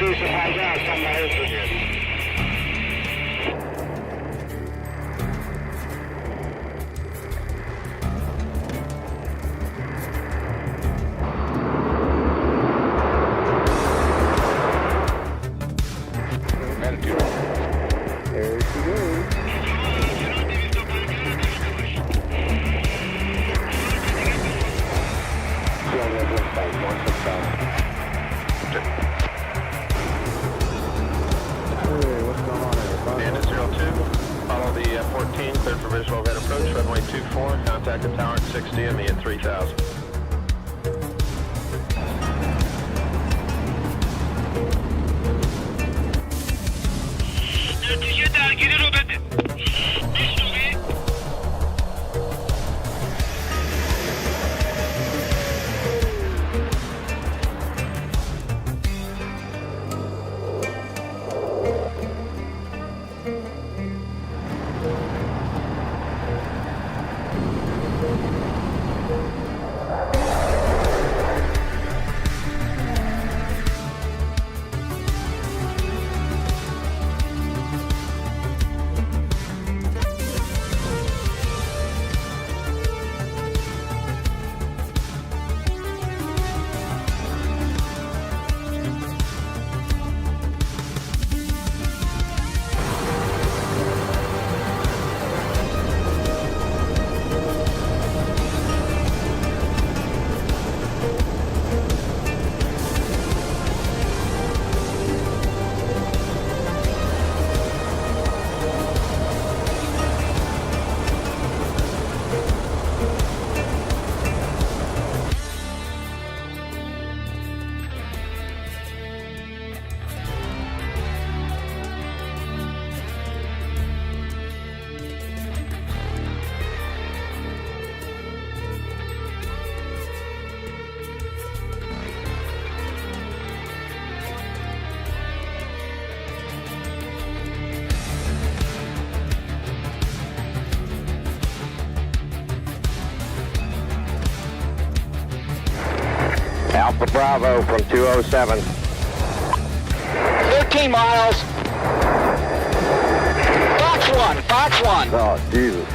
Diese FGAS kann mal Hilfe geben. There she goes. Bandit 02, follow the 14, clear for visual overhead approach, runway 24, contact the tower at 60 and me at 3000. Alpha Bravo from 207. 13 miles. Fox 1. Oh, Jesus.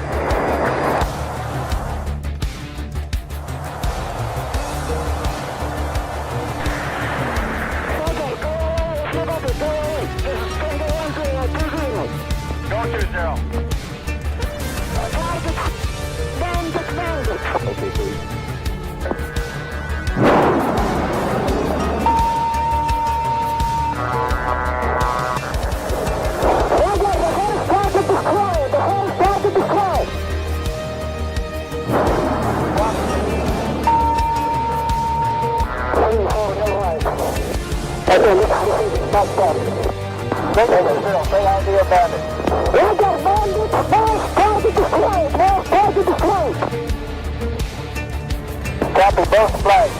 Okay, please. Copy both flags.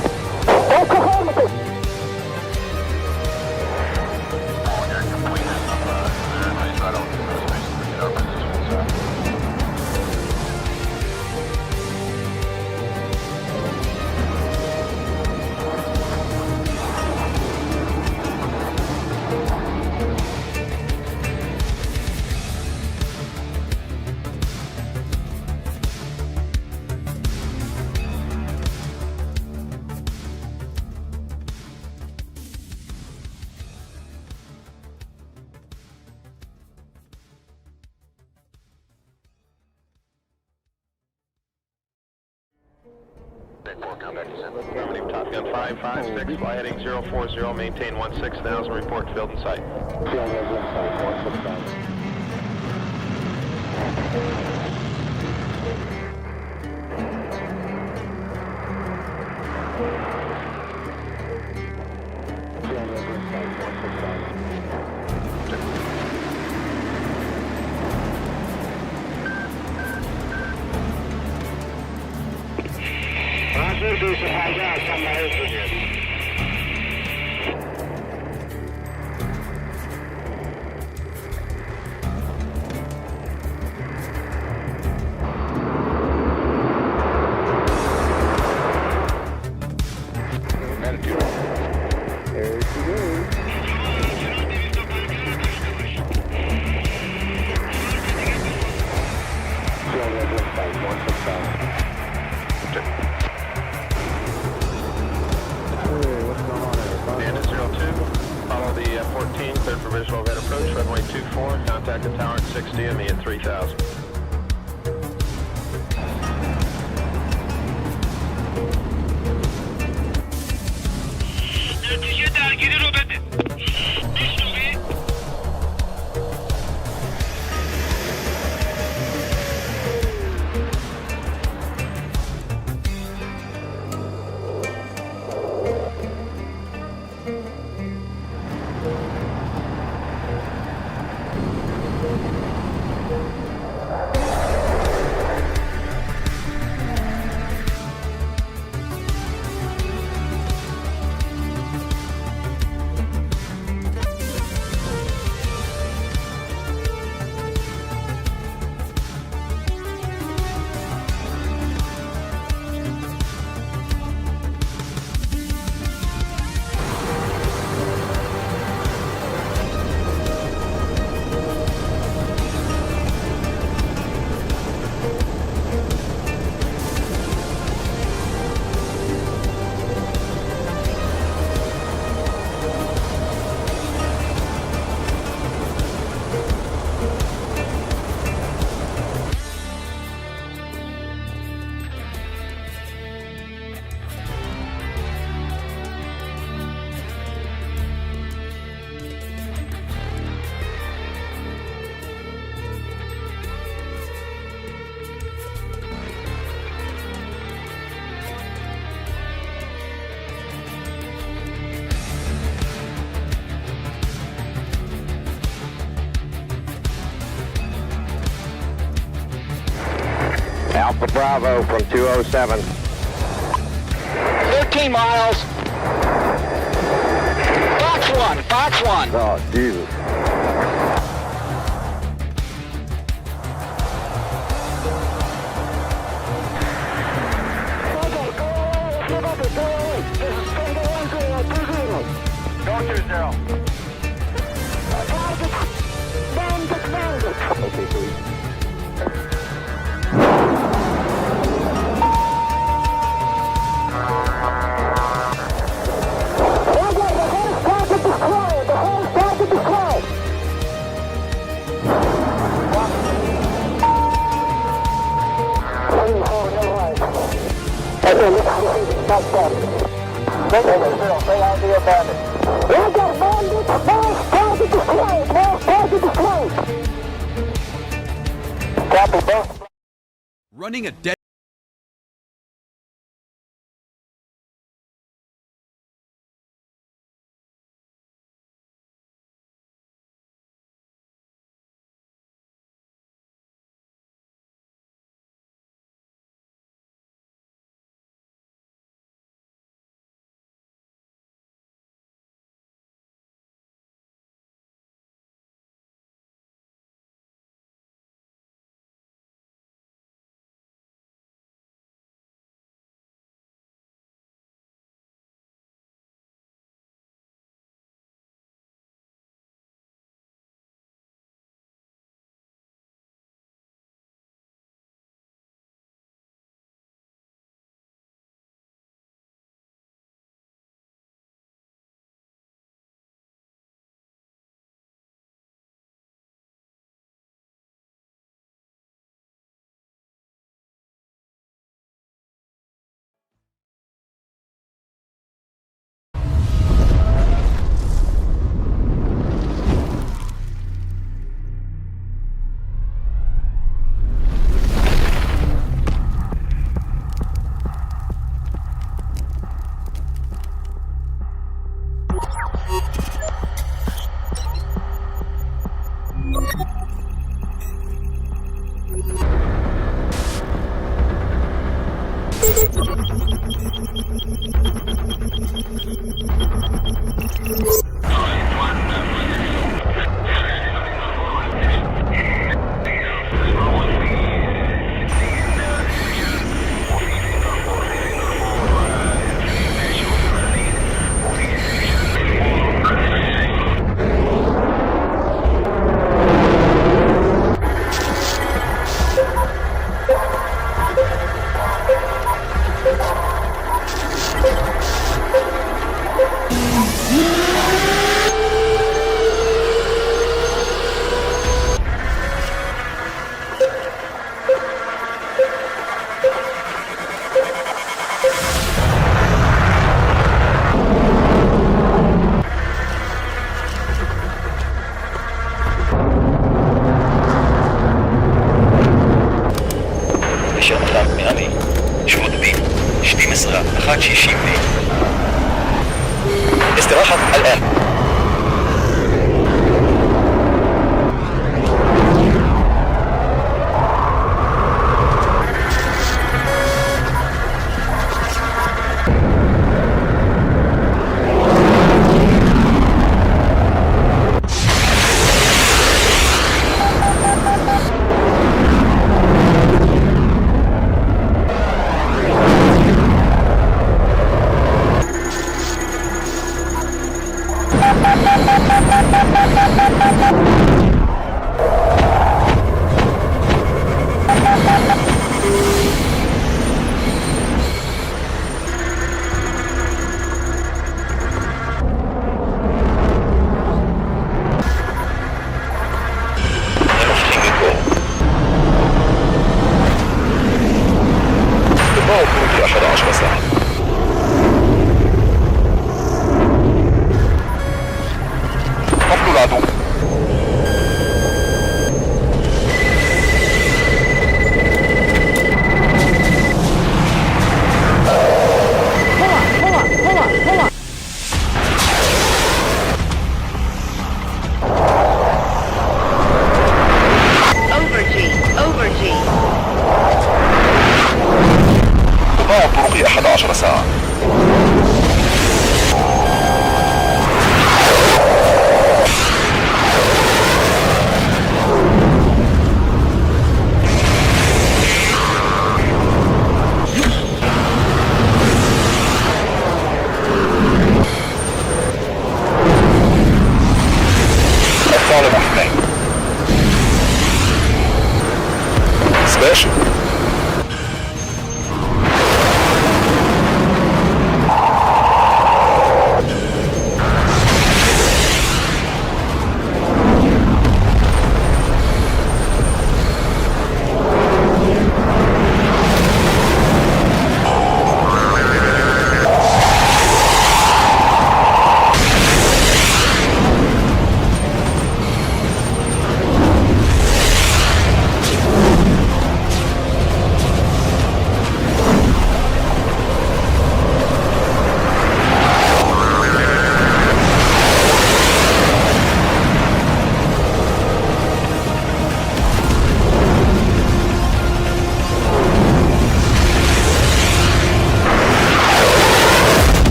Top Gun 556, fly heading 040, maintain 16,000, report field in sight. Diese FGAS kann mal Hilfe geben. Attitude. There she goes. Hey, what's going on there? Bandit 02, follow the 14, cleared for visual overhead approach, runway 24, contact the tower at 60 and me at 3000. Alpha Bravo from 207. 13 miles. Fox 1, Fox 1. Oh, Jesus. Go 20. Okay, please. Running a dead الاستراحة الآن.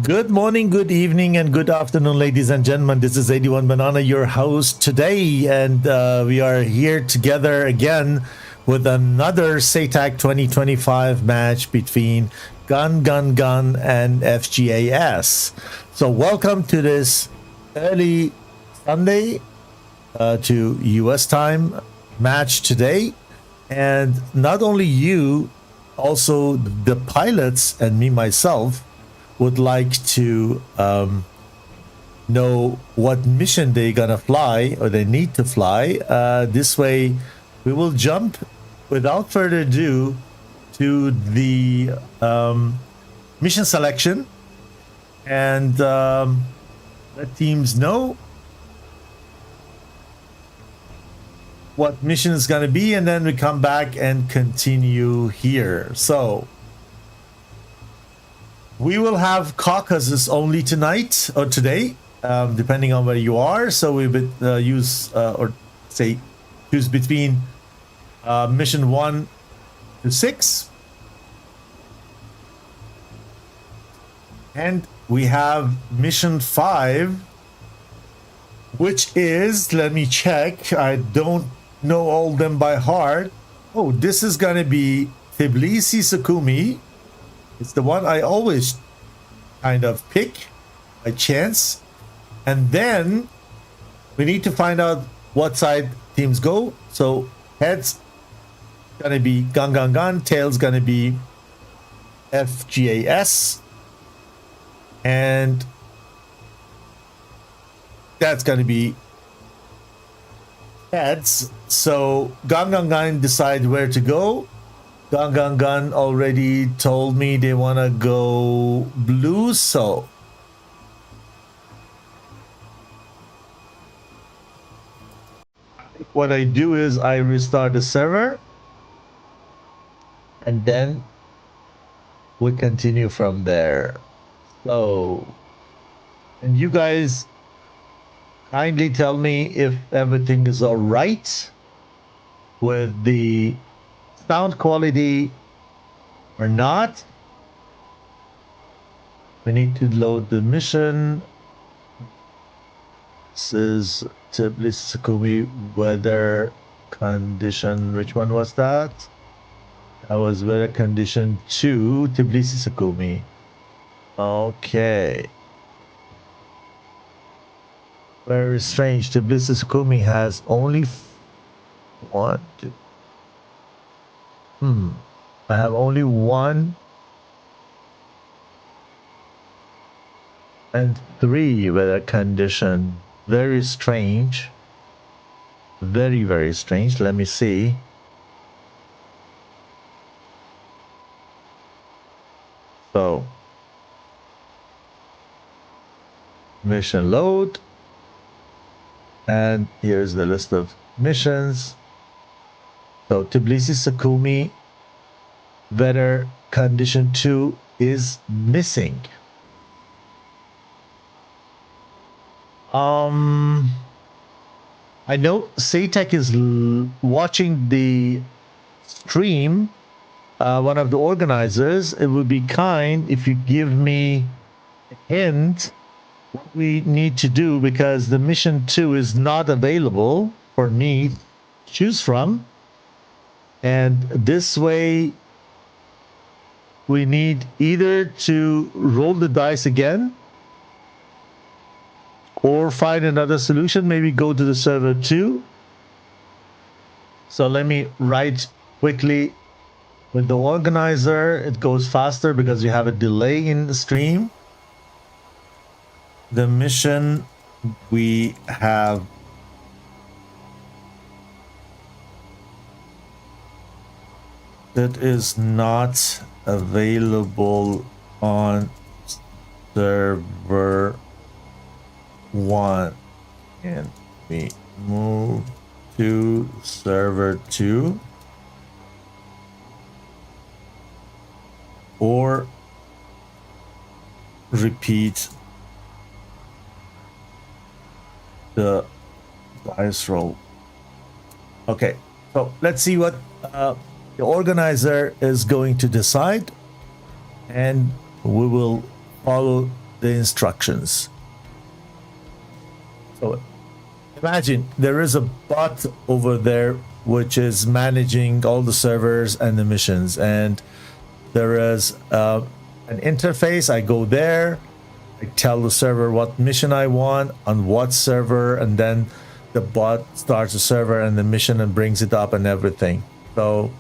Good morning, good evening, and good afternoon, ladies and gentlemen. This is 81 Banana, your host today, and we are here together again with another SATAC 2025 match between Gun and FGAS. So welcome to this early Sunday to US time match today. And not only you, also the pilots and me myself would like to know what mission they're gonna fly or they need to fly. This way we will jump without further ado to the mission selection and let teams know what mission is going to be, and then we come back and continue here. So we will have caucuses only tonight or today, depending on where you are. So we would use or say choose between mission 1 to 6, and we have mission 5, which is, let me check, I don't know all them by heart. Oh, this is gonna be Tbilisi Sukhumi. It's the one I always kind of pick by chance. And then we need to find out what side teams go. So heads gonna be Gun, tails gonna be FGAS, and that's gonna be heads. So Gun decide where to go, Gun already told me they want to go blue, so what I do is I restart the server and then we continue from there. So, and you guys kindly tell me if everything is all right with the sound quality or not. We need to load the mission. This is Tbilisi Sukumi weather condition. Which one was that? That was weather condition 2, Tbilisi Sukumi. Okay. Very strange. Tbilisi Sukumi has only one, two. I have only one and 3 weather condition. Very strange. Very, very strange. Let me see. So, mission load. And here's the list of missions. So, Tbilisi Sukumi weather condition 2 is missing. I know SATAC is watching the stream. One of the organizers. It would be kind if you give me a hint what we need to do, because the mission 2 is not available for me to choose from. And this way we need either to roll the dice again or find another solution, maybe go to the server 2. So let me write quickly with the organizer. It goes faster because you have a delay in the stream. The mission we have that is not available on server 1, and we move to server 2, or repeat the dice roll. Okay, so let's see what the organizer is going to decide, and we will follow the instructions. So imagine there is a bot over there which is managing all the servers and the missions, and there is an interface. I go there, I tell the server what mission I want on what server, and then the bot starts a server and the mission and brings it up and everything. So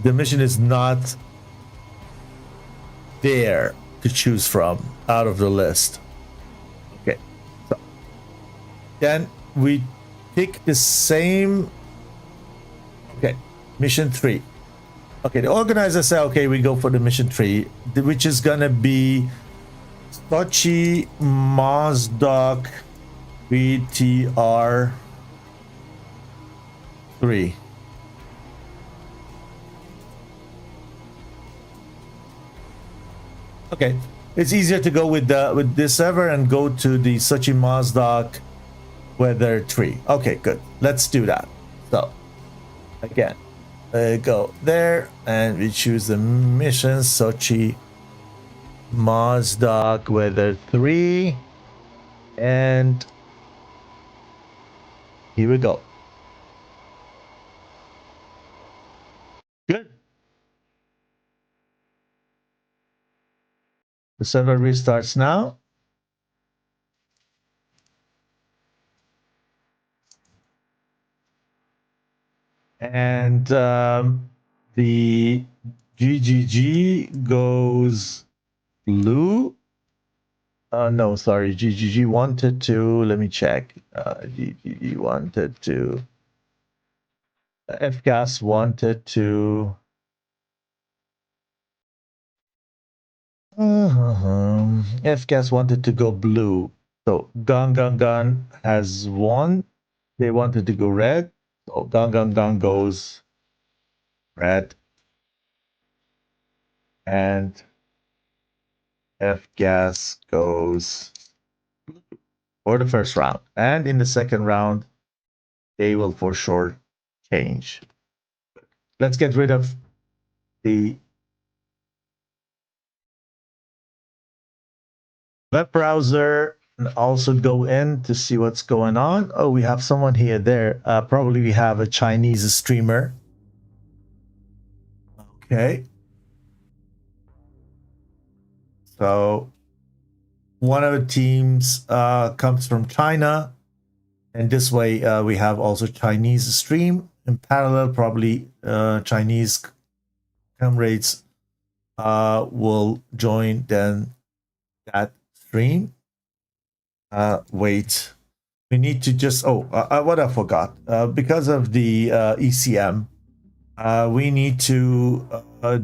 the mission is not there to choose from out of the list. Okay, so then we pick the same. Okay, mission 3. Okay, the organizer say, okay, we go for the mission 3, which is gonna be Sochi Mozdok BTR 3. Okay, it's easier to go with this server and go to the Sochi Mozdok weather 3. Okay, good. Let's do that. So again, go there and we choose the mission Sochi Mozdok weather 3, and here we go. Good. The server restarts now. And the GGG goes blue. No, sorry, GGG wanted to, let me check. GGG wanted to FGAS wanted to FGAS wanted to go blue. So Gang has won. They wanted to go red. So Gang goes red. And FGAS goes for the first round. And in the second round, they will for sure change. Let's get rid of the web browser and also go in to see what's going on. Oh, we have someone here there. Probably we have a Chinese streamer. Okay. So one of the teams comes from China. And this way we have also Chinese stream. In parallel, probably Chinese comrades will join then that stream. Wait, we need to just, what I forgot. Because of the ECM, we need to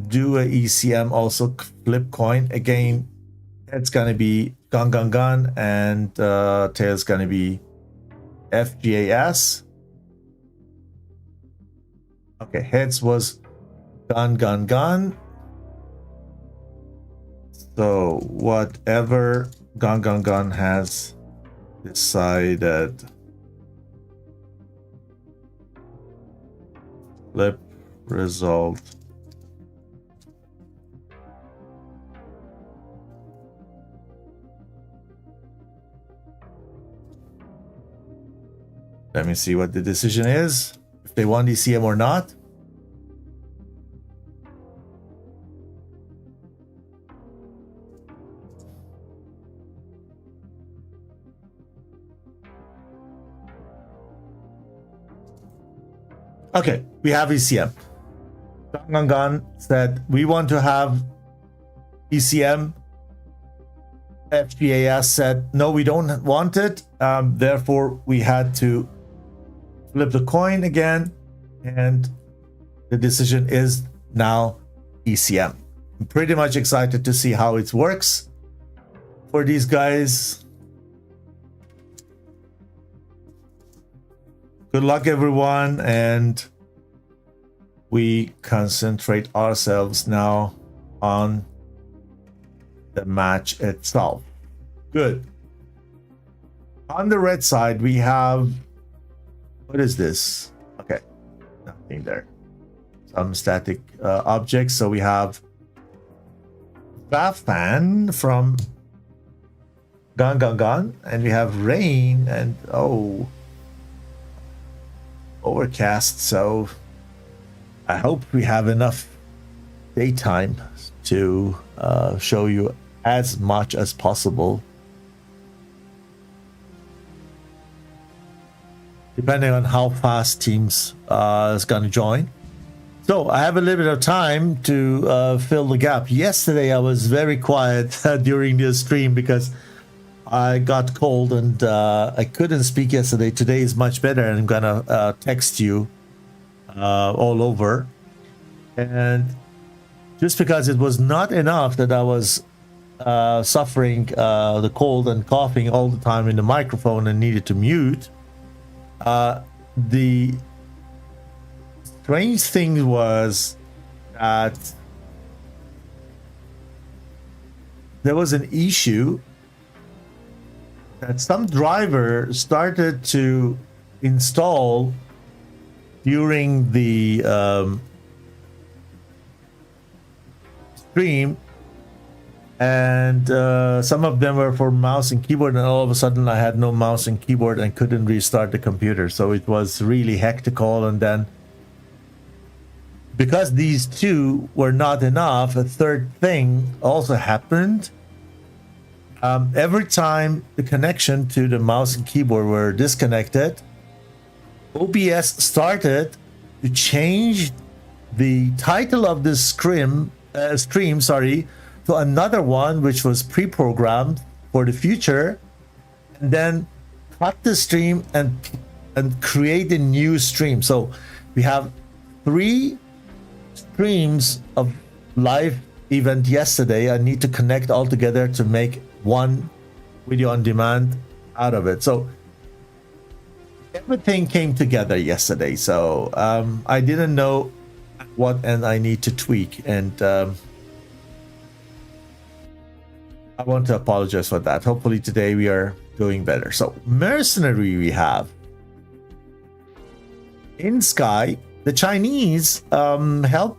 do a ECM also flip coin. Again, it's going to be Gang, and tail's going to be FGAS. Okay, heads was Gang. So whatever Gang has decided, flip result. Let me see what the decision is, if they want ECM or not. Okay, we have ECM. Gang said we want to have ECM. FGAS said no, we don't want it. Therefore, we had to flip the coin again, and the decision is now ECM. I'm pretty much excited to see how it works for these guys. Good luck, everyone, and we concentrate ourselves now on the match itself. Good. On the red side, we have, what is this? Okay, nothing there. Some static objects. So we have Bafan from Gang, and we have rain and overcast. So I hope we have enough daytime to show you as much as possible, depending on how fast teams is going to join. So I have a little bit of time to fill the gap. Yesterday I was very quiet during the stream because I got cold and I couldn't speak yesterday. Today is much better, and I'm gonna text you all over. And just because it was not enough that I was suffering the cold and coughing all the time in the microphone and needed to mute, the strange thing was that there was an issue that some driver started to install during the stream, and some of them were for mouse and keyboard, and all of a sudden I had no mouse and keyboard and couldn't restart the computer. So it was really hectical. And then because these two were not enough, a third thing also happened. Every time the connection to the mouse and keyboard were disconnected, OBS started to change the title of the stream, to another one which was pre-programmed for the future, and then cut the stream and create a new stream. So We have 3 streams of live event yesterday. I need to connect all together to make one video on demand out of it. So everything came together yesterday. So I didn't know what end I need to tweak, and I want to apologize for that. Hopefully today we are doing better. So mercenary we have in Sky. The Chinese help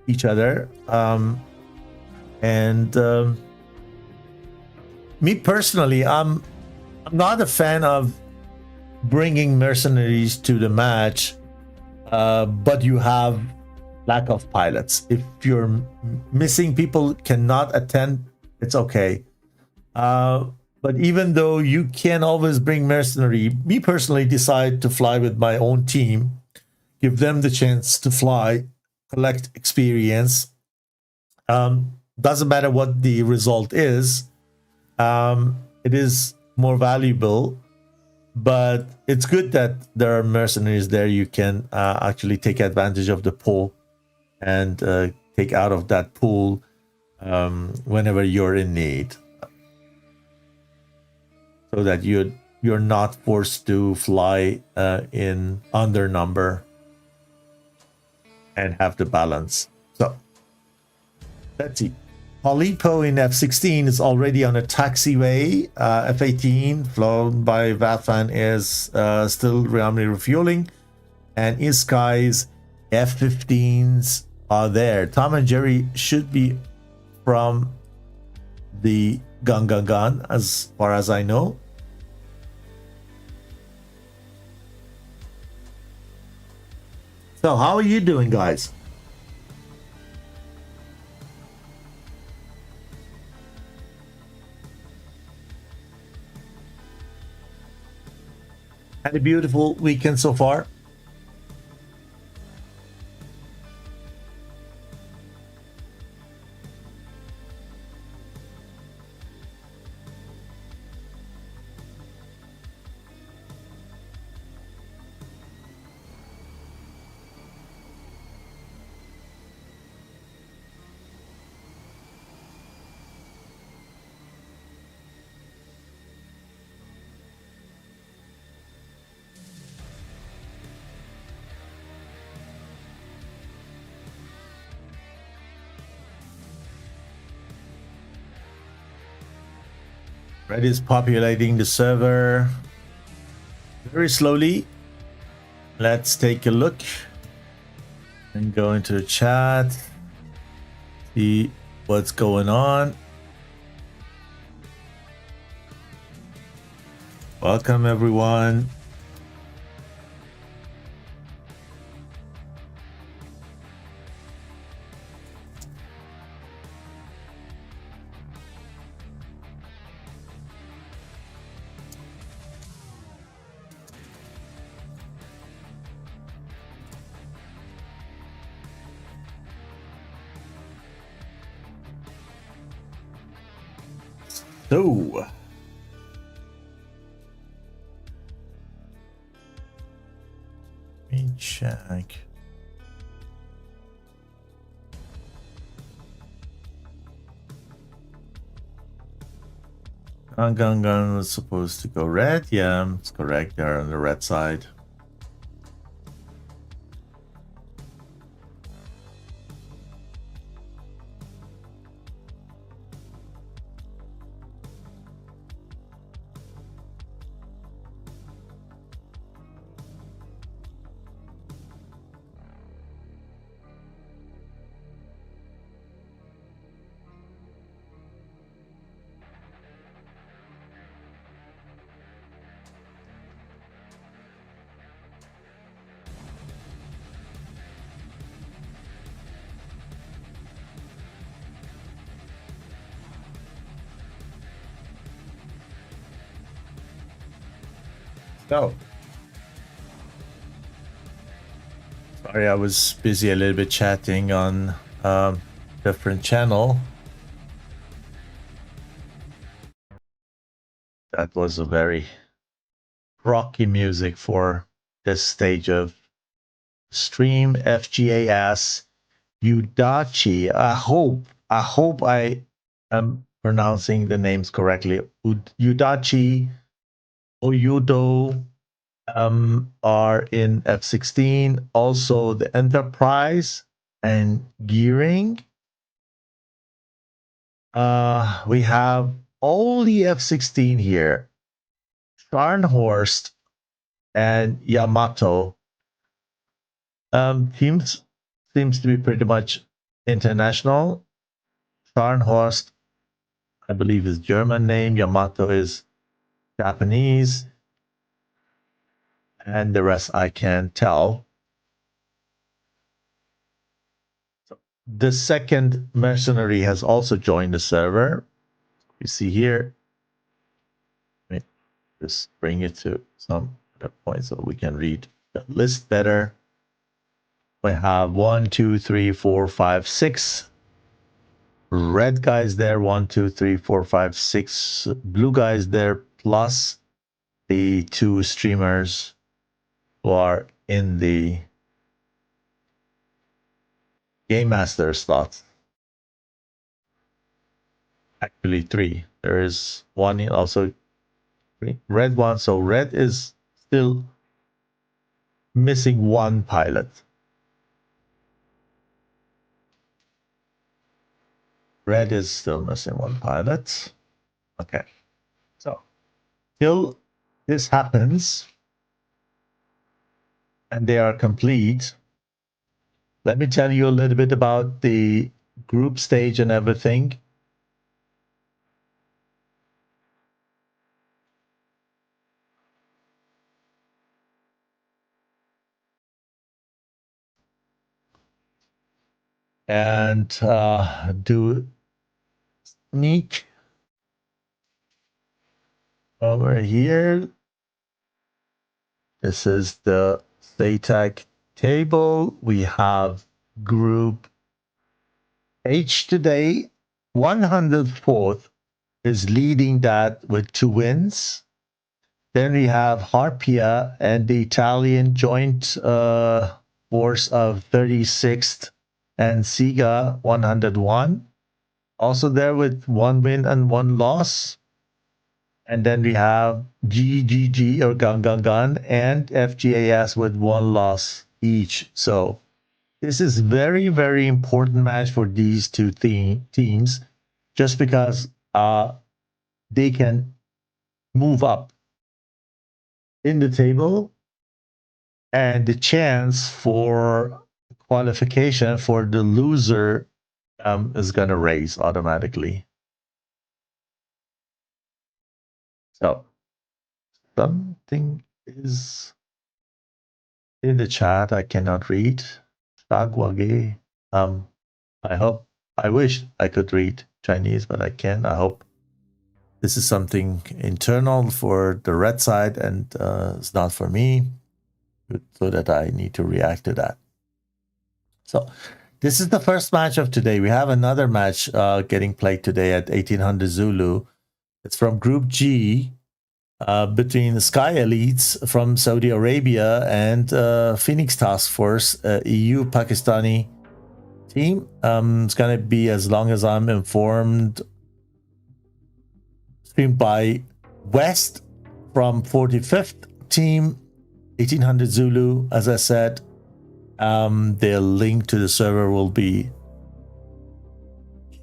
each other, and me personally, I'm not a fan of bringing mercenaries to the match, but you have lack of pilots. If you're missing people cannot attend, it's okay. But even though you can always bring mercenary, me personally decide to fly with my own team, give them the chance to fly, collect experience. Doesn't matter what the result is. It is more valuable, but it's good that there are mercenaries there. You can actually take advantage of the pool and take out of that pool whenever you're in need, so that you're not forced to fly in under number and have the balance. So let's see. Polipo in F-16 is already on a taxiway. F-18 flown by Vatfan is still refueling, and Iskai's F-15s are there. Tom and Jerry should be from the gun as far as I know. So how are you doing, guys? Had a beautiful weekend so far. Red is populating the server very slowly. Let's take a look and go into the chat, see what's going on. Welcome, everyone. So, let me check. Gun was supposed to go red. Yeah, it's correct. They're on the red side. So, sorry, I was busy a little bit chatting on different channel. That was a very rocky music for this stage of stream FGAS Udachi. I hope I am pronouncing the names correctly. Udachi, Oyudo are in F16. Also the Enterprise and Gearing. We have all the F16 here. Scharnhorst and Yamato. Teams seems to be pretty much international. Scharnhorst, I believe, is German name. Yamato is Japanese. And the rest I can't tell. So the second mercenary has also joined the server. You see here. Let me just bring it to some other point so we can read the list better. We have 1, 2, 3, 4, 5, 6 red guys there. 1, 2, 3, 4, 5, 6 blue guys there, plus the 2 streamers who are in the game master slots. Actually 3. There is one also red one, so red is still missing 1 pilot. Red is still missing 1 pilot. Okay, so till this happens and they are complete, let me tell you a little bit about the group stage and everything. And do sneak over here. This is the SATAC table. We have group H today. 104th is leading that with 2 wins. Then we have Harpia and the Italian joint force of 36th and Siga 101. Also there with 1 win and 1 loss. And then we have GGG or Gun and FGAS with 1 loss each. So this is very, very important match for these 2 teams, just because they can move up in the table, and the chance for qualification for the loser is going to raise automatically. So something is in the chat I cannot read. Shagwage. I wish I could read Chinese, but I can't. I hope this is something internal for the red side and it's not for me, so that I need to react to that. So this is the first match of today. We have another match getting played today at 1800 Zulu. It's from Group G between the Sky Elites from Saudi Arabia and Phoenix Task Force, EU Pakistani team. It's going to be, as long as I'm informed, streamed by West from 45th team, 1800 Zulu. As I said, the link to the server will be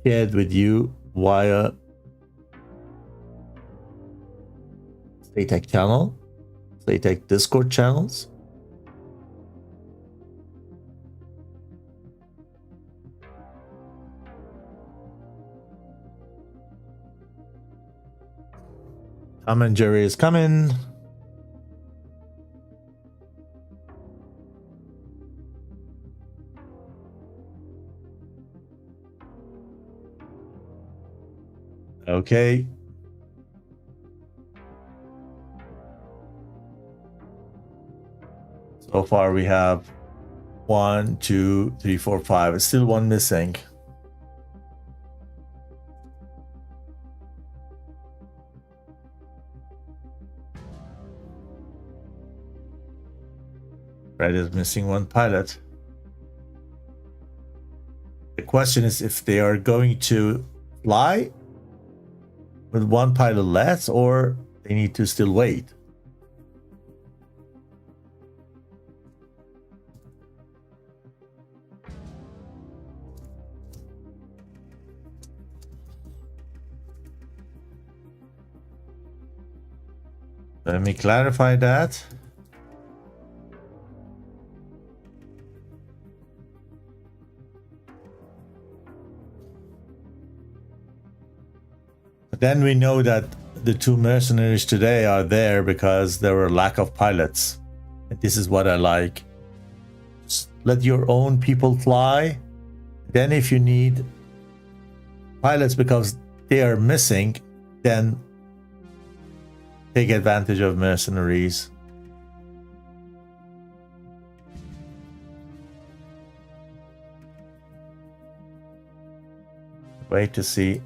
shared with you via SATAC channel, SATAC Discord channels. Tom and Jerry is coming. Okay. So far we have 1, 2, 3, 4, 5. It's still 1 missing. Red is missing one pilot. The question is if they are going to fly with one pilot less or they need to still wait. Let me clarify that. Then we know that the two mercenaries today are there because there were lack of pilots. And this is what I like. Just let your own people fly. Then if you need pilots because they are missing, then take advantage of mercenaries. Wait to see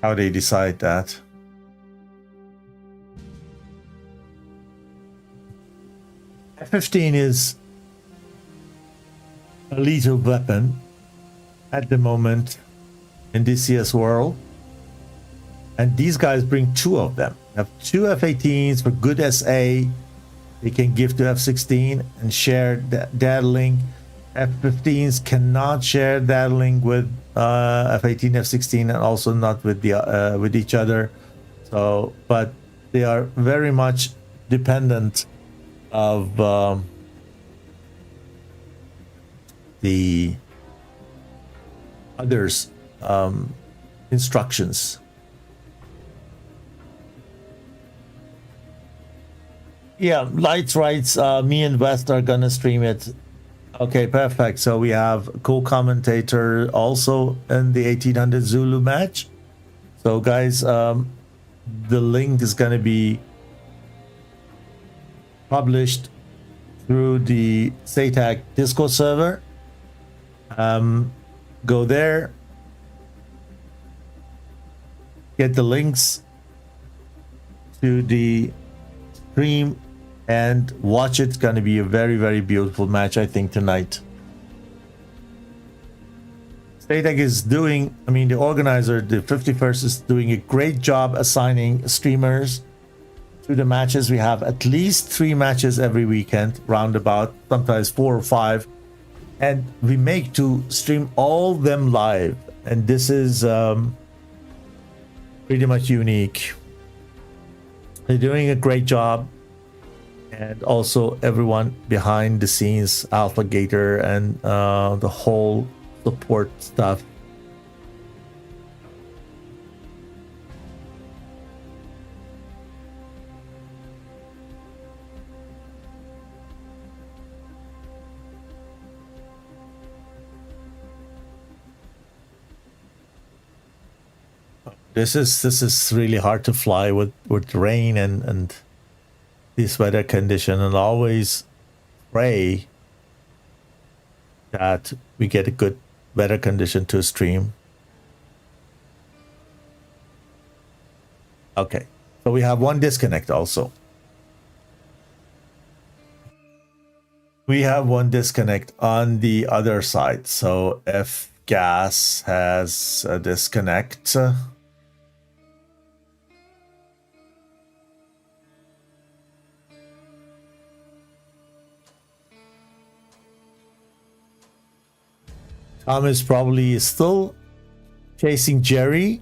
how they decide that. F-15 is a lethal weapon at the moment in this year's world. And these guys bring two of them. Have two F-18s for good SA. They can give to F-16 and share data link. F-15s cannot share data link with F-18, F-16, and also not with the with each other. So, but they are very much dependent of the others' instructions. Yeah, Lights writes, me and West are gonna stream it. Okay, perfect. So we have co-commentator also in the 1800 Zulu match. So guys, the link is gonna be published through the SATAC Discord server. Go there, get the links to the stream and watch it. It's going to be a very, very beautiful match, I think, tonight. SATAC is doing, I mean, the organizer, the 51st, is doing a great job assigning streamers to the matches. We have at least 3 matches every weekend, roundabout, sometimes 4 or 5. And we make to stream all them live. And this is pretty much unique. They're doing a great job. And also everyone behind the scenes, Alpha Gator and the whole support stuff. This is really hard to fly with rain and this weather condition, and always pray that we get a good weather condition to stream. Okay, so we have one disconnect also. We have one disconnect on the other side. So FGAS has a disconnect. Tom is probably still chasing Jerry.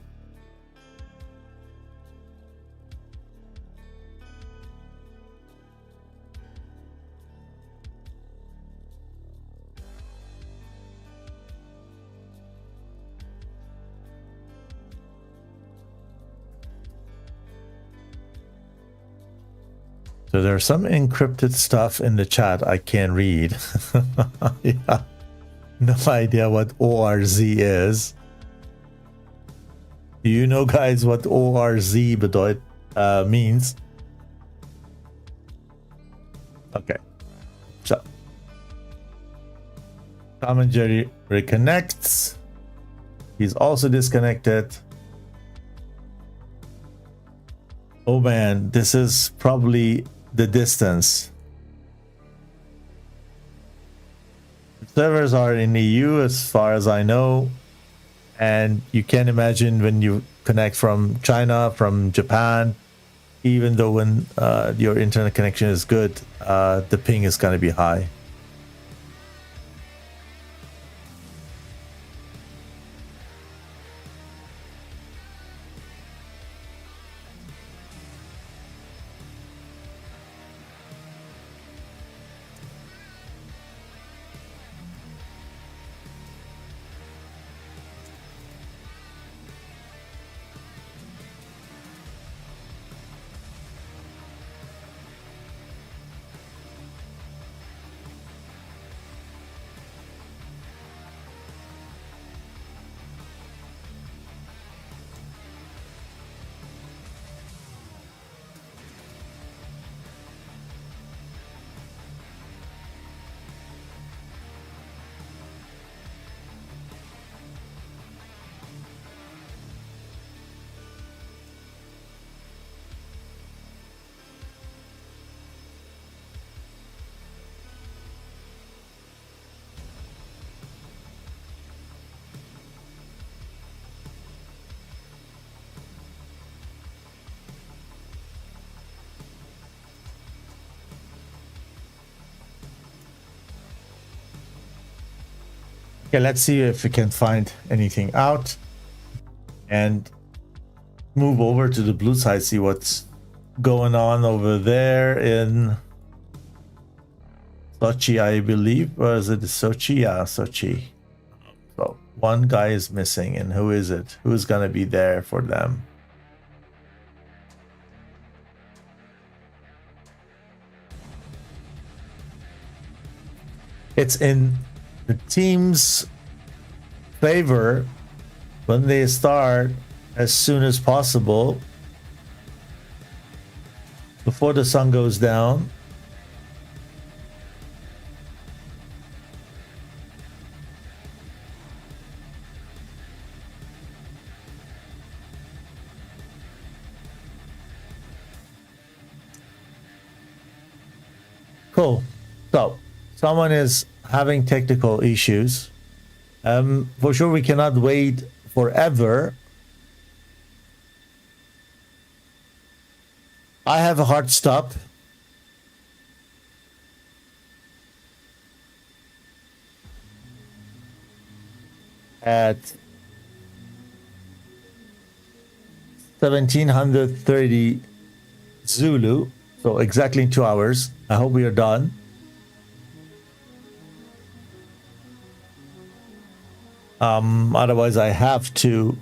So there's some encrypted stuff in the chat I can't read. Yeah. No idea what ORZ is. Do you know, guys, what ORZ means? Okay. So Tom and Jerry reconnects. He's also disconnected. Oh man, this is probably the distance. servers are in EU as far as I know, and you can imagine when you connect from China, from Japan, even though when your internet connection is good, the ping is going to be high. Okay, let's see if we can find anything out and move over to the blue side, see what's going on over there in Sochi, I believe. Or is it Sochi? Yeah, Sochi. So one guy is missing, and who is it? Who's gonna be there for them? It's in the team's favor when they start as soon as possible before the sun goes down. Cool. So someone is having technical issues. For sure we cannot wait forever. I have a hard stop. At 1730 Zulu, so exactly in 2 hours. I hope we are done. Otherwise I have to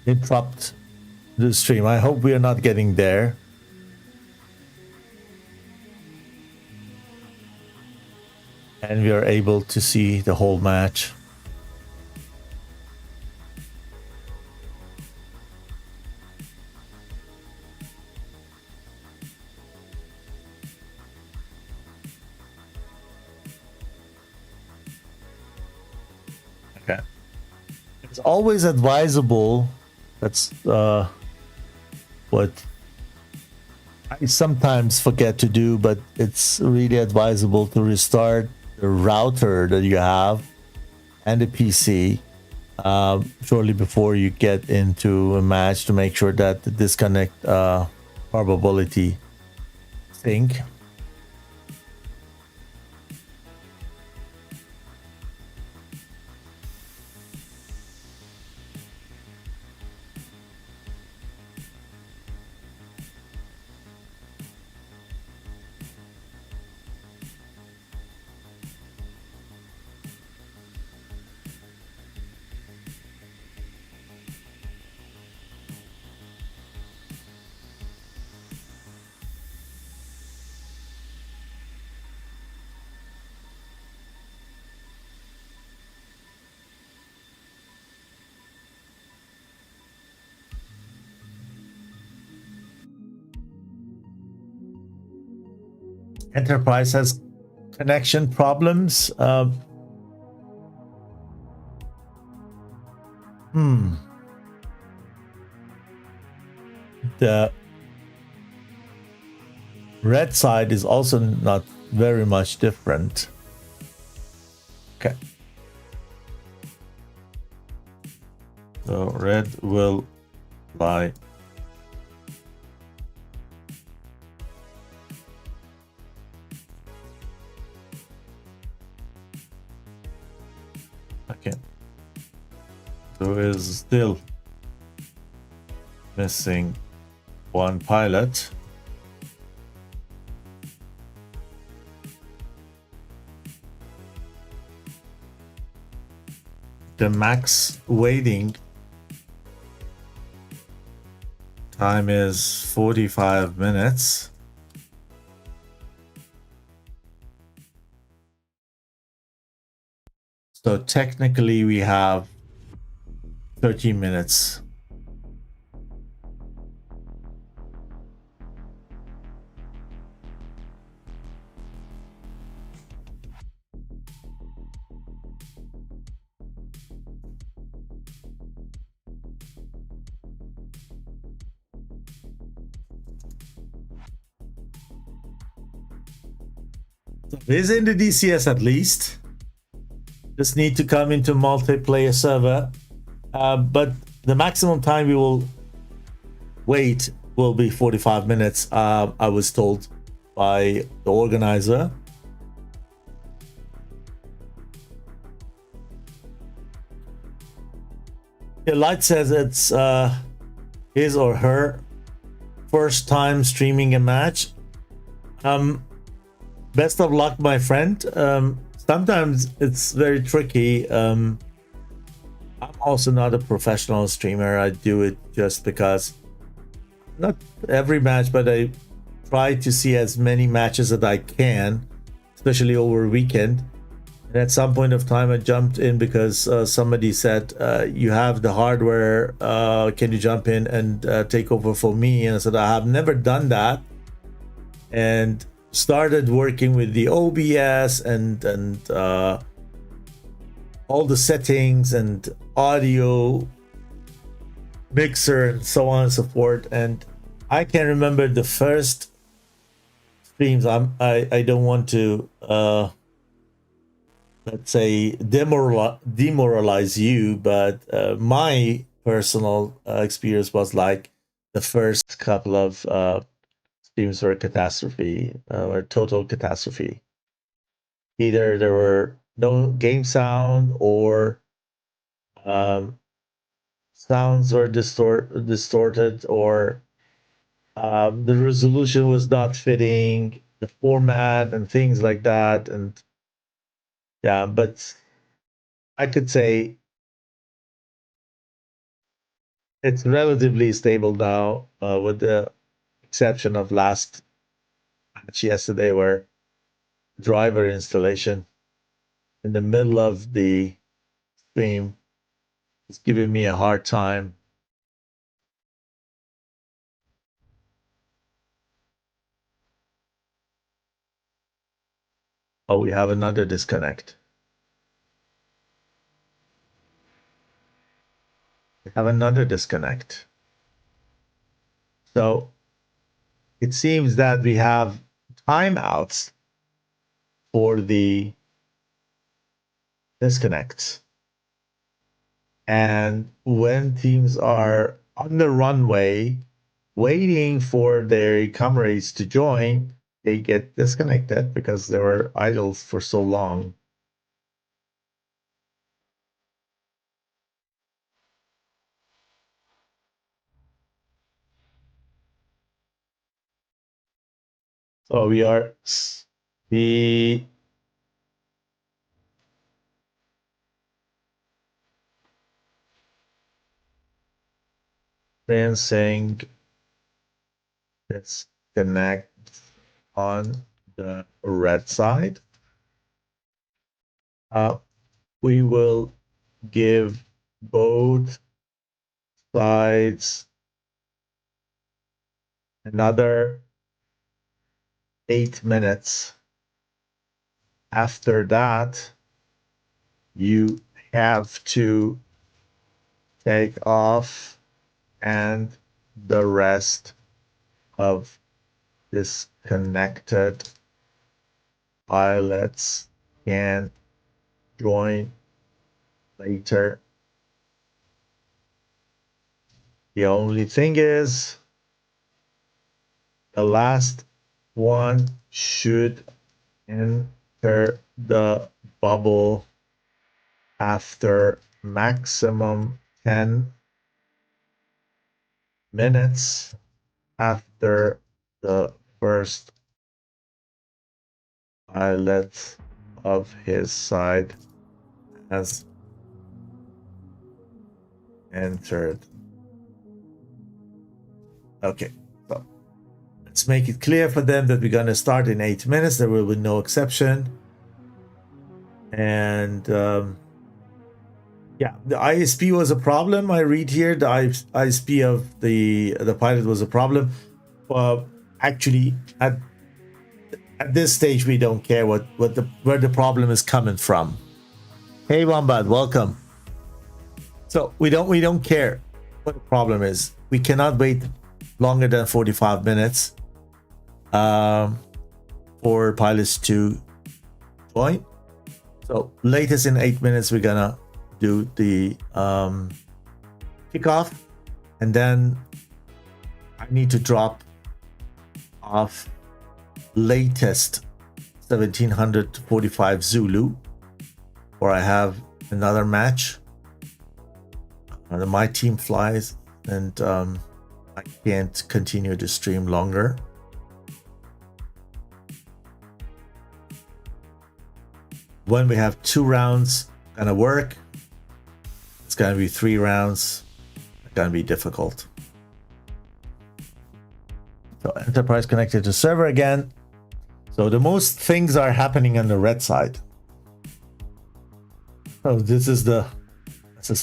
interrupt the stream. I hope we are not getting there. And we are able to see the whole match. Okay. It's always advisable. That's what I sometimes forget to do, but it's really advisable to restart the router that you have and the PC shortly before you get into a match to make sure that the disconnect probability sync. Enterprise has connection problems. The red side is also not very much different. Okay. So red will fly. Okay. So is still missing one pilot. The max waiting time is 45 minutes. So technically we have 30 minutes. Is in the DCS at least. Just need to come into multiplayer server. But the maximum time we will wait will be 45 minutes. I was told by the organizer. Yeah, Light says it's his or her first time streaming a match. Best of luck, my friend. Sometimes it's very tricky. I'm also not a professional streamer. I do it just because, not every match, but I try to see as many matches as I can, especially over a weekend. And at some point of time, I jumped in because somebody said, you have the hardware, can you jump in and take over for me? And I said, I have never done that. And started working with the OBS and all the settings and audio mixer and so on and so forth. And I can remember the first streams. I don't want to let's say demoralize you, but my personal experience was like the first couple of streams were a catastrophe, or total catastrophe. Either there were no game sound, or sounds were distorted, or the resolution was not fitting the format and things like that. And yeah, but I could say it's relatively stable now, with the exception of last match yesterday, where driver installation in the middle of the stream is giving me a hard time. Oh, we have another disconnect. We have another disconnect. So it seems that we have timeouts for the disconnects. And when teams are on the runway waiting for their comrades to join, they get disconnected because they were idle for so long. So we are saying disconnect on the red side. We will give both sides another 8 minutes. After that, you have to take off, and the rest of disconnected pilots can join later. The only thing is the last one should enter the bubble after maximum 10 minutes after the first pilot of his side has entered. Okay, so let's make it clear for them that we're going to start in 8 minutes. There will be no exception. And yeah, the ISP was a problem. I read here the ISP of the pilot was a problem. Actually, at this stage, we don't care where the problem is coming from. Hey, Wombat, welcome. So we don't care what the problem is. We cannot wait longer than 45 minutes for pilots to join. So latest in 8 minutes, we're gonna do the kickoff, and then I need to drop off latest 1745 Zulu, or I have another match. My team flies, and I can't continue to stream longer. When we have 2 rounds gonna work, it's gonna be 3 rounds. It's gonna be difficult. So enterprise connected to server again. So the most things are happening on the red side. Oh, this is the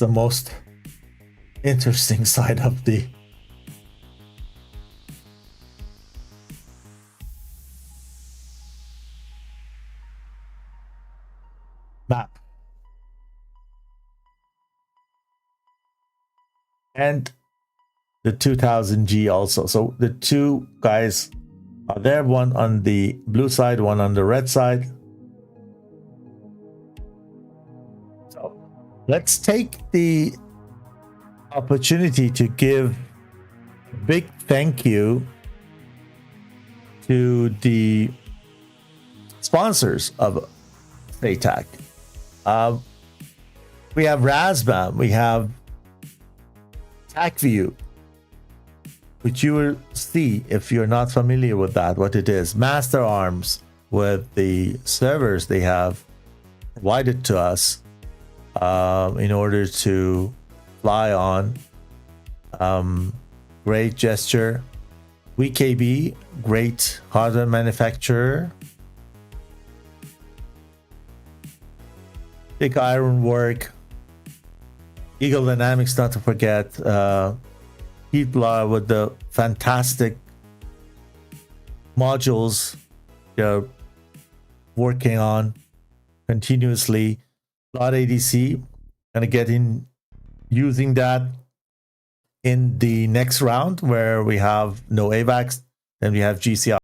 most interesting side of the map. And the 2000G also. So the 2 guys are there, one on the blue side, one on the red side. So let's take the opportunity to give a big thank you to the sponsors of SATAC. We have Razbam, we have TACView, which you will see if you're not familiar with that, what it is. Master Arms, with the servers they have provided to us in order to fly on. Great gesture. VKB, great hardware manufacturer. Big Ironwork. Eagle Dynamics, not to forget. Heatblower with the fantastic modules they're working on continuously. Lot ADC, gonna get in using that in the next round where we have no AVAX, then we have GCI.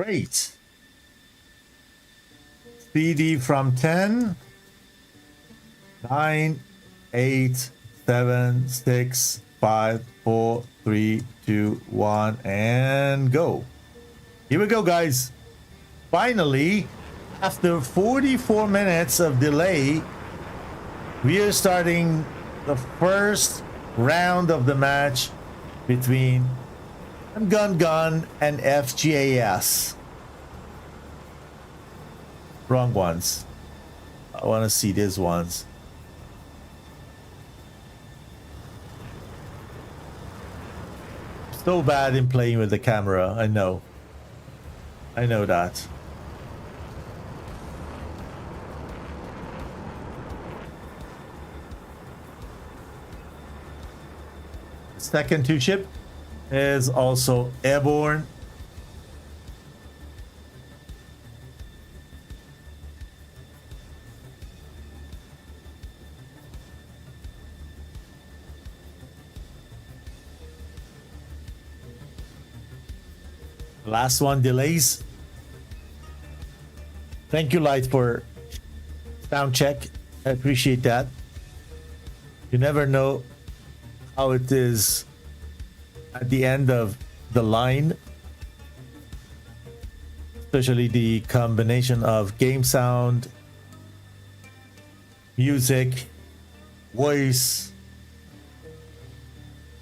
Great. PD from 10, 9, 8, 7, 6, 5, 4, 3, 2, 1, and go. Here we go, guys. Finally, after 44 minutes of delay, we are starting the first round of the match between Gun and FGAS. Wrong ones. I want to see these ones. So bad in playing with the camera. I know that. Second two ship is also airborne. Last one delays. Thank you, Light, for sound check. I appreciate that. You never know how it is at the end of the line, especially the combination of game sound, music, voice,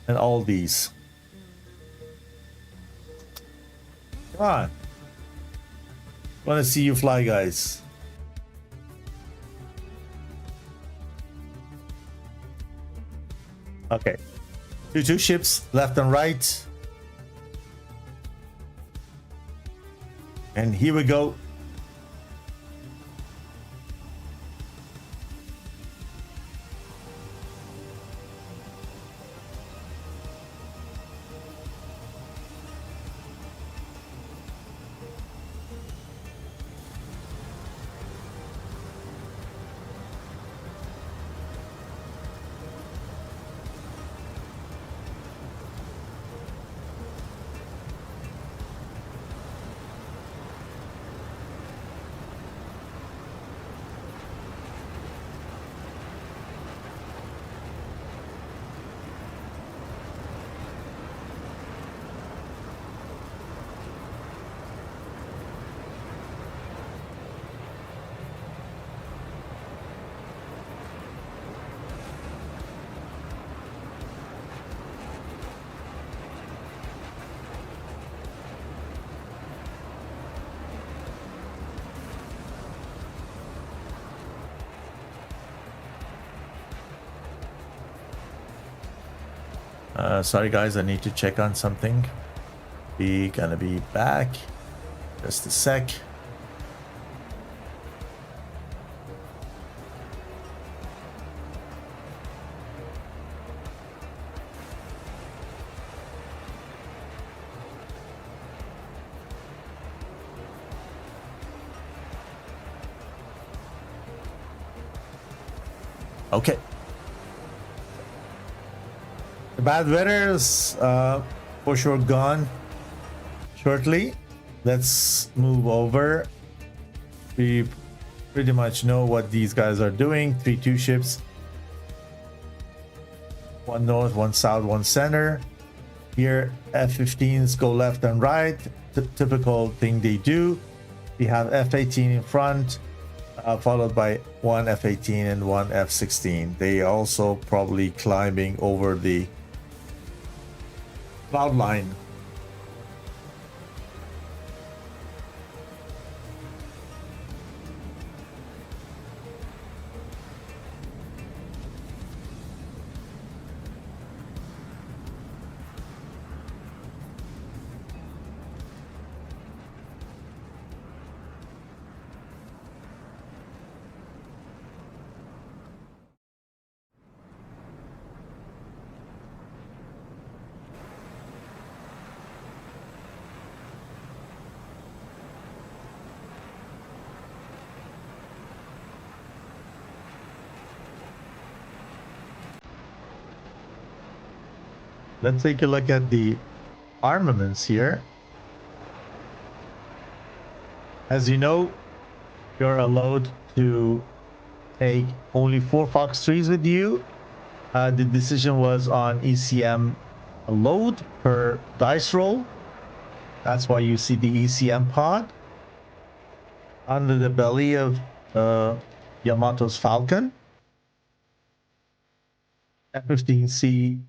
and all these. Come on. Want to see you fly, guys. Okay. Two ships, left and right. And here we go. Sorry guys, I need to check on something. We gonna be back. Just a sec. Okay. The bad weather is for sure gone shortly. Let's move over. We pretty much know what these guys are doing. 3-2 ships. One north, one south, one center. Here F-15s go left and right. Typical thing they do. We have F-18 in front, followed by one F-18 and one F-16. They also probably climbing over the cloud line. Let's take a look at the armaments here. As you know, you're allowed to take only 4 Fox 3s with you. The decision was on ECM load per dice roll. That's why you see the ECM pod under the belly of Yamato's Falcon. F-15C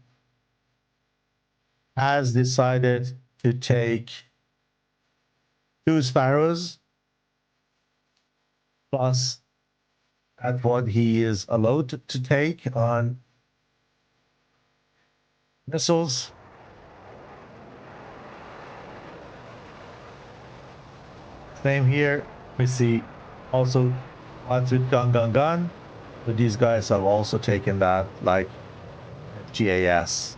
has decided to take 2 Sparrows plus at what he is allowed to take on missiles. Same here. We see also ones with gun. But these guys have also taken that, like FGAS.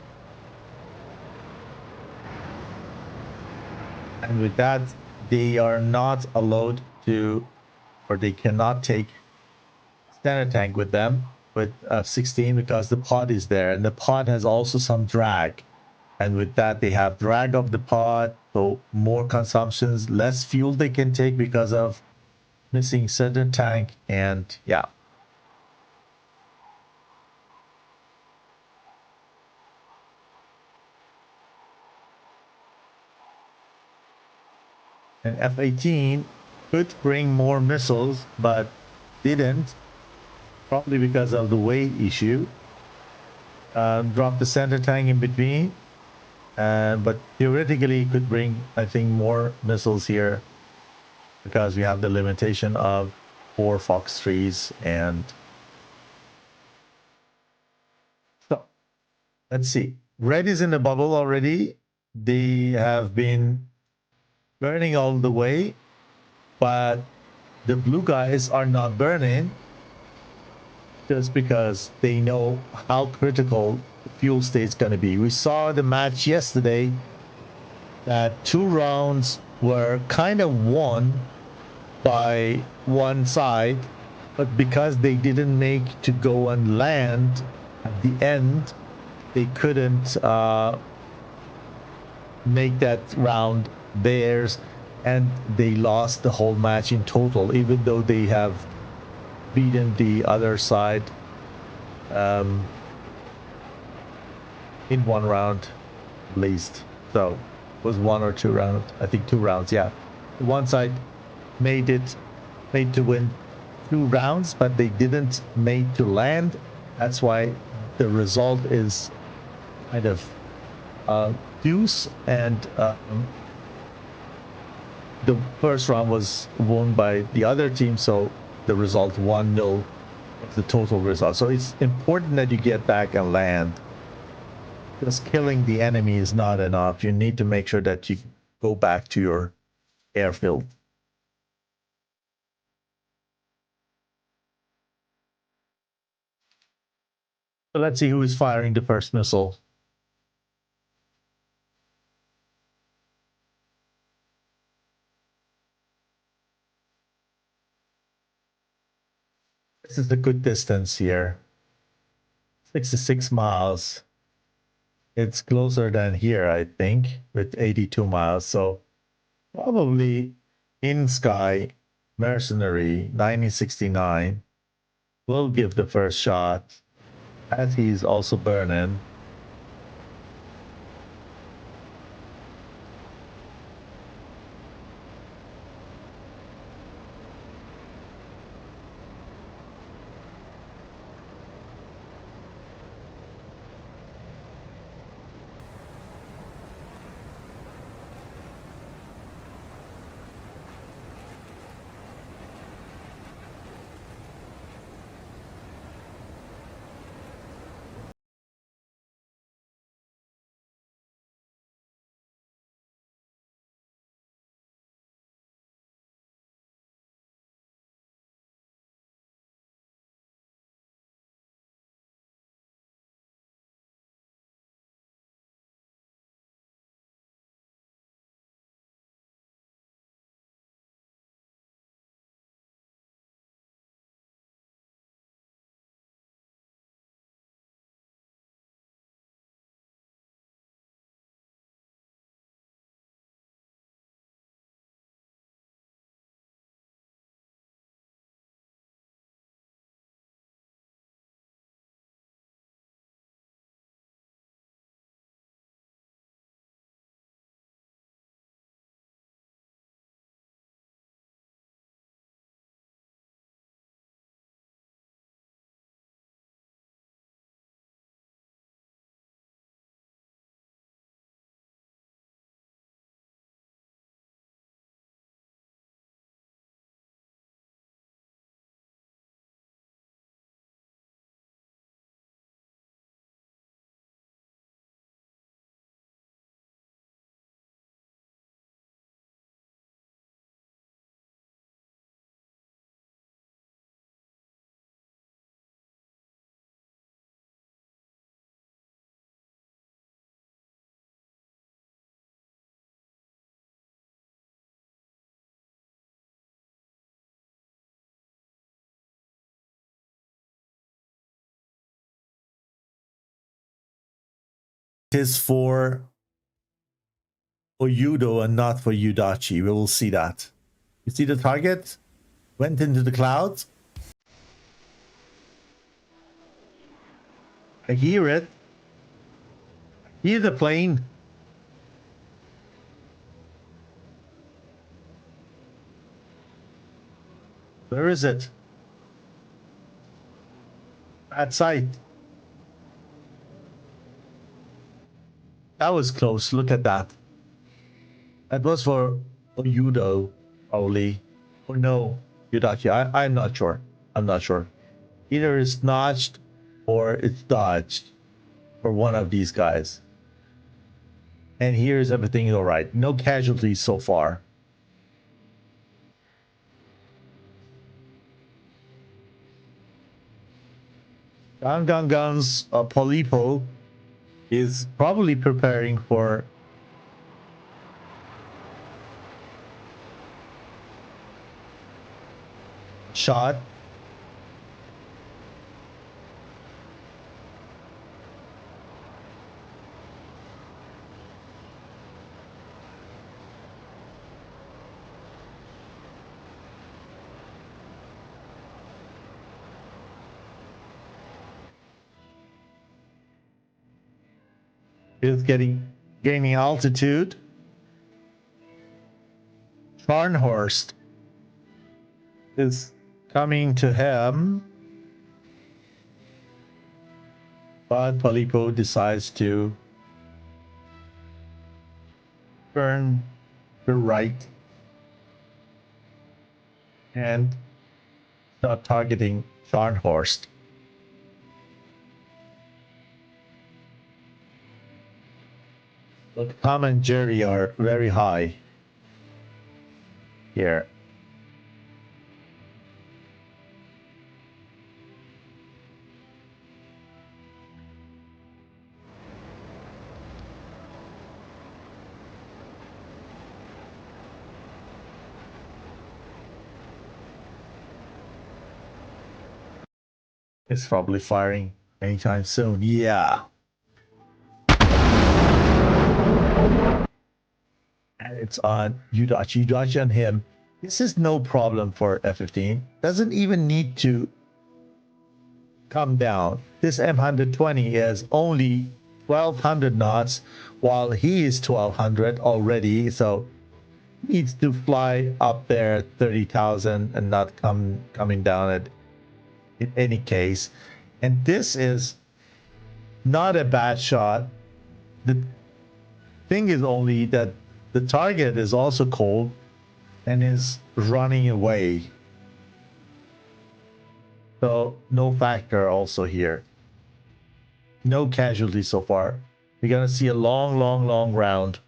And with that, they are not allowed to, or they cannot take standard tank with them with 16 because the pod is there, and the pod has also some drag. And with that, they have drag of the pod, so more consumptions, less fuel they can take because of missing center tank, and yeah. And F-18 could bring more missiles, but didn't, probably because of the weight issue. Drop the center tank in between. But theoretically could bring, I think, more missiles here because we have the limitation of 4 Fox 3s. And so let's see. Red is in the bubble already. They have been burning all the way, but the blue guys are not burning just because they know how critical the fuel state is going to be. We saw the match yesterday that 2 rounds were kind of won by one side, but because they didn't make to go and land at the end, they couldn't make that round theirs, and they lost the whole match in total, even though they have beaten the other side in one round at least. So it was 1 or 2 rounds, I think 2 rounds. Yeah, one side made to win 2 rounds, but they didn't made to land. That's why the result is kind of deuce, and the first round was won by the other team, so the result 1-0 was the total result. So it's important that you get back and land. Just killing the enemy is not enough. You need to make sure that you go back to your airfield. So let's see who is firing the first missile. This is a good distance here. 66 miles. It's closer than here, I think, with 82 miles. So probably in sky, mercenary 1969 will give the first shot, as he's also burning. is for Oyudo and not for Yudachi. We will see that. You see the target? Went into the clouds. I hear it. Hear the plane. Where is it? At sight. That was close. Look at that. That was for Oyudo, probably. Or no, Yudachi. I'm not sure. I'm not sure. Either it's notched or it's dodged for one of these guys. And here's everything all right. No casualties so far. Guns. Polipo is probably preparing for shot. Is gaining altitude. Scharnhorst is coming to him, but Polipo decides to turn to right and start targeting Scharnhorst. Look, Tom and Jerry are very high here. It's probably firing anytime soon. Yeah. And it's on Yudachi. Yudachi and him. This is no problem for F-15. Doesn't even need to come down. This M120 is only 1200 knots while he is 1200 already. So needs to fly up there at 30,000 and not coming down at in any case. And this is not a bad shot. The thing is only that the target is also cold and is running away. So no factor also here. No casualties so far. We're gonna see a long round.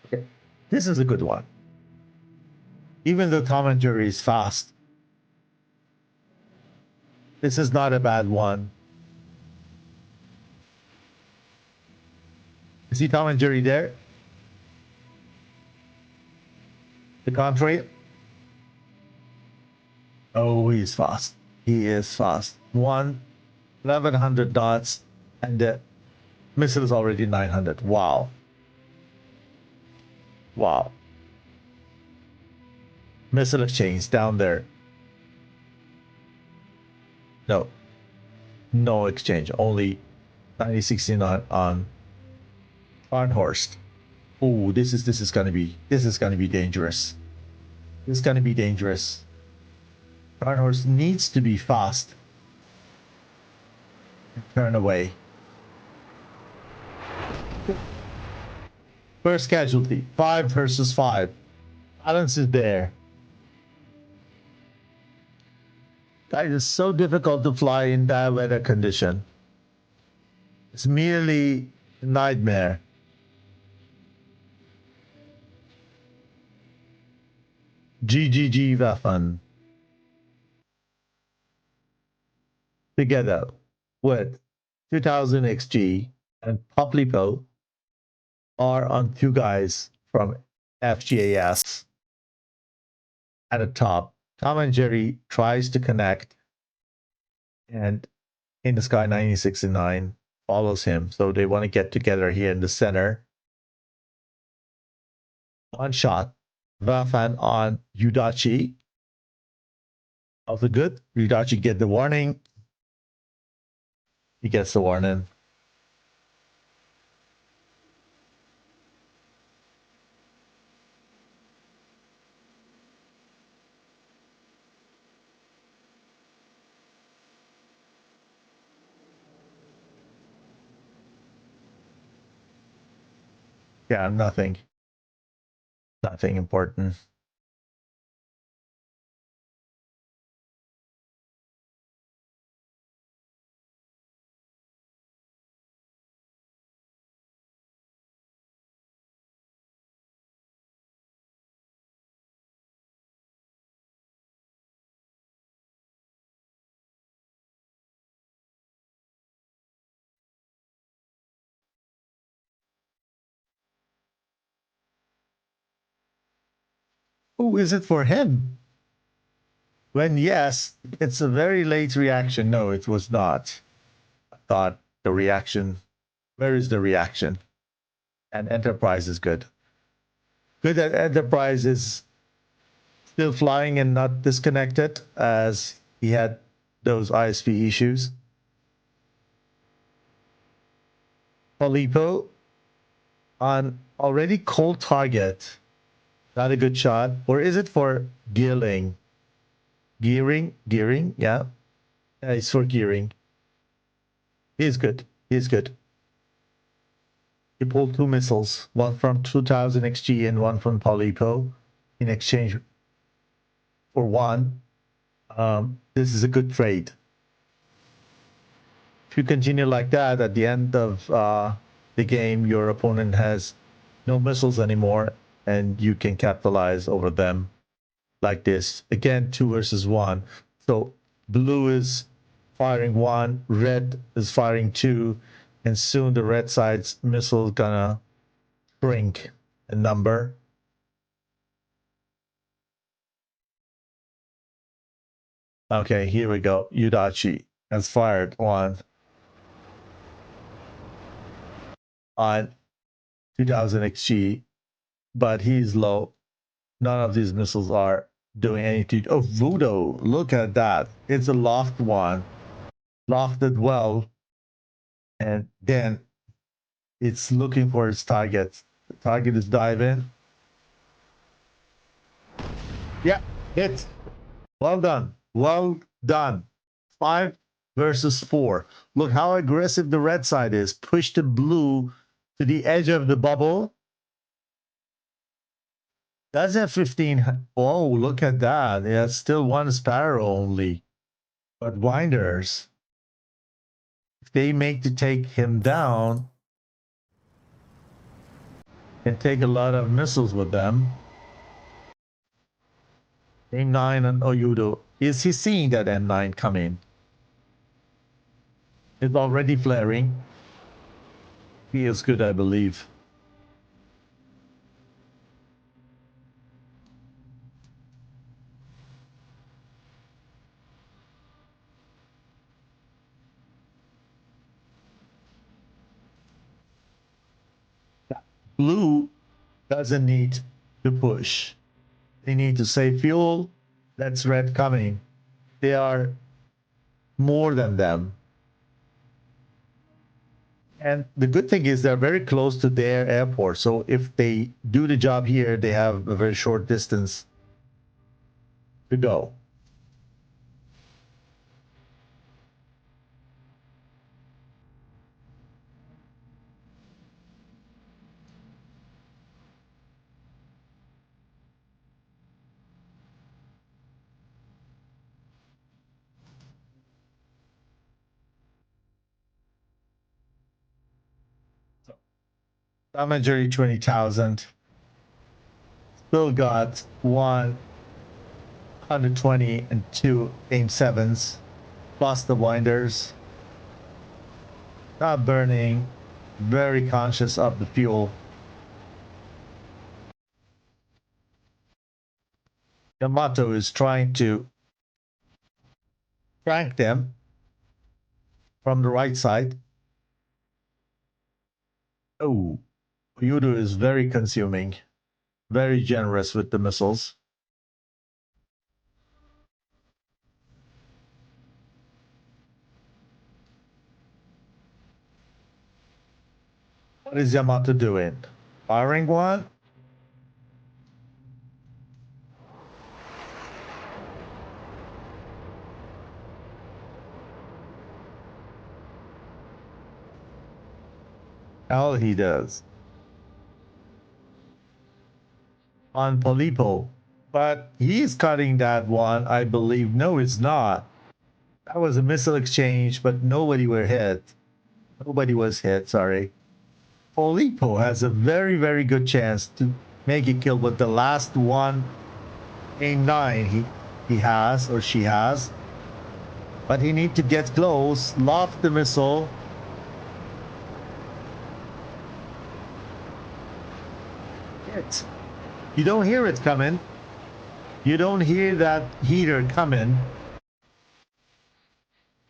Okay, this is a good one. Even though Tom and Jerry is fast, this is not a bad one. You see Tom and Jerry there? The contrary. Oh, he's fast. He is fast. 1100 knots, and the missile is already 900. Wow. Wow. Missile exchange down there. No exchange. Only 9016 on Farnhorst. Oh, this is gonna be dangerous. This is gonna be dangerous. Farnhorst needs to be fast. And turn away. First casualty. 5 versus 5. Balance is there. Guys, it's so difficult to fly in that weather condition. It's merely a nightmare. GGG Waffen. Together with 2000 XG and Poplipo are on 2 guys from FGAS at the top. Tom and Jerry tries to connect, and in the sky 1969 follows him. So they want to get together here in the center. One shot. Vafan on Yudachi. Also good. Yudachi get the warning. He gets the warning. Yeah, nothing. Nothing important. Oh, is it for him? When yes, it's a very late reaction. No, it was not. I thought the reaction. Where is the reaction? And Enterprise is good. Good that Enterprise is still flying and not disconnected, as he had those ISP issues. Polipo on already cold target. Not a good shot. Or is it for gearing? Gearing? Yeah. Yeah, it's for gearing. He's good. He's good. He pulled two missiles, one from 2000 XG and one from Polipo, in exchange for one. This is a good trade. If you continue like that, at the end of the game, your opponent has no missiles anymore, and you can capitalize over them like this. Again, 2 versus 1. So blue is firing 1, red is firing 2, and soon the red side's missile gonna shrink in number. Okay, here we go. Yudachi has fired 1 on 2000 XG, but he's low. None of these missiles are doing anything. Oh, Voodoo, look at that. It's a loft one. Lofted well. And then it's looking for its target. The target is diving. Yeah, hit. Well done. Well done. 5 versus 4. Look how aggressive the red side is. Push the blue to the edge of the bubble. Does have 15. Oh, look at that. Yeah, still 1 sparrow only. But winders, if they make to take him down and take a lot of missiles with them. M9 and Oyudo. Is he seeing that M9 coming? It's already flaring. He is good, I believe. Blue doesn't need to push. They need to save fuel. That's red coming. They are more than them. And the good thing is they're very close to their airport. So if they do the job here, they have a very short distance to go. Damagery 20,000. Still got 120 and 2 aim 7s. Plus the winders. Not burning. Very conscious of the fuel. Yamato is trying to crank them from the right side. Oh, Yudo is very consuming, very generous with the missiles. What is Yamato doing? Firing one? Hell, he does. On Polipo. But he's cutting that one, I believe. No, it's not. That was a missile exchange, but nobody were hit. Nobody was hit, sorry. Polipo has a very, very good chance to make a kill with the last one. A9 he has or she has. But he need to get close, loft the missile. Hit. You don't hear it coming. You don't hear that heater coming.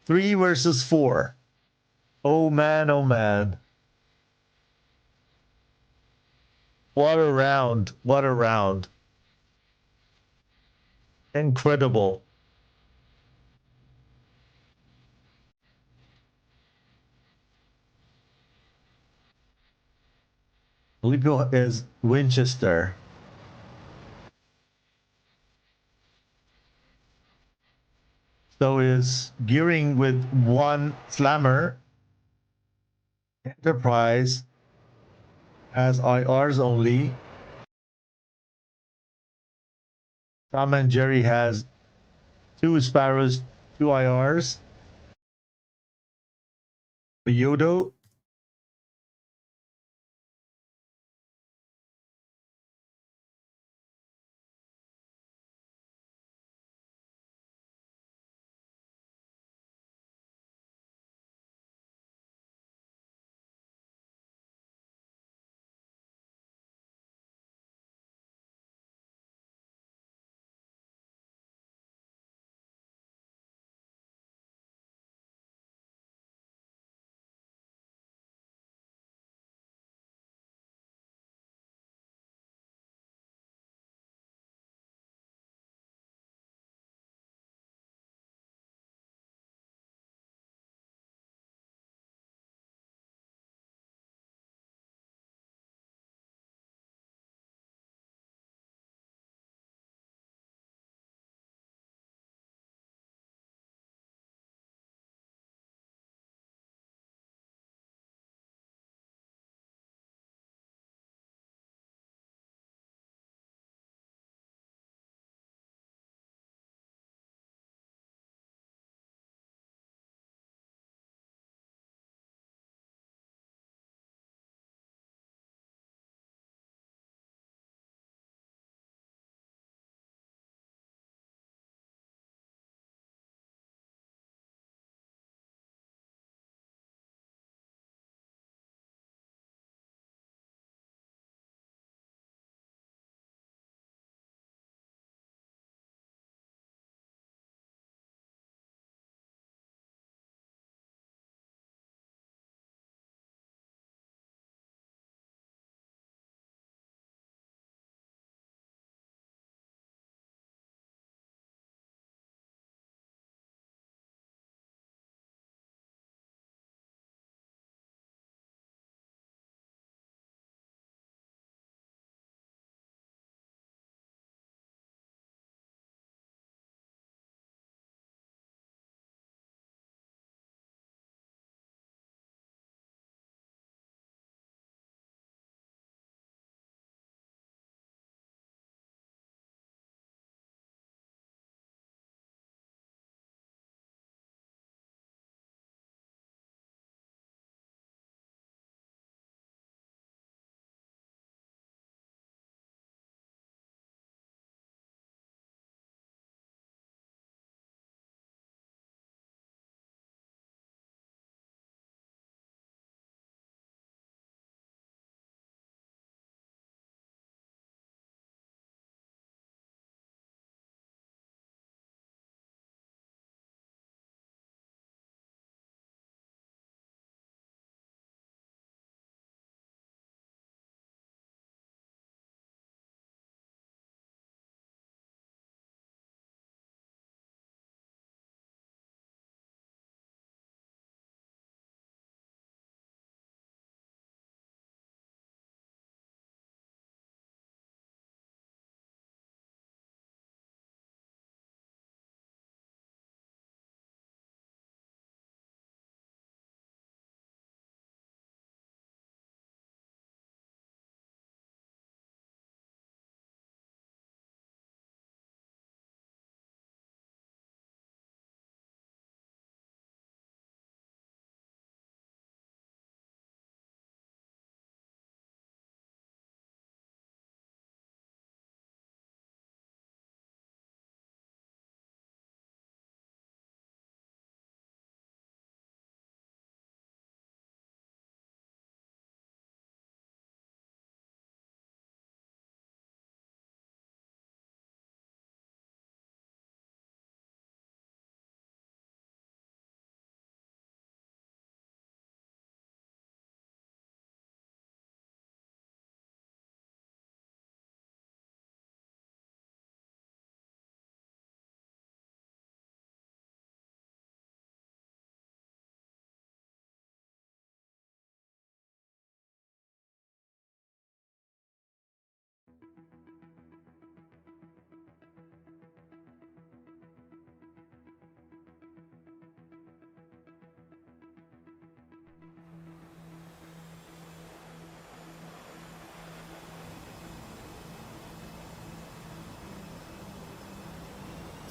3 versus 4. Oh man, oh man. What a round. What a round. Incredible. Filippo is Winchester. So is Gearing with 1 slammer. Enterprise has IRs only. Tom and Jerry has 2 Sparrows, 2 IRs. Yodo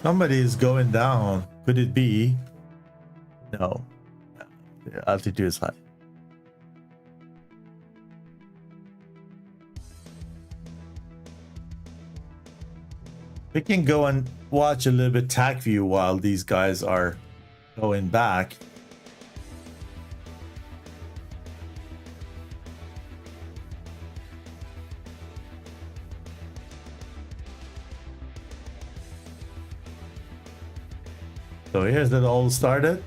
Somebody is going down. Could it be? No. The altitude is high. We can go and watch a little bit TAC view while these guys are going back. So here's that all started.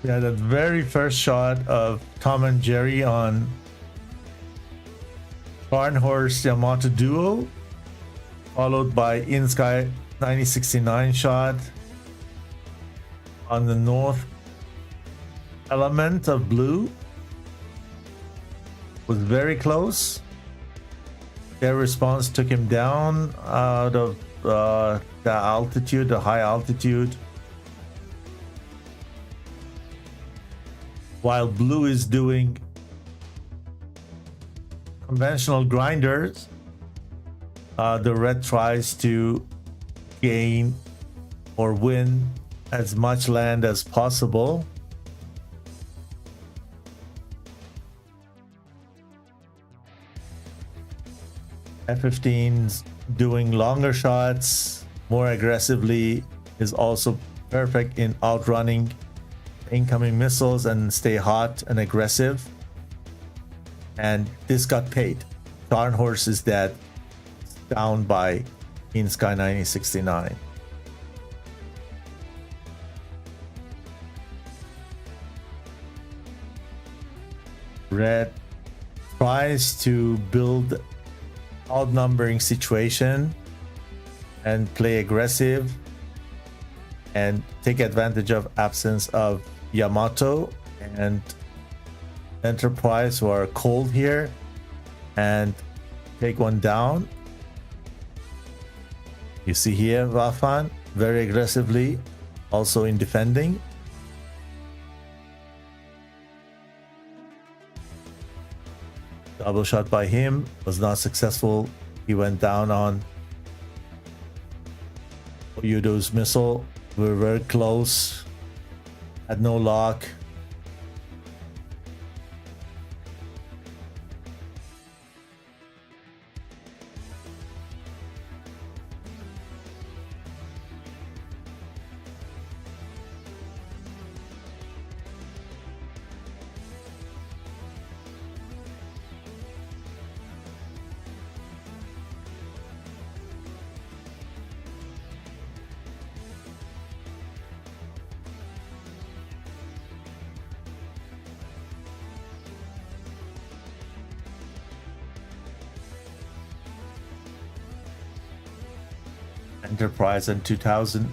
We had a very first shot of Tom and Jerry on Barn Horse Yamato Duo, followed by In Sky 9069 shot on the north element of blue. Was very close. Their response took him down out of the altitude, the high altitude. While blue is doing conventional grinders, the red tries to gain or win as much land as possible. F-15's doing longer shots more aggressively, is also perfect in outrunning incoming missiles and stay hot and aggressive. And this got paid. Barn Horse is dead, down by In Sky 9069. Red tries to build outnumbering situation and play aggressive and take advantage of absence of Yamato and Enterprise, who are cold here, and take one down. You see here Wafan very aggressively also in defending. Double shot by him was not successful. He went down on Oyudo's missile. We were very close. Had no lock. Enterprise and 2000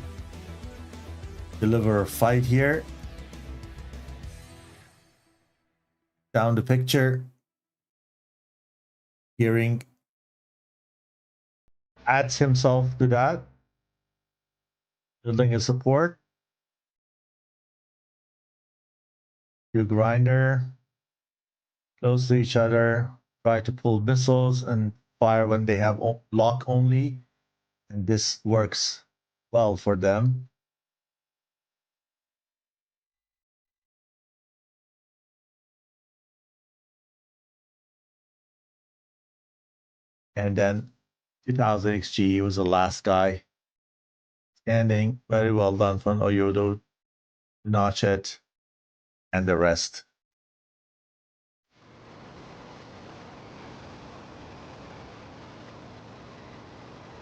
deliver a fight here. Down the picture. Hearing adds himself to that. Building a support. You grinder. Close to each other. Try to pull missiles and fire when they have lock only. And this works well for them. And then 2000 XG was the last guy standing. Very well done from Oyodo, Notchet, and the rest.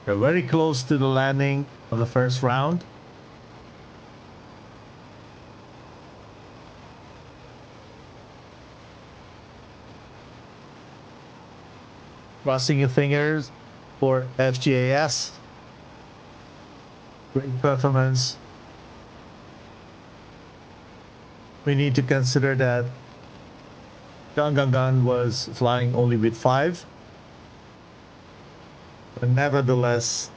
They're very close to the landing of the first round. Crossing your fingers for FGAS. Great performance. We need to consider that Gangan was flying only with 5. But nevertheless,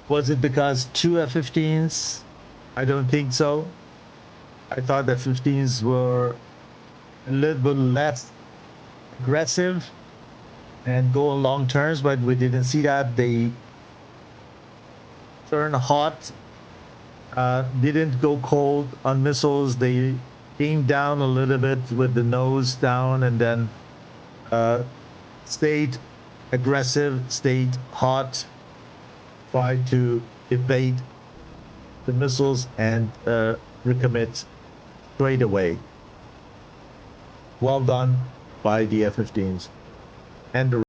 Was it because two F-15s? I don't think so. I thought the 15s were a little bit less aggressive and go on long turns, but we didn't see that. They turned hot, didn't go cold on missiles. They came down a little bit with the nose down and then stayed aggressive, stayed hot, tried to evade the missiles and recommit straight away. Well done by the F-15s and the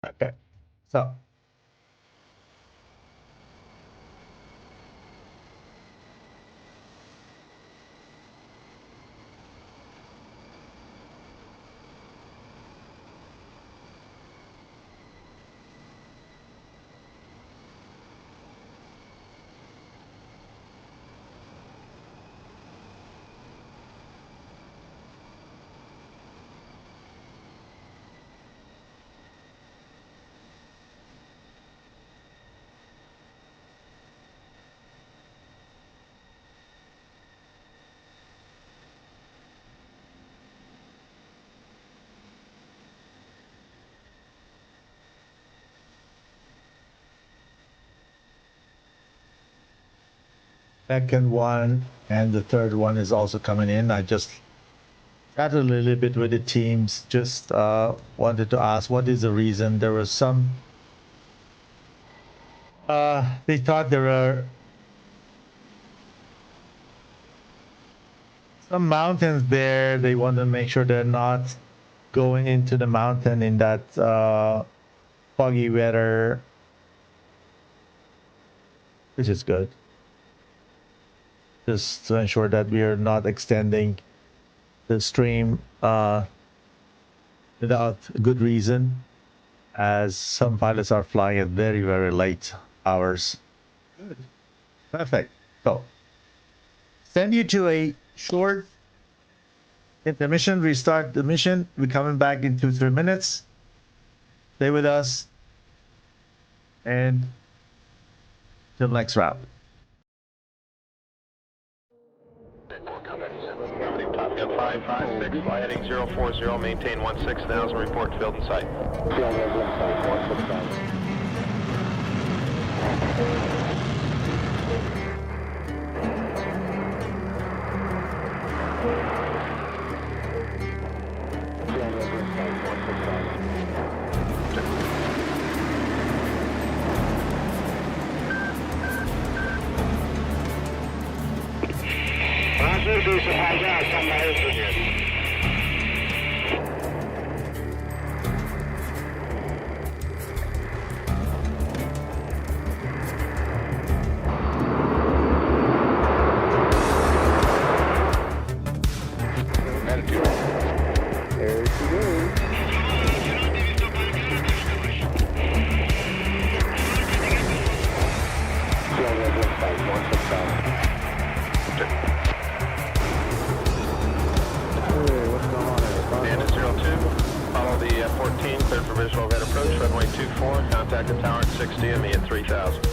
Okay. So second one and the third one is also coming in. I just chatted a little bit with the teams. Just wanted to ask what is the reason. There was some. They thought there were some mountains there. They want to make sure they're not going into the mountain in that foggy weather, which is good. Just to ensure that we are not extending the stream without good reason, as some pilots are flying at very, very late hours. Good. Perfect. So, send you to a short intermission, restart the mission. We're coming back in 2-3 minutes. Stay with us. And till next round. Top Gun 556, fly heading 040, maintain 16,000, report field in sight. Roger, do some FGAS on my instrument. There she goes. Hey, what's going on there? Stand at 02, follow the 14, cleared for visual overhead approach, runway 24, contact the tower at 60 and me at 3000.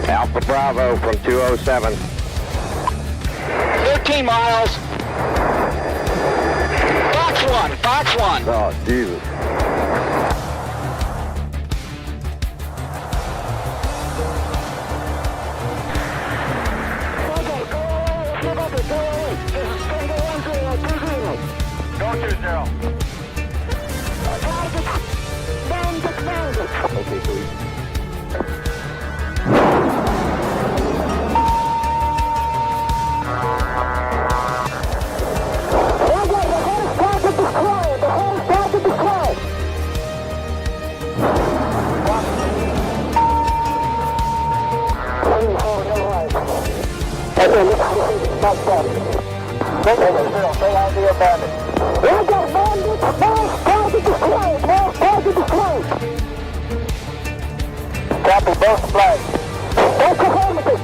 Alpha Bravo from 207. 13 miles. Fox 1, Fox 1. Oh, Jesus. Okay, please. Copy both flags. That's affirmative.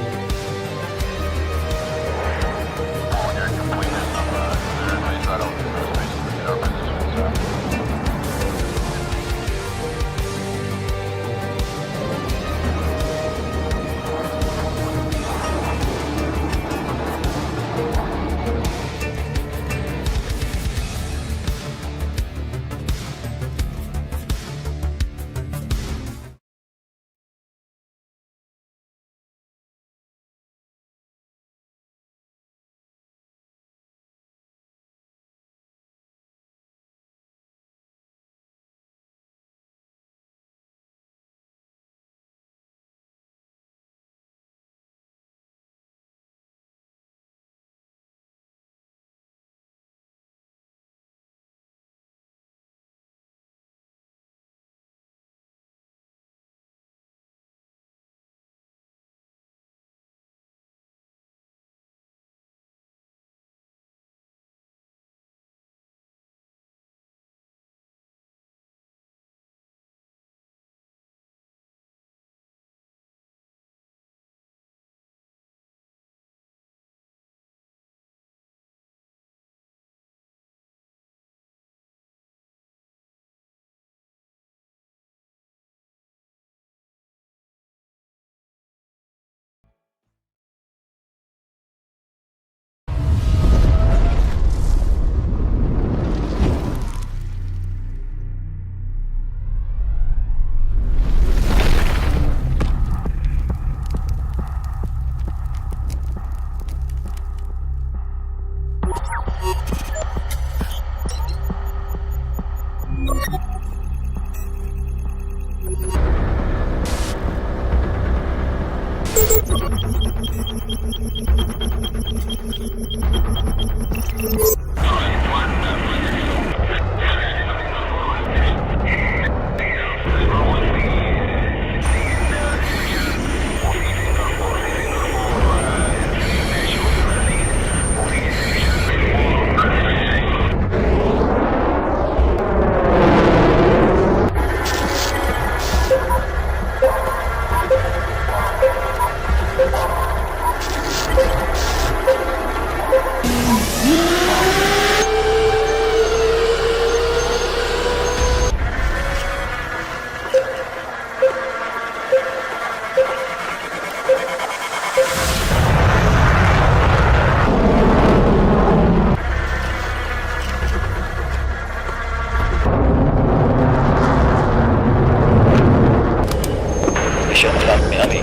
מיאמי,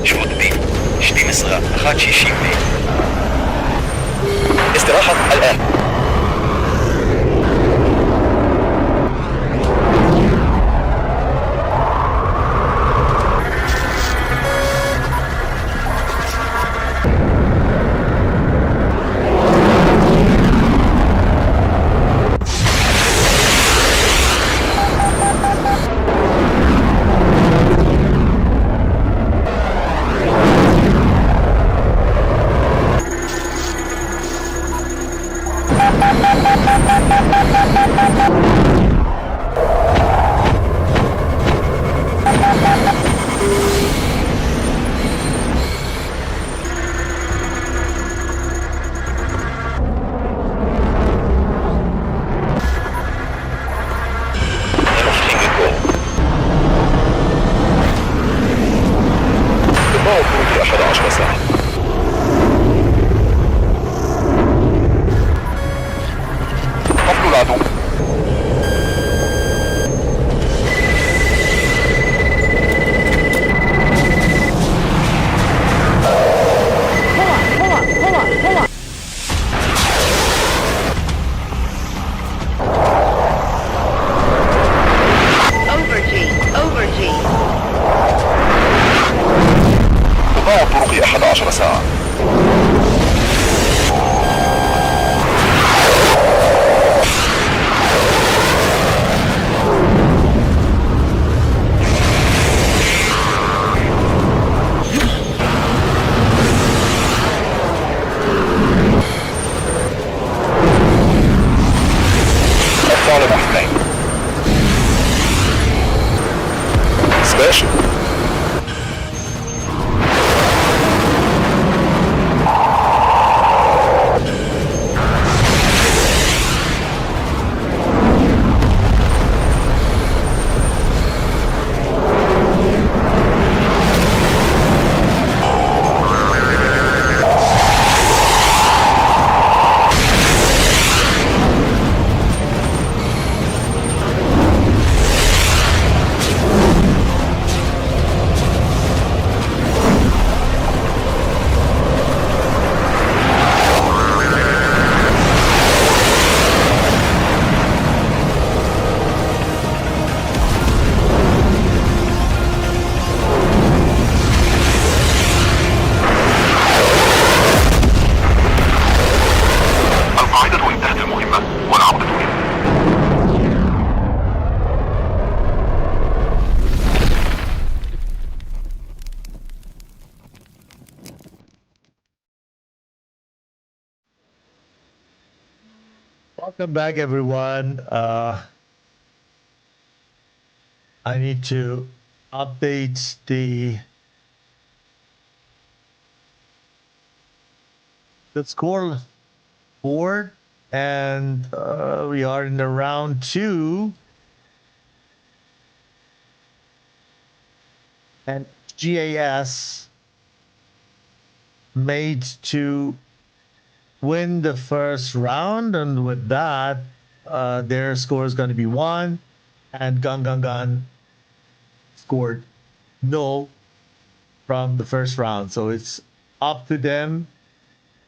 شروط بي 12 160 ميل استراحة الآن. في 11 ساعة. قتل العدو. plane. Special. القاعدة انتهت المهمة والعودة إلى Welcome back, everyone. I need to update the score board, and we are in the round 2. And GAS made to win the first round, and with that, their score is going to be 1, and Gun scored 0 from the first round. So it's up to them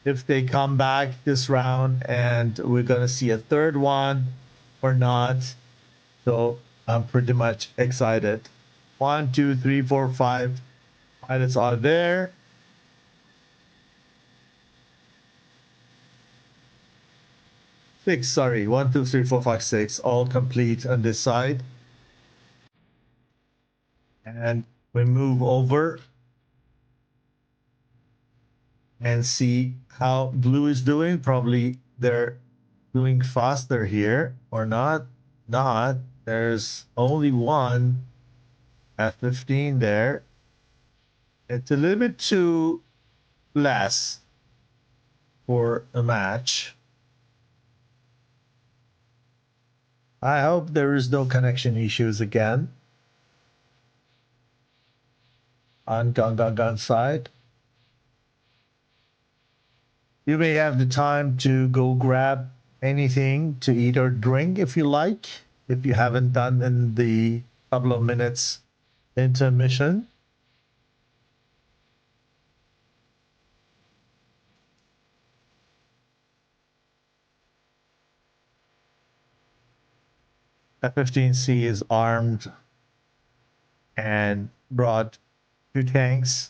if they come back this round, and we're going to see a third one or not. So I'm pretty much excited. 1, 2, 3, 4, 5 pilots are there. 6, sorry. 1, 2, 3, 4, 5, 6, all complete on this side. And we move over and see how blue is doing. Probably they're doing faster here or not. There's only one at 15 there. It's a little bit too less for a match. I hope there is no connection issues again on Gun side. You may have the time to go grab anything to eat or drink if you like, if you haven't done in the couple of minutes intermission. F-15C is armed and brought 2 tanks.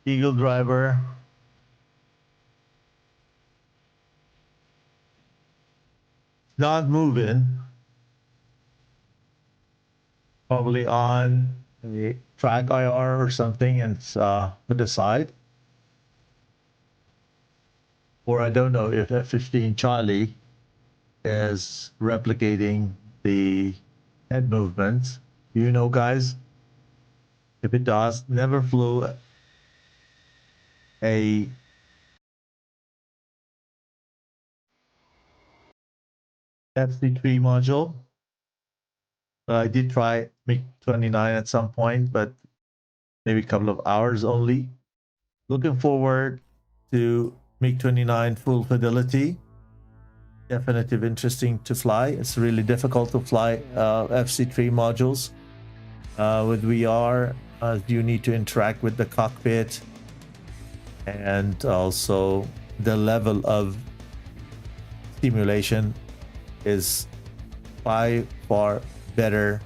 Eagle driver. Not moving. Probably on a track IR or something, and it's to the side. Or I don't know if F-15 Charlie is replicating the head movements. Do you know, guys? If it does, never flew a FC3 module. I did try MiG-29 at some point, but maybe a couple of hours only. Looking forward to MiG-29 full fidelity. Definitely interesting to fly. It's really difficult to fly FC3 modules with VR. You need to interact with the cockpit, and also the level of simulation is by far better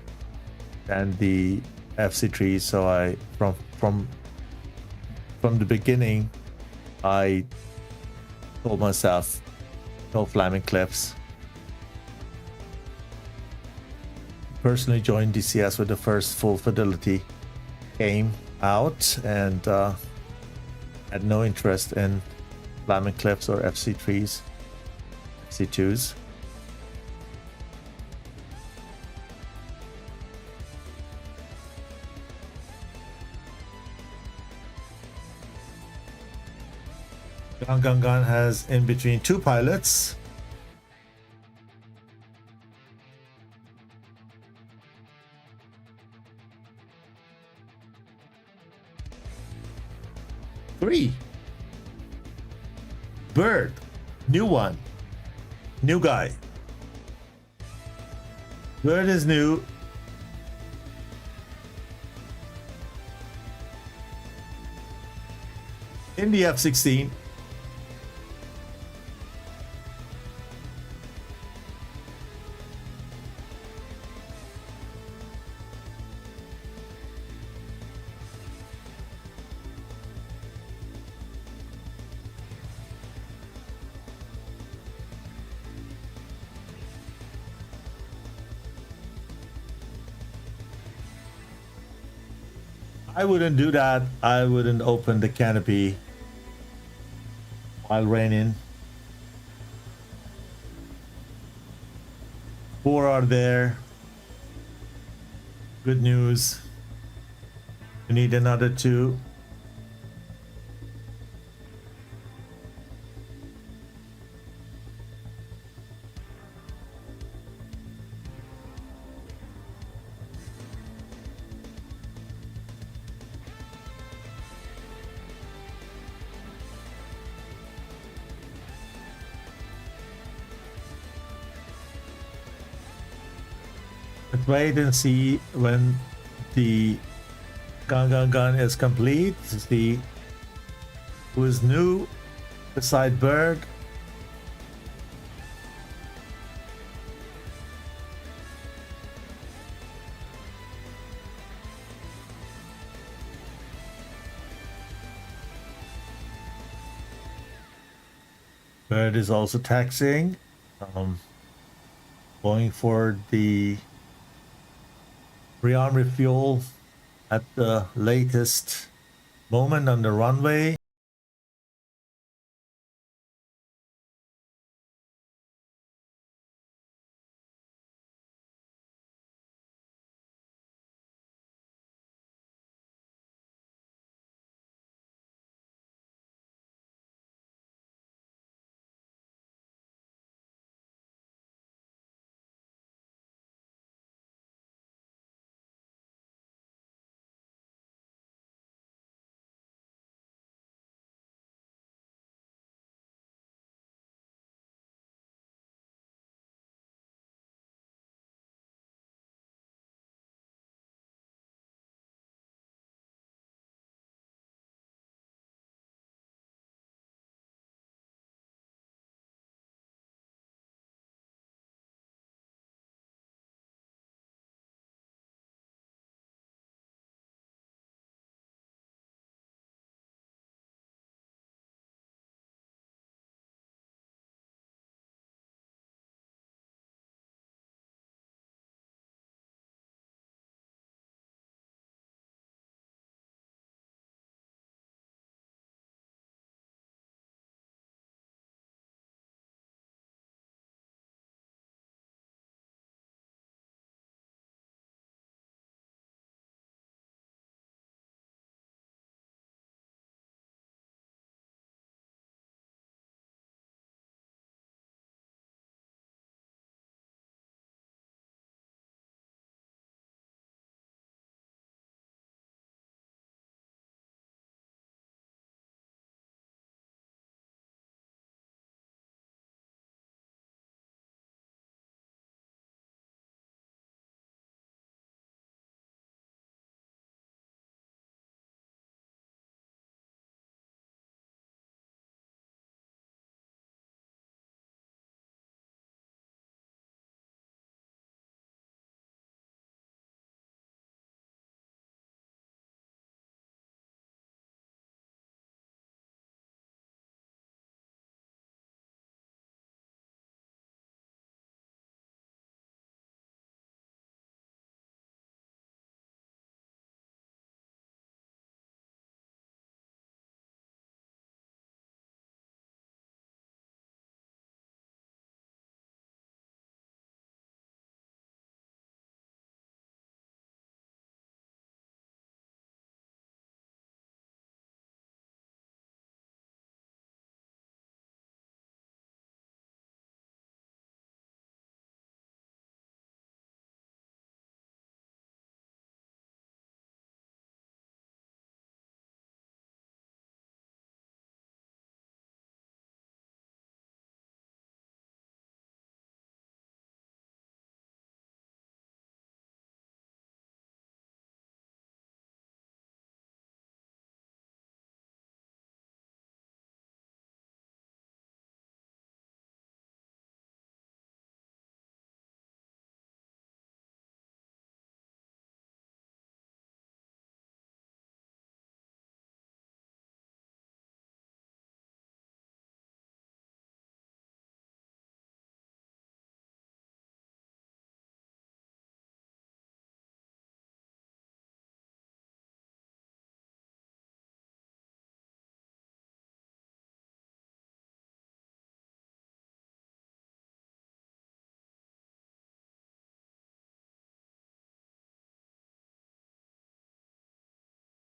than the FC3. So I from the beginning, I told myself no Flaming Cliffs. Personally joined DCS with the first full fidelity came out, and had no interest in Flaming Cliffs or FC3s, FC2s. Gun has in between two pilots. Three. Bird. New one. New guy. Bird is new. In the F-16. I wouldn't do that. I wouldn't open the canopy while raining. 4 are there. Good news. We need another 2. Let's wait and see when the gun is complete to see who is new beside Berg. Bird is also taxiing, going for the rearm refuel at the latest moment on the runway.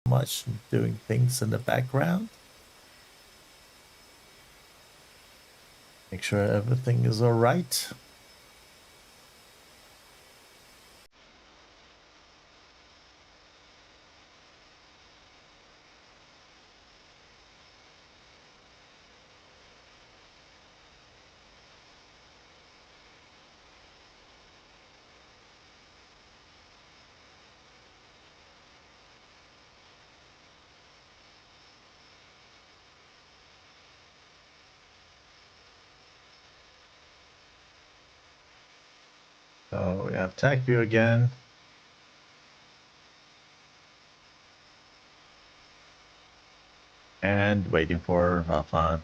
much doing things in the background. Make sure everything is all right. So we have tag view again. And waiting for Rafan.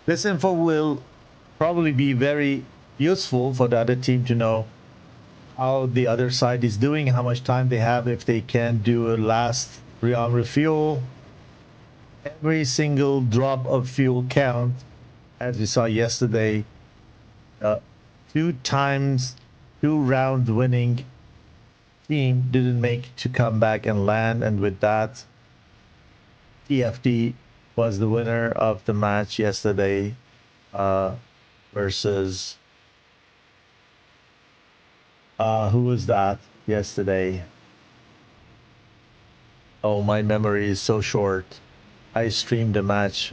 This info will probably be very useful for the other team to know how the other side is doing, how much time they have, if they can do a last refuel. Every single drop of fuel count, as we saw yesterday. 2 round winning team didn't make to come back and land, and with that, TFT was the winner of the match yesterday versus who was that yesterday? Oh, my memory is so short. I streamed the match.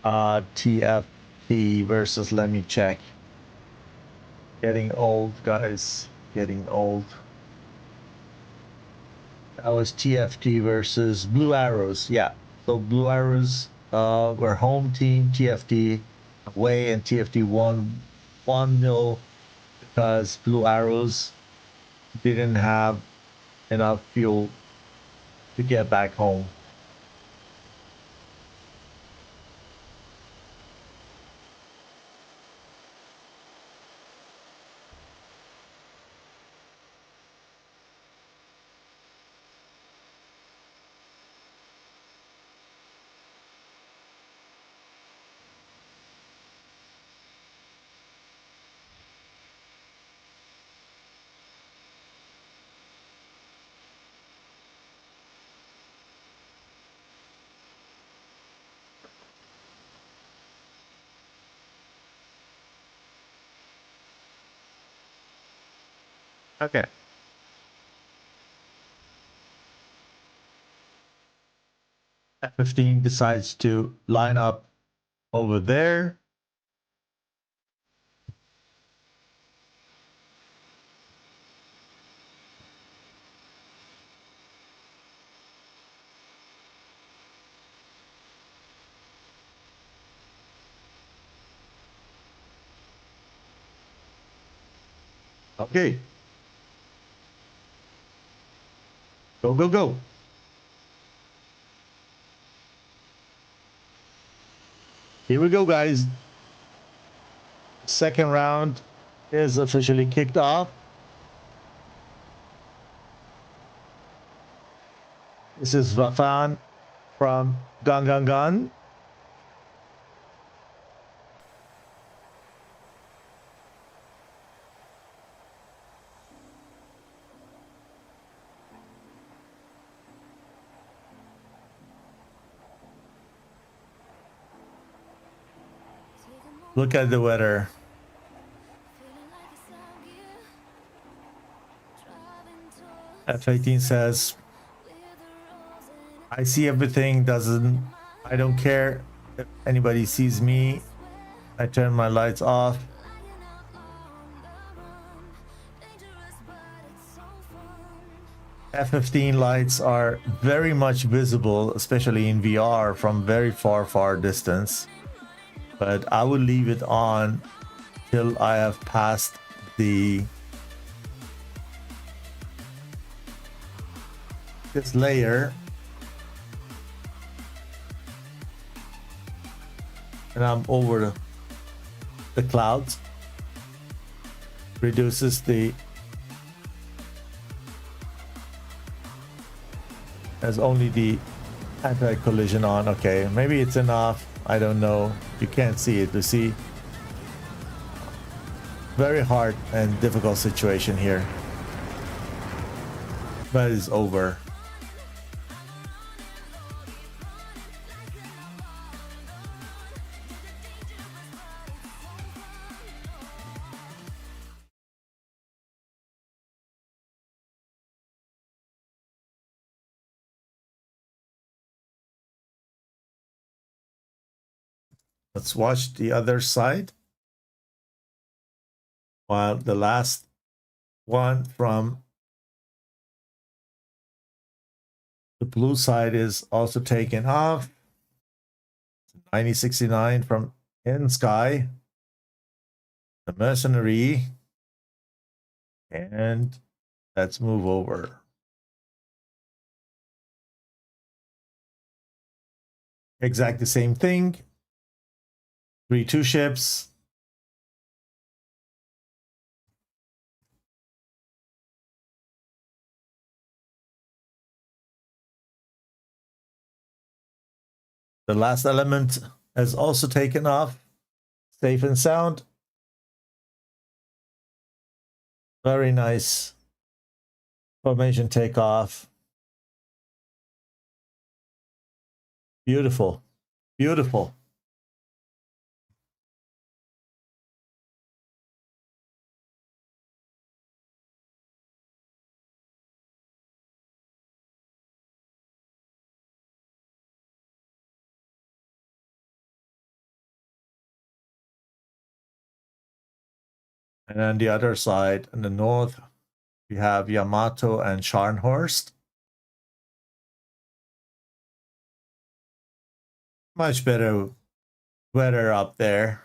TFT versus, let me check. Getting old, guys. Getting old. That was TFT versus Blue Arrows. Yeah. So Blue Arrows were home team, TFT away, and TFT won 1-0 because Blue Arrows didn't have enough fuel to get back home. Okay. F15 decides to line up over there. Okay. Go, go, go. Here we go, guys. Second round is officially kicked off. This is Rafan from Gun Gun Gun. Look at the weather. F18 says, I see everything, I don't care if anybody sees me. I turn my lights off. F15 lights are very much visible, especially in VR from very far distance. But I will leave it on till I have passed this layer. and I'm over the clouds. Reduces the, as only the anti-collision on. Okay, maybe it's enough. I don't know. You can't see it. You see, very hard and difficult situation here, but it's over. Let's watch the other side. While the last one from the blue side is also taken off. 9069 from in sky. The mercenary. And let's move over. Exactly the same thing. 3-2 ships. The last element has also taken off. Safe and sound. Very nice formation takeoff. Beautiful. Beautiful. And then the other side, in the north, we have Yamato and Scharnhorst. Much better weather up there.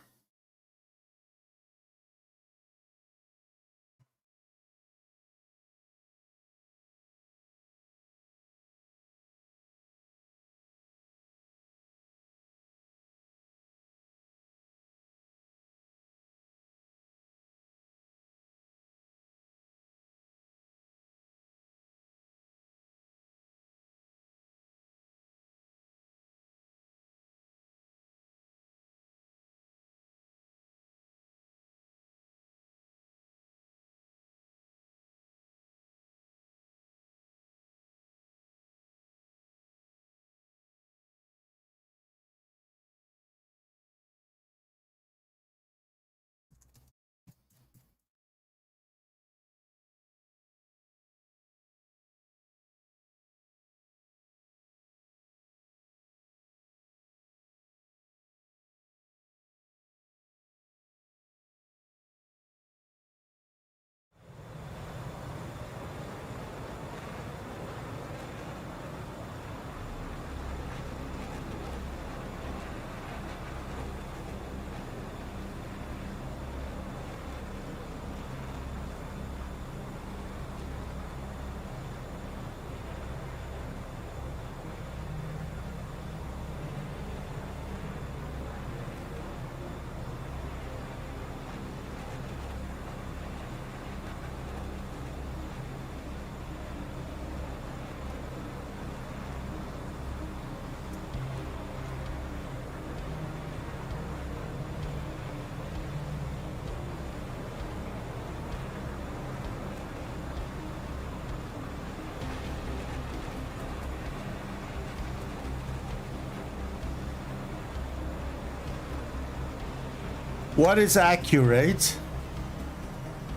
What is accurate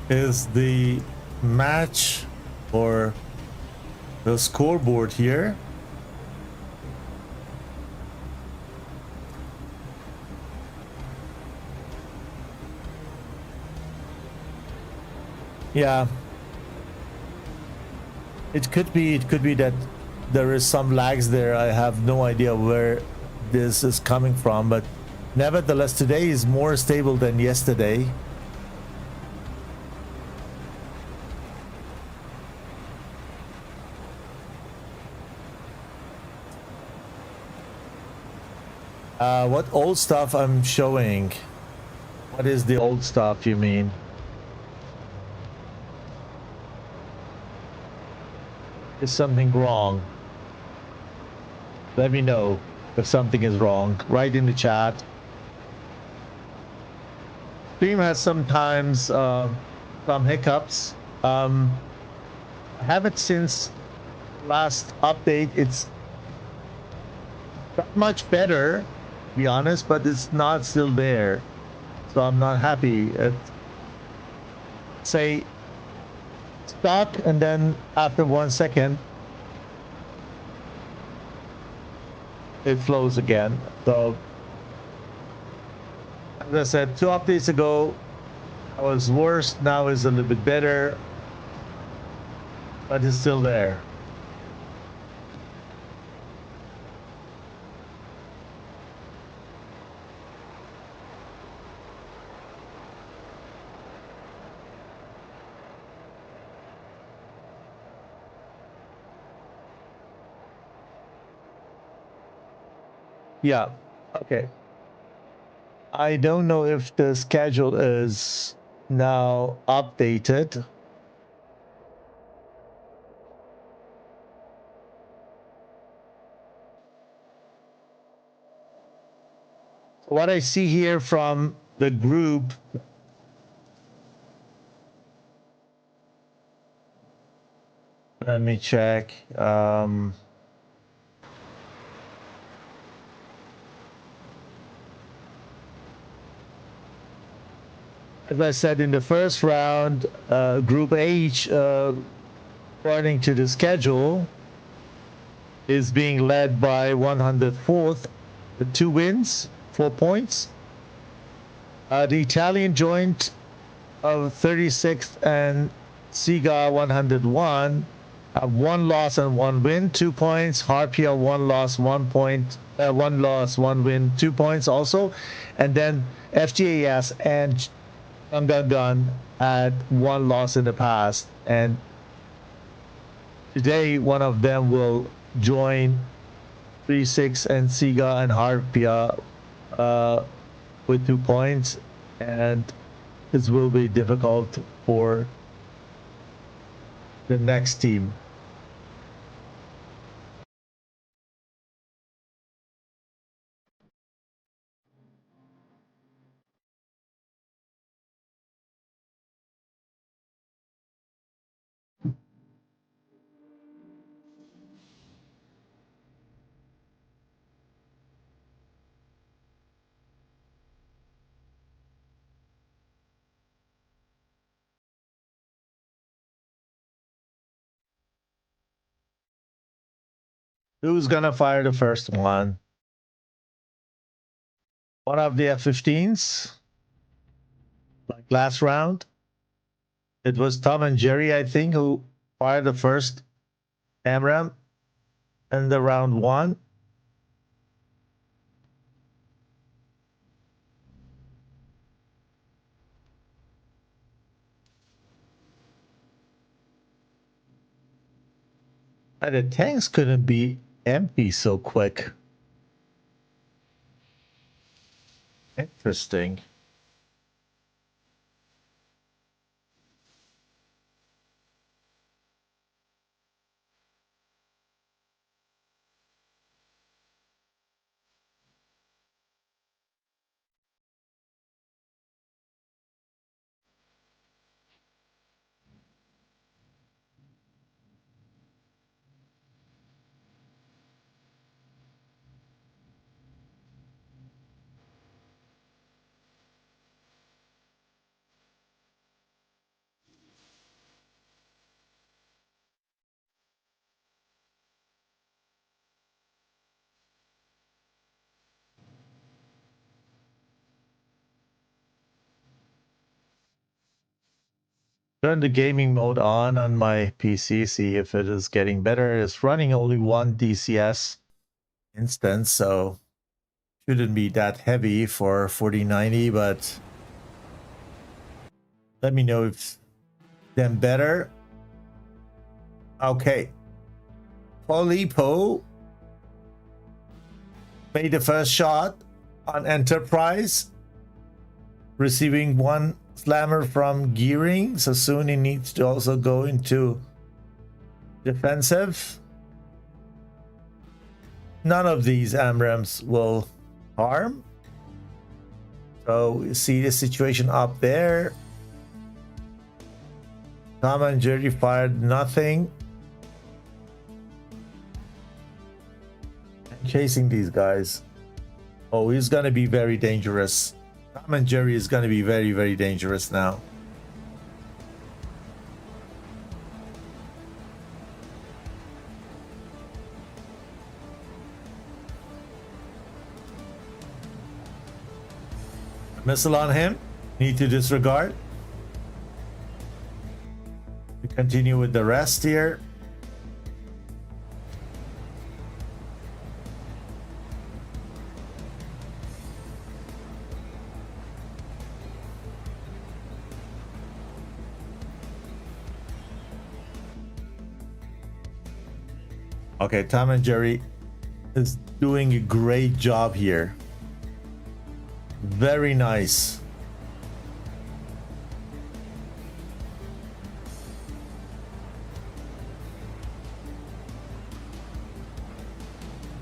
is the match or the scoreboard here. Yeah, it could be that there is some lags there. I have no idea where this is coming from, but nevertheless, today is more stable than yesterday. What old stuff I'm showing? What is the old stuff you mean? Is something wrong? Let me know if something is wrong. Write in the chat. Stream has sometimes some hiccups. I have it since last update. It's not much better, to be honest, but it's not still there. So I'm not happy. Say stop, and then after 1 second it flows again. So as I said, 2 updates ago I was worse, now is a little bit better, but it's still there. Yeah, okay. I don't know if the schedule is now updated. What I see here from the group, let me check. As I said in the first round, Group H, according to the schedule, is being led by 104th, 2 wins, 4 points. The Italian joint of 36th and Siga 101 have 1 loss and 1 win, 2 points. Harpia 1 loss, 1 point, 1 loss, 1 win, 2 points also. And then FGAS and Gun had 1 loss in the past, and today one of them will join 36 and Siga and Harpia with 2 points, and this will be difficult for the next team. Who's gonna fire the first one? One of the F-15s? Like last round? It was Tom and Jerry, I think, who fired the first AMRAAM in the round 1. And the tanks couldn't be empty so quick. Interesting. Turn the gaming mode on my PC, see if it is getting better. It's running only 1 DCS instance, so shouldn't be that heavy for 4090, but let me know if them better. Okay. Polipo made the first shot on Enterprise, receiving one slammer from gearing, so soon he needs to also go into defensive. None of these AMRAAMs will harm. So we see the situation up there. Tom and Jerry fired nothing. Chasing these guys. Oh, he's gonna be very dangerous. Tom and Jerry is gonna be very, very dangerous now. Missile on him. Need to disregard. We continue with the rest here. Okay, Tom and Jerry is doing a great job here. Very nice.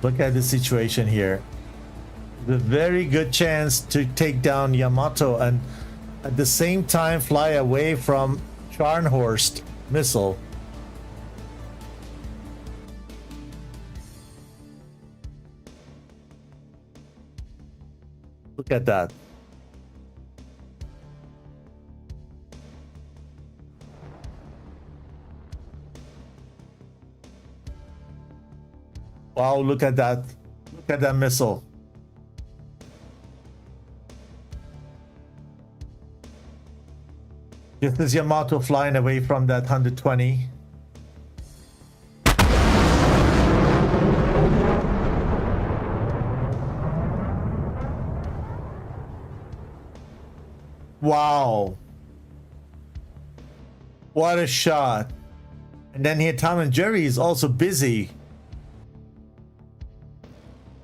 Look at the situation here. The very good chance to take down Yamato and at the same time fly away from Scharnhorst missile. Look at that. Wow, look at that. Look at that missile. This is Yamato flying away from that 120. Wow. What a shot. And then here Tom and Jerry is also busy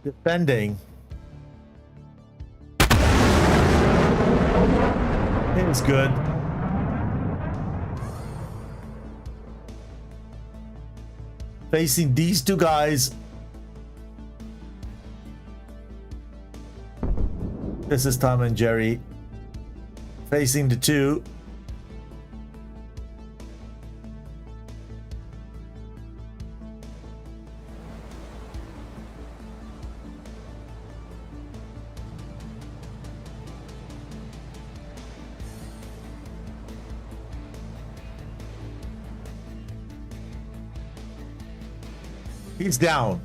defending. It's good. Facing these two guys. This is Tom and Jerry facing the two. He's down.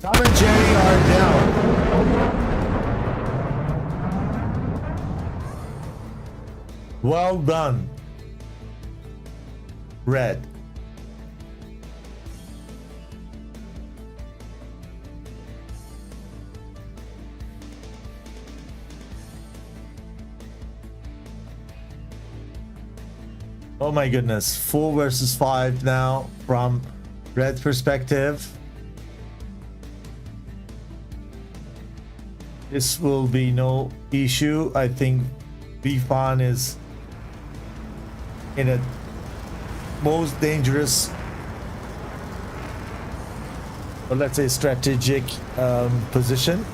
Tom and Jerry are down. Well done. Red. Oh my goodness. 4 versus 5 now from Red's perspective. This will be no issue. I think Bifan is in a most dangerous, or let's say strategic position.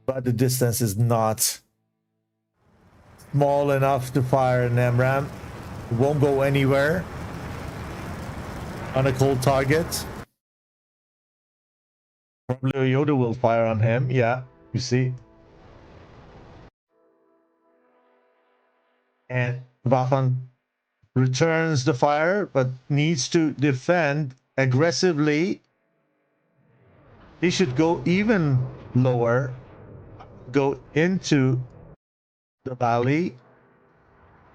But the distance is not small enough to fire an AMRAAM. It won't go anywhere on a cold target. Probably Yoda will fire on him. Yeah, you see. And Bafan returns the fire, but needs to defend aggressively. He should go even lower, go into the valley,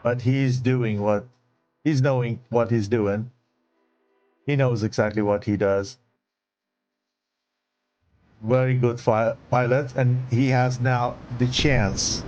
but he's doing what he's knowing what he's doing. He knows exactly what he does. Very good pilot, and he has now the chance.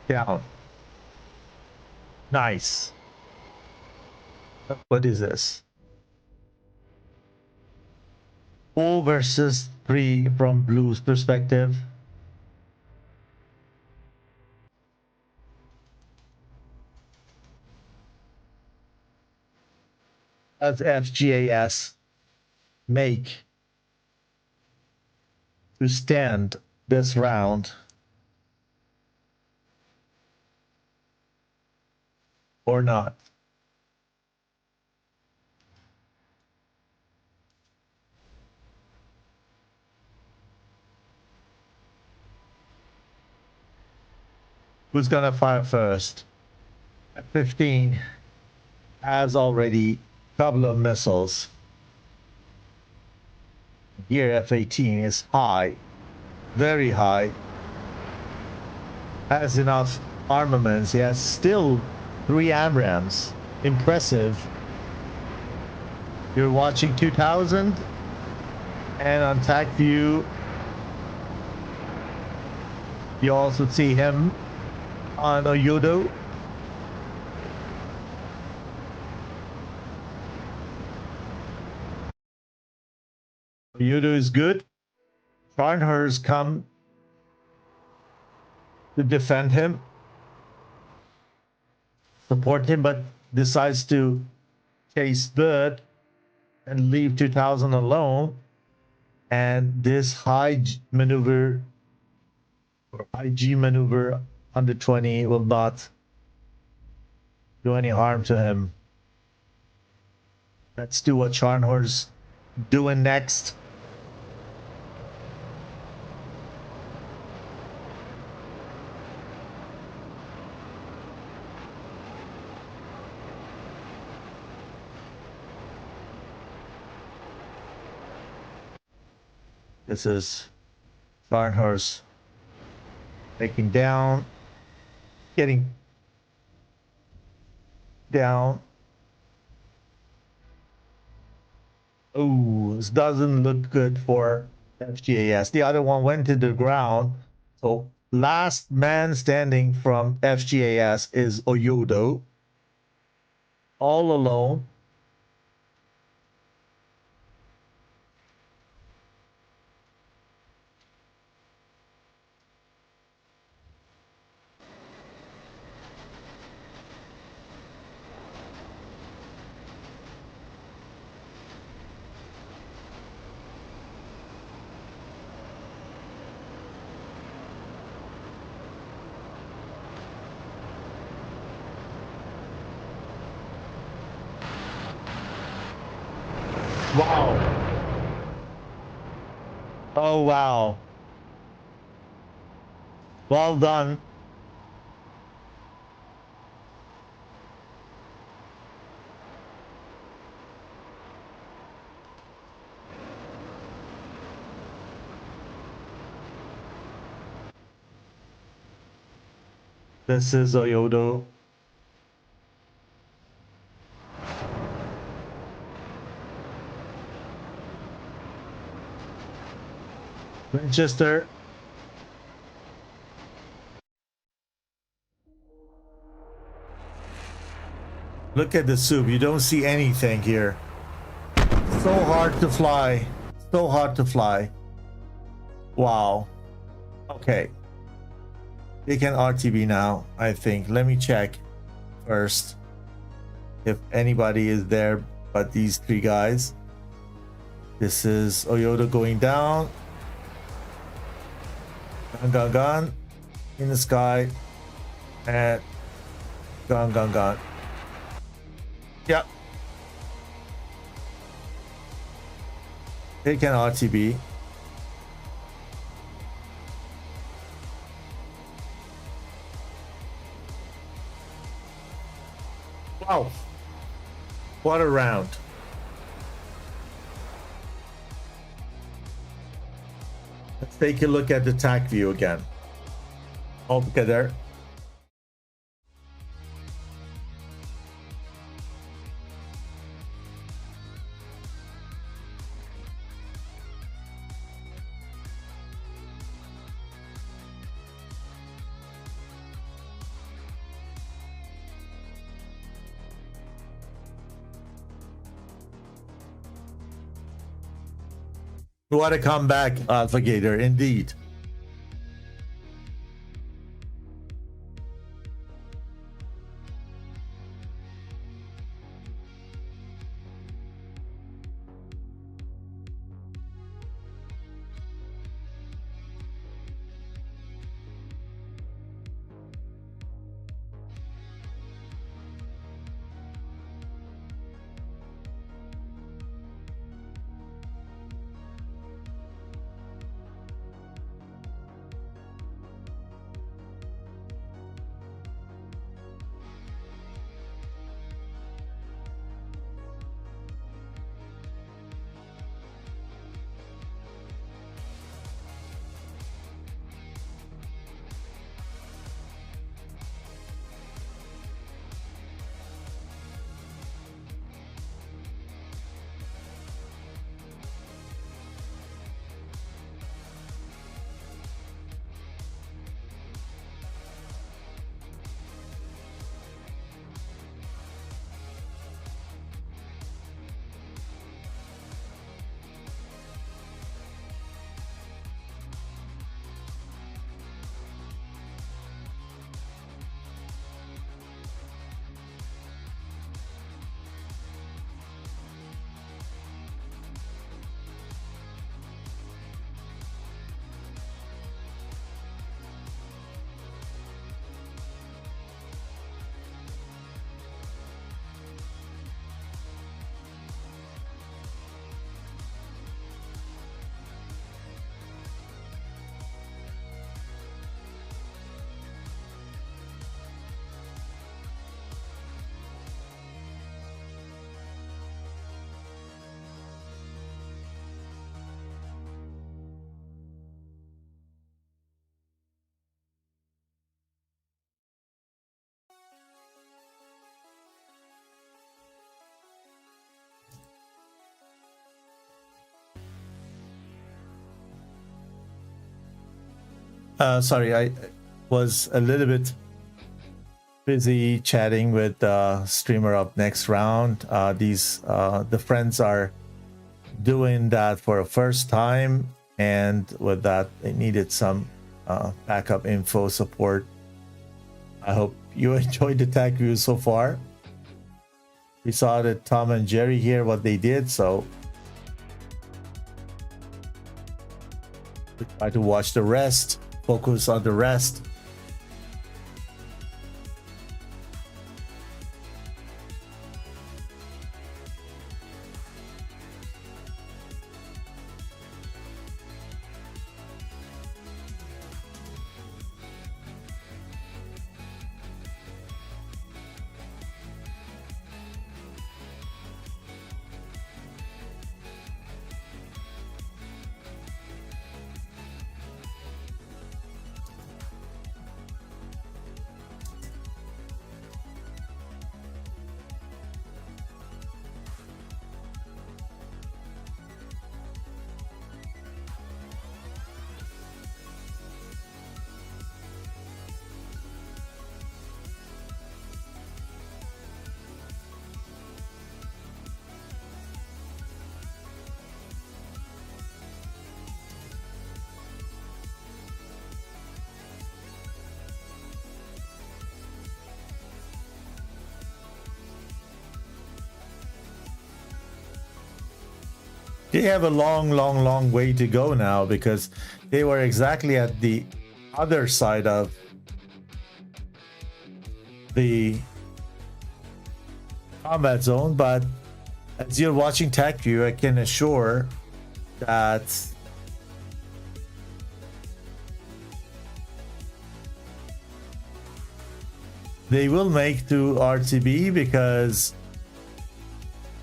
Down. Nice. What is this? 4 versus 3 from Blue's perspective. As FGAS make to stand this round or not? Who's gonna fire first? F-15 has already a couple of missiles. Here F-18 is high, very high. Has enough armaments. He has still 3 AMRAAMs. Impressive. You're watching 2000 and on TAC view you also see him on Oyodo. Oyodo is good. Farnhurst come to defend him, support him, but decides to chase Bird and leave 2000 alone. And this high maneuver, or high G maneuver under 20 will not do any harm to him. Let's do what Scharnhorst doing next. This is Scharnhorst taking down, getting down. Oh, this doesn't look good for FGAS. The other one went to the ground. So last man standing from FGAS is Oyodo. All alone. Wow. Oh, wow. Well done. This is Oyodo. Winchester. Look at the soup. You don't see anything here. So hard to fly. So hard to fly. Wow. Okay. They can RTB now, I think. Let me check first if anybody is there but these 3 guys. This is Oyodo going down. Gone. In the sky. And gone. Yep. They can RTB. Wow. What a round. Let's take a look at the TAC view again. All together. What a comeback, Alpha Gator, indeed. Sorry, I was a little bit busy chatting with the streamer up next round. The friends are doing that for a first time, and with that they needed some backup info support. I hope you enjoyed the tech view so far. We saw that Tom and Jerry here what they did, so we try to watch the rest, focus on the rest. They have a long way to go now, because they were exactly at the other side of the combat zone. But as you're watching TechView, I can assure that they will make to RTB, because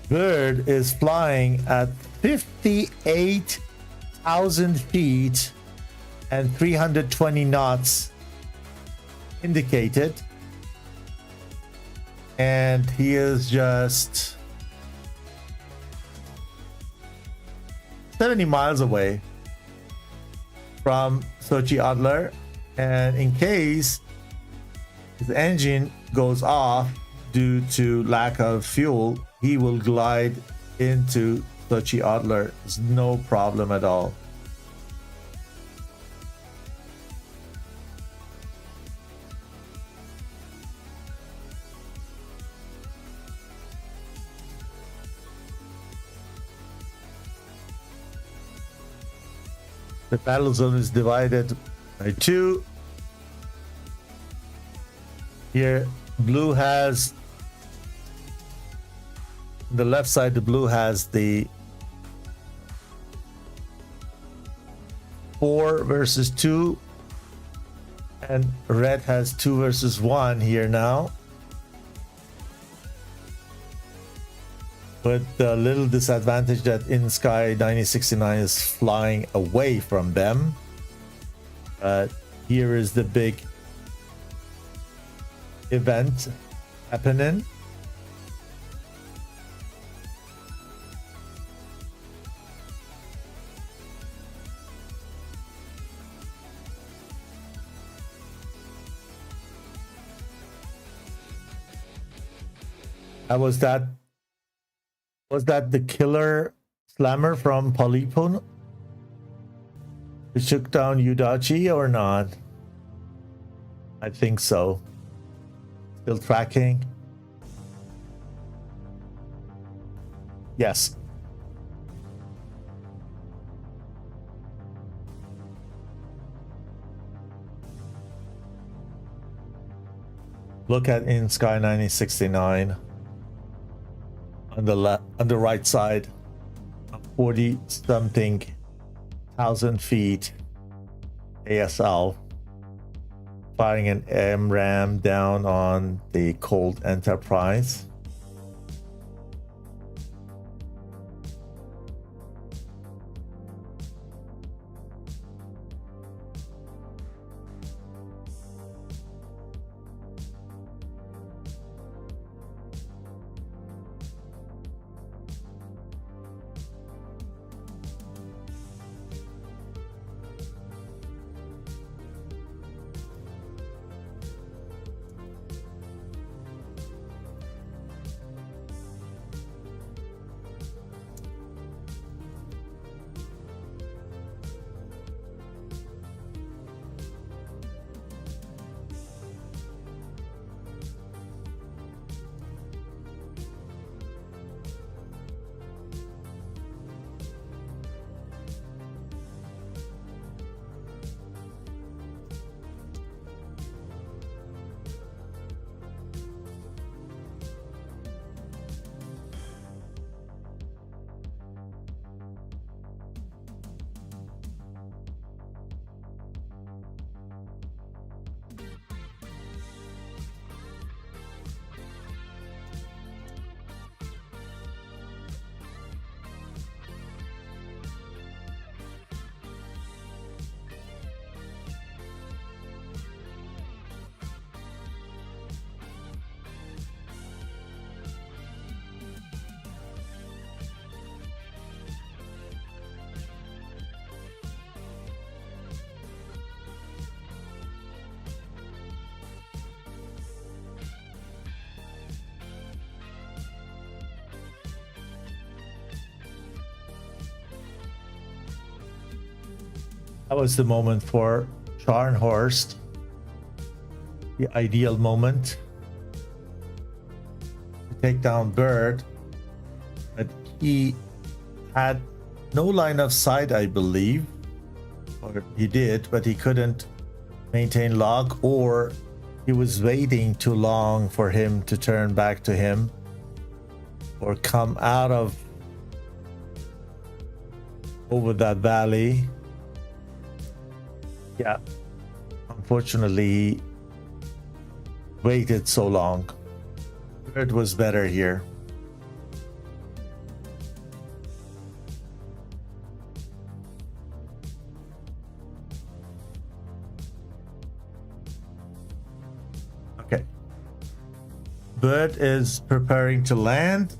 Bird is flying at 58,000 feet and 320 knots indicated, and he is just 70 miles away from Sochi Adler, and in case his engine goes off due to lack of fuel, he will glide into Sochi Adler is no problem at all. The battle zone is divided by 2. Here, blue has the left side. The blue has the 4 versus 2, and red has 2 versus 1 here now. With the little disadvantage that in Sky 9069 is flying away from them. Here is the big event happening. Was that the killer slammer from Polypon? Who took down Udachi or not? I think so. Still tracking. Yes. Look at in Sky 9069. On the right side, 40 something thousand feet ASL, firing an MRAM down on the Cold Enterprise. That was the moment for Scharnhorst. The ideal moment to take down Bird. But he had no line of sight, I believe. Or he did, but he couldn't maintain lock, or he was waiting too long for him to turn back to him or come out of over that valley. Yeah, unfortunately, he waited so long. Bird was better here. Okay. Bird is preparing to land.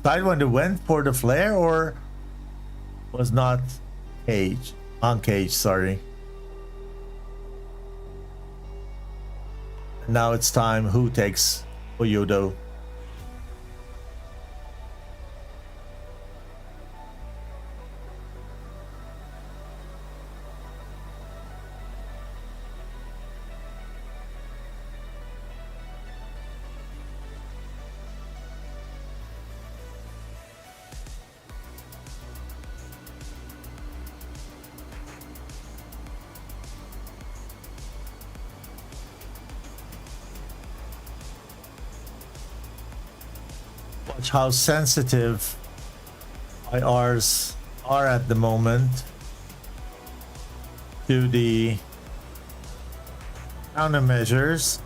Sidewinder went for the flare or was not cage on cage, sorry. Now it's time. Who takes Oyodo? Watch how sensitive IRs are at the moment to the countermeasures.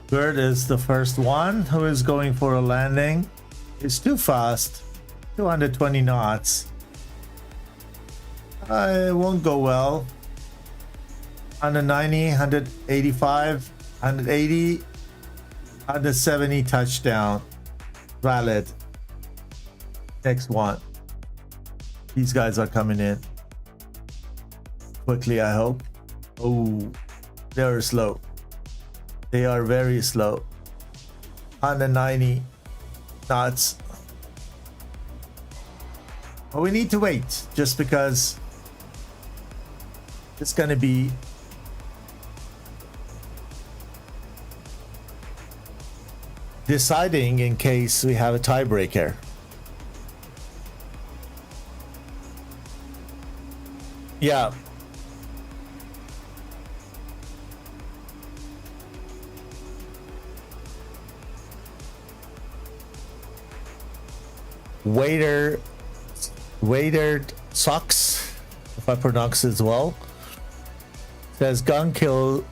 Bird is the first one who is going for a landing. It's too fast, 220 knots. It won't go well. 190, 185, 180, 170 touchdown. Valid. Next one. These guys are coming in quickly, I hope. Oh, they're slow. They are very slow. 190 knots. But we need to wait just because it's going to be deciding in case we have a tiebreaker. Yeah. Wader Socks, if I pronounce it well, says gun kill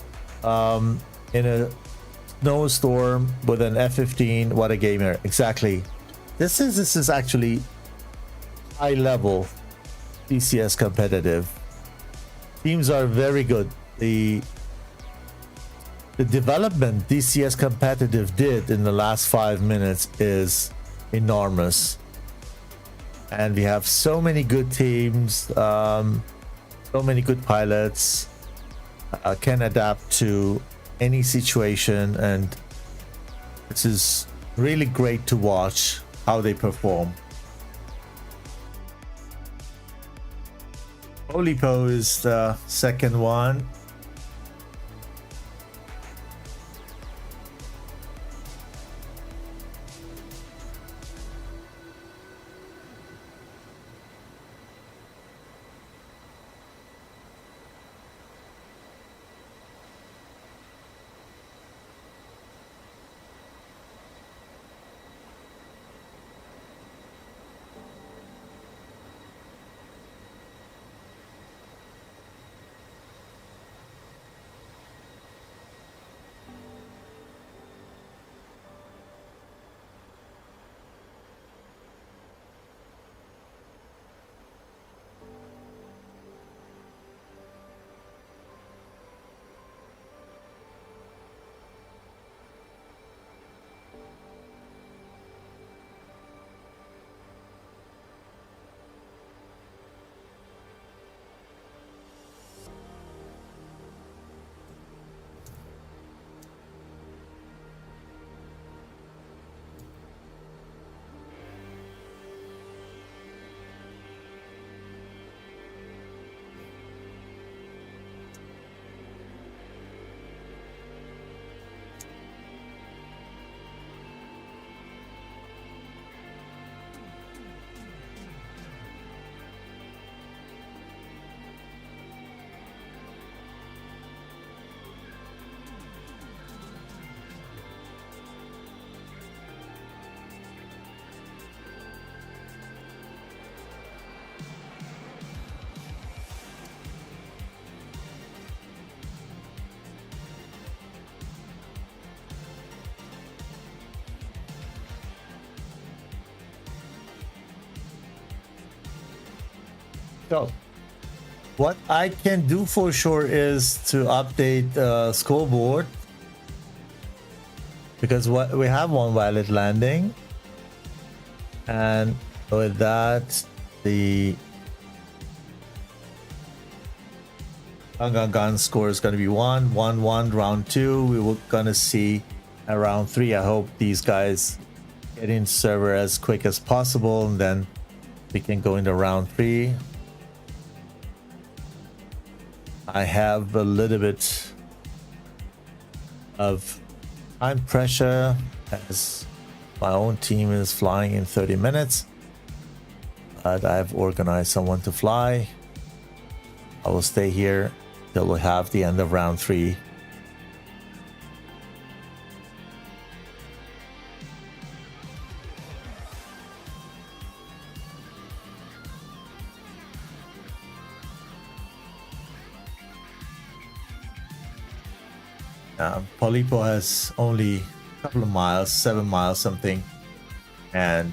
in a snowstorm with an F-15. What a gamer! Exactly. This is actually high level DCS competitive. Teams are very good. The development DCS competitive did in the last 5 minutes is enormous, and we have so many good teams, so many good pilots, can adapt to any situation, and this is really great to watch how they perform. Olipo is the second one. So, what I can do for sure is to update the scoreboard, because what we have one valid landing, and with that, the gun score is going to be 1-1-1 round 2. We were going to see a round 3. I hope these guys get in server as quick as possible, and then we can go into round 3. I have a little bit of time pressure as my own team is flying in 30 minutes, but I've organized someone to fly. I will stay here till we have the end of round 3. Polipo has only a couple of miles, 7 miles something, and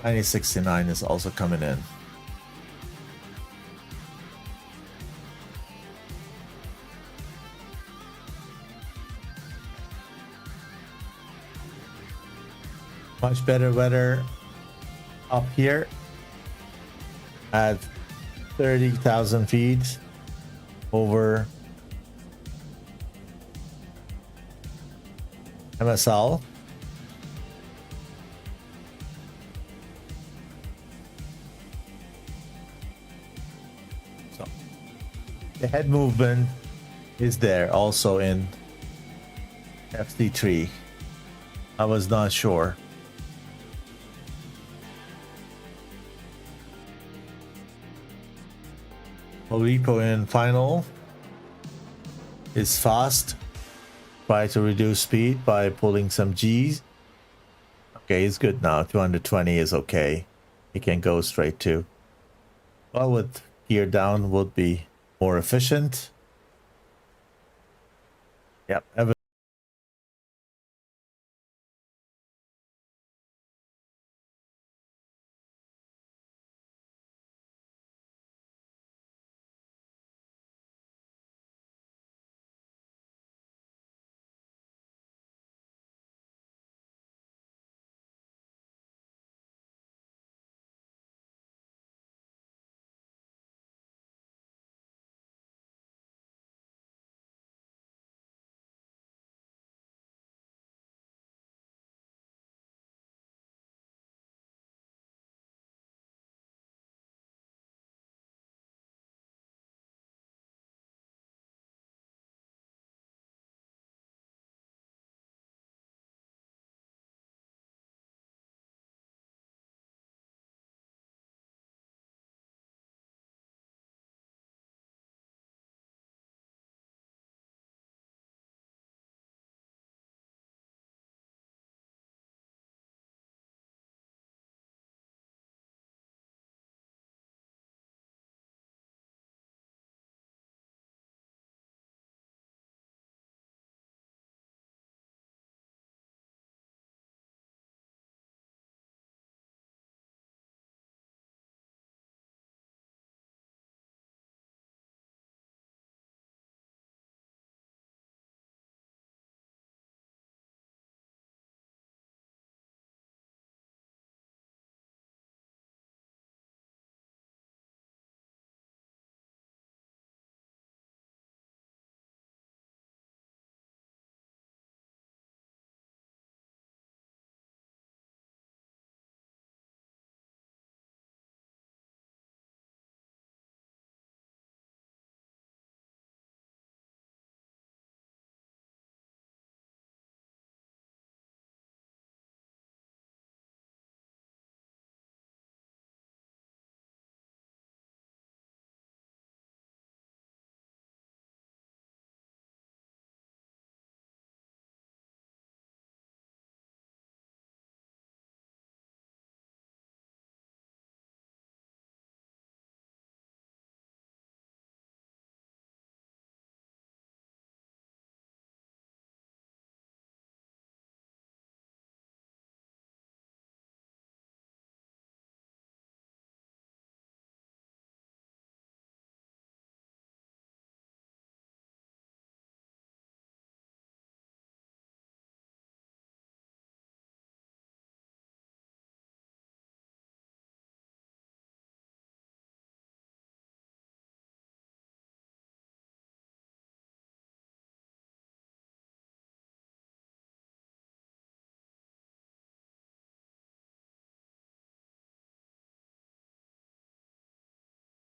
9069 is also coming in. Much better weather up here at 30,000 feet over MSL. So the head movement is there also in FD3. I was not sure. Olipo in final is fast. Try to reduce speed by pulling some G's. Okay, it's good now. 220 is okay. He can go straight to. Well, with gear down would be more efficient. Yep.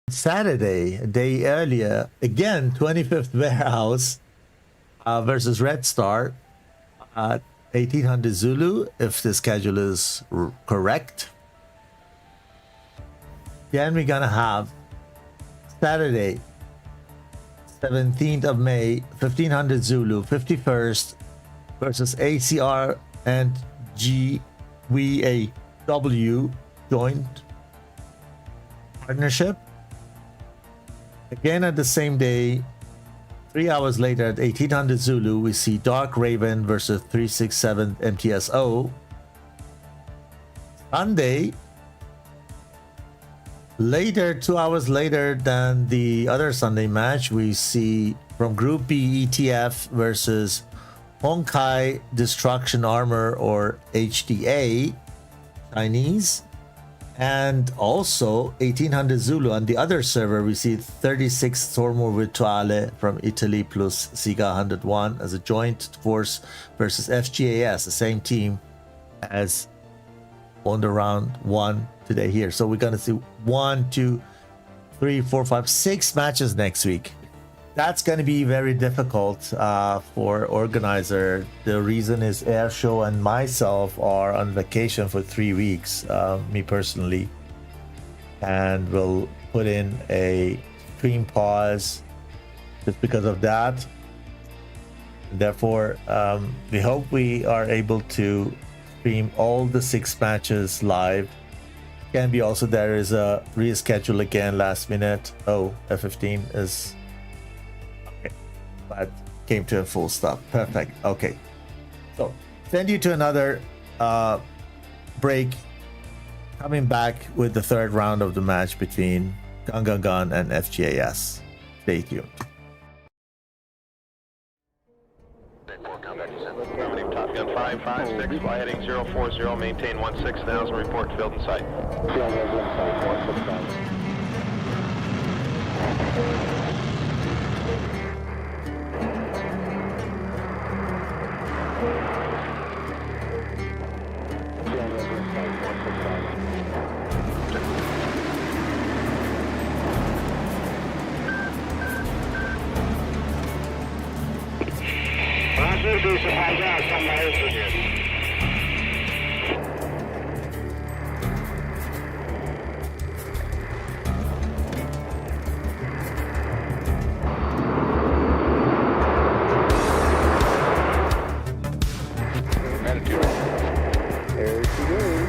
Saturday, a day earlier, again 25th Warehouse versus Red Star at 1800 Zulu, if the schedule is correct. Then we're gonna have Saturday 17th of May 1500 Zulu 51st versus ACR and GVAW joint partnership. Again at the same day, 3 hours later at 1800 Zulu, we see Dark Raven versus 367 MTSO. Sunday, later, 2 hours later than the other Sunday match, we see from Group B ETF versus Honkai Destruction Armor or HDA Chinese. And also 1800 Zulu on the other server, we see 36 Stormo Virtuale from Italy plus Siga 101 as a joint force versus FGAS, the same team as on the round 1 today here. So we're gonna see 1, 2, 3, 4, 5, 6 matches next week. That's going to be very difficult for organizer. The reason is Airshow and myself are on vacation for 3 weeks, me personally, and we'll put in a stream pause just because of that. Therefore, we hope we are able to stream all the 6 matches live. Can be also there is a reschedule again last minute. Oh, F15 is okay, but came to a full stop. Perfect. Okay, so send you to another break. Coming back with the 3rd round of the match between Gun and FGAS. Stay tuned. Affirmative, Top Gun 556, fly heading 040, maintain 16,000, report field in sight. There she goes.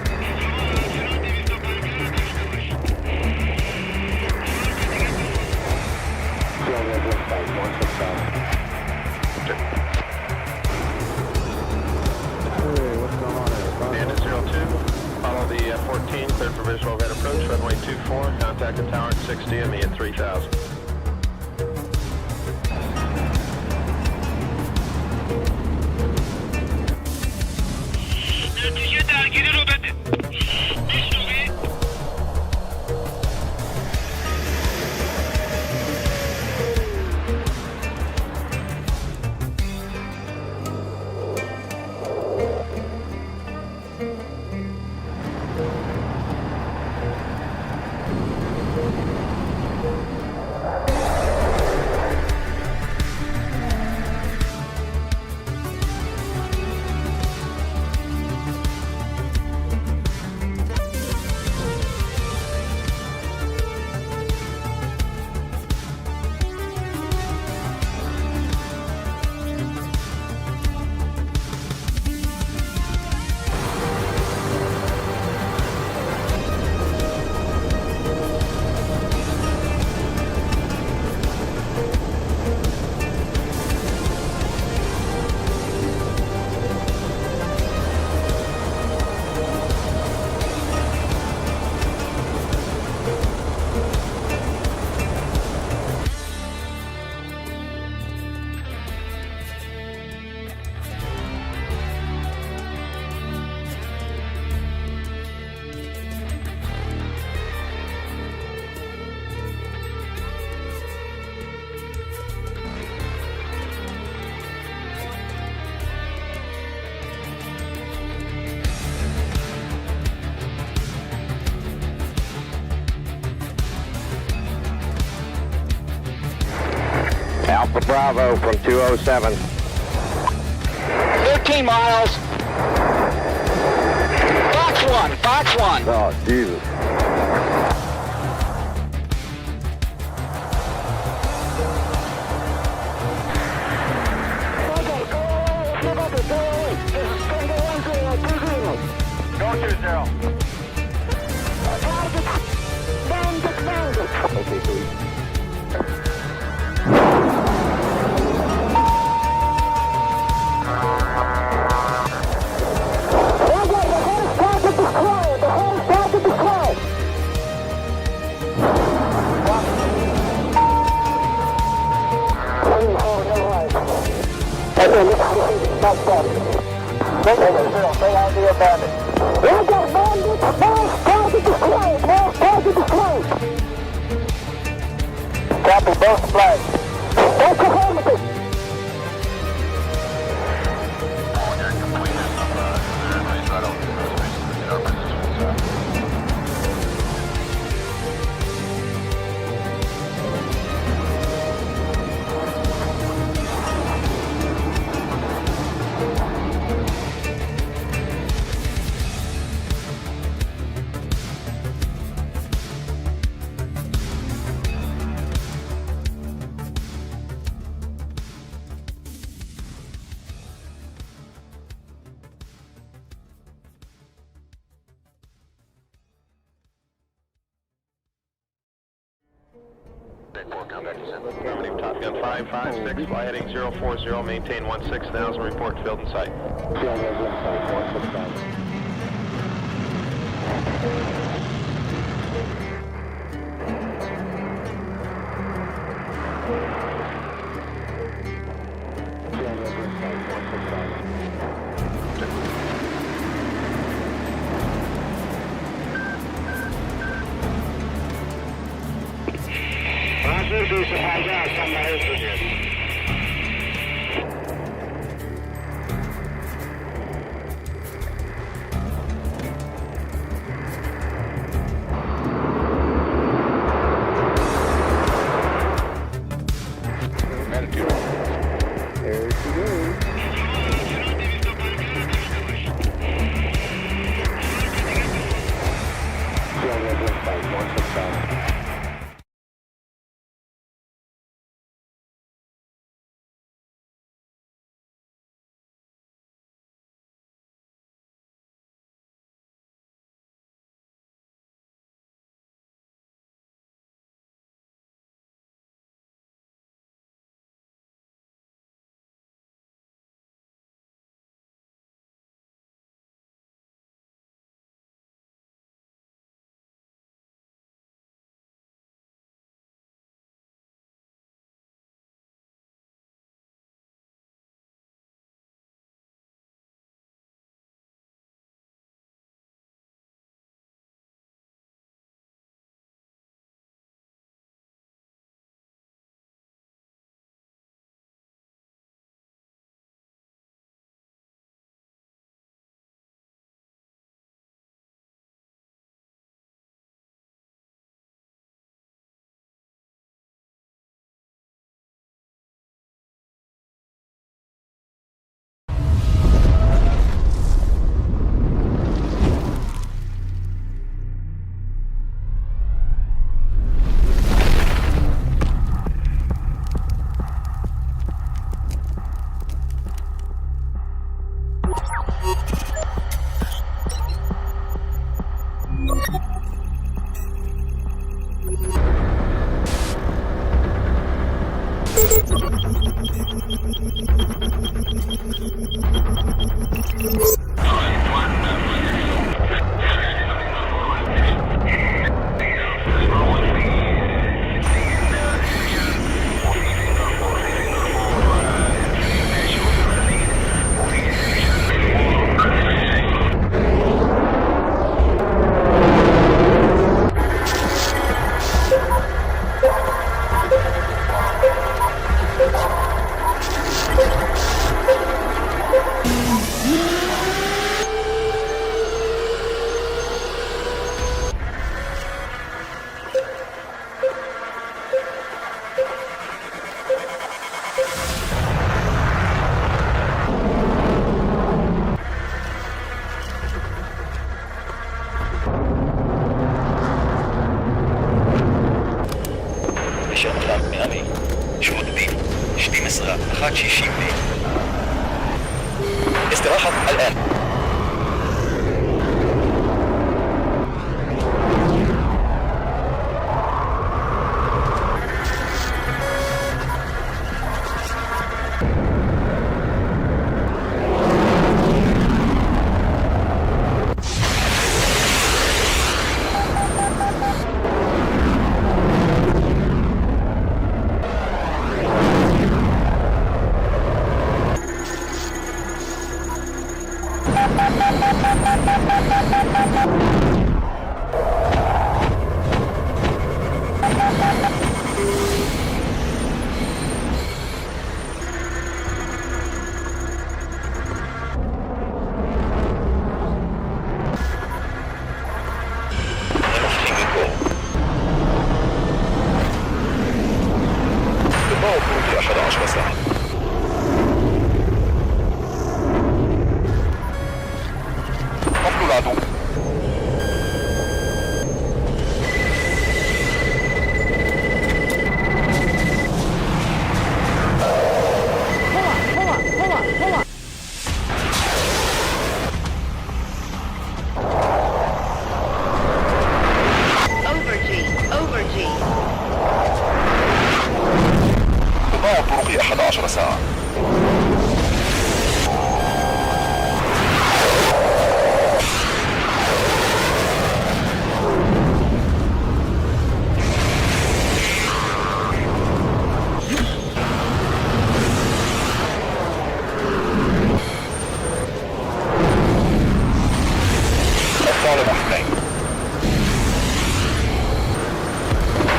Hey, what's going on there? Stand at 02, follow the 14, 3rd provisional overhead approach, runway 24, contact the tower at 60 and me at 3000. Alpha Bravo from 207. 13 miles. Fox 1, Fox 1. Oh, Jesus. Go 20. Okay, please. Copy both flags. Affirmative, Top Gun 556, fly heading 040, maintain 16,000, report field in sight. Слушаюсь, FGAS, там на выходе. There she goes. 1 מנמי. شروط B 12 160 B. استراحة الآن.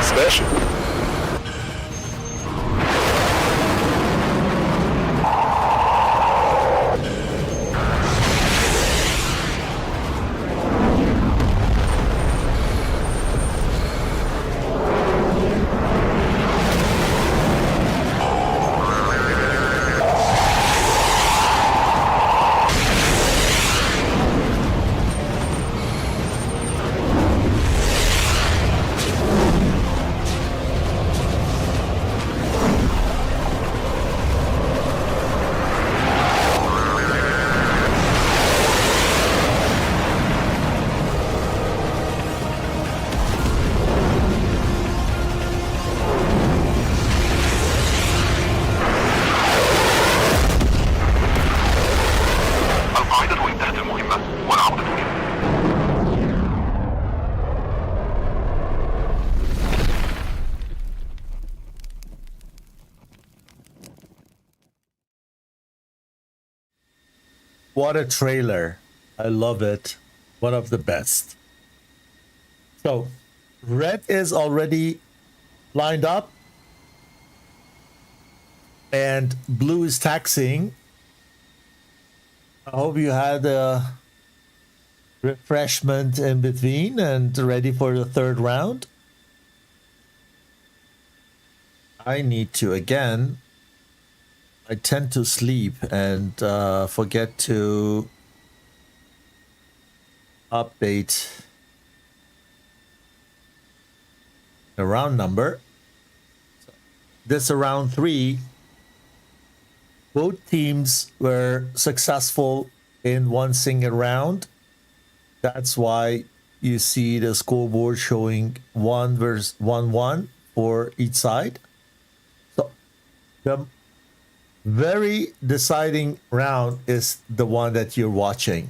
Special. What a trailer. I love it. One of the best. So, red is already lined up and blue is taxiing. I hope you had a refreshment in between and ready for the third round. I need to again. I tend to sleep and forget to update the round number. So this round 3, both teams were successful in one single round. That's why you see the scoreboard showing 1 versus 1-1 for each side. So the very deciding round is the one that you're watching.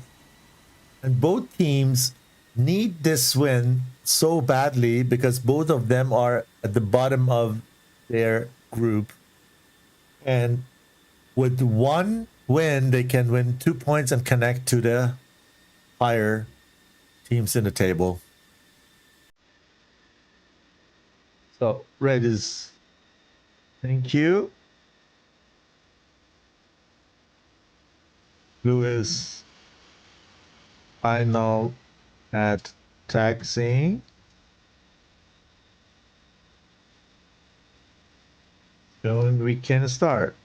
And both teams need this win so badly because both of them are at the bottom of their group. And with one win, they can win 2 points and connect to the higher teams in the table. So, red is... Thank you. Blue is final at taxing. So we can start.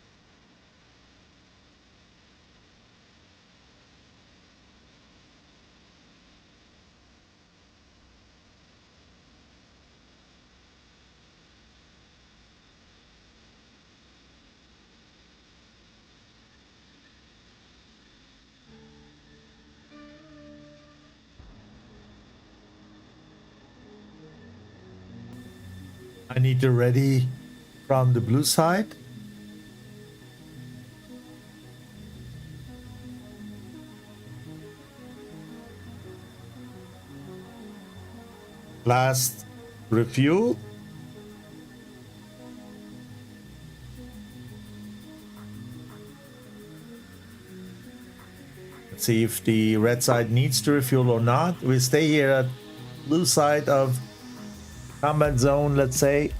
I need to ready from the blue side. Last refuel. Let's see if the red side needs to refuel or not. We stay here at blue side of combat zone, let's say.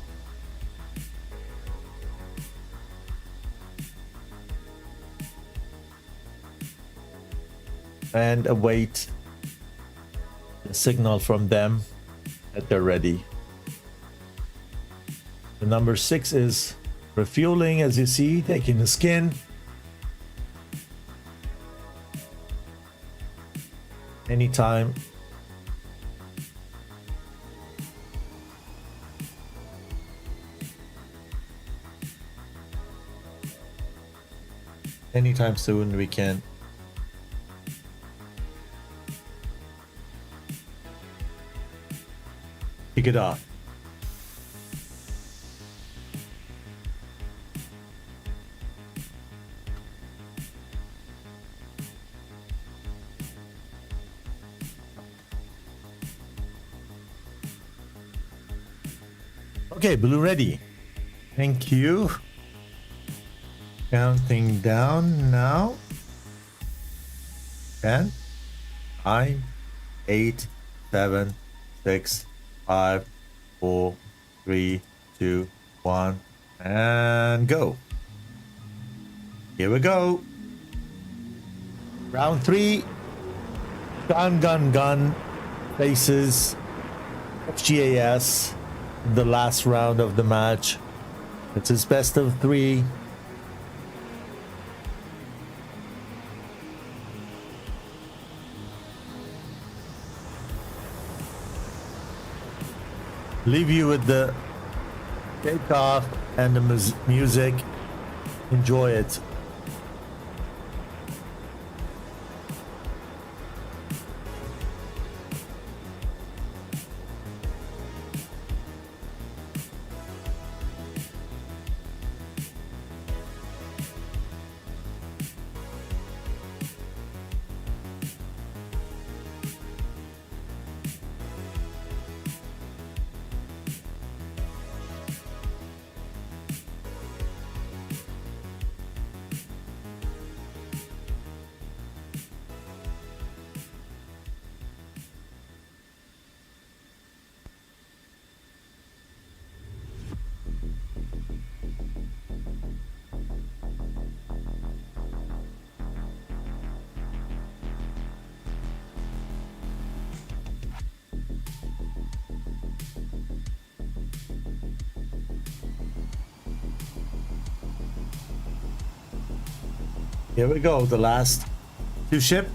And await the signal from them that they're ready. The number 6 is refueling, as you see, taking the skin. Anytime. Anytime soon we can kick it off. Okay, blue ready. Thank you. Counting down now. 10, 9, 8, 7, 6, 5, 4, 3, 2, 1, and go. Here we go. Round 3. Gun faces FGAS. The last round of the match. It's his best of 3. Leave you with the takeoff and the music. Enjoy it. Here we go, the last 2 ship.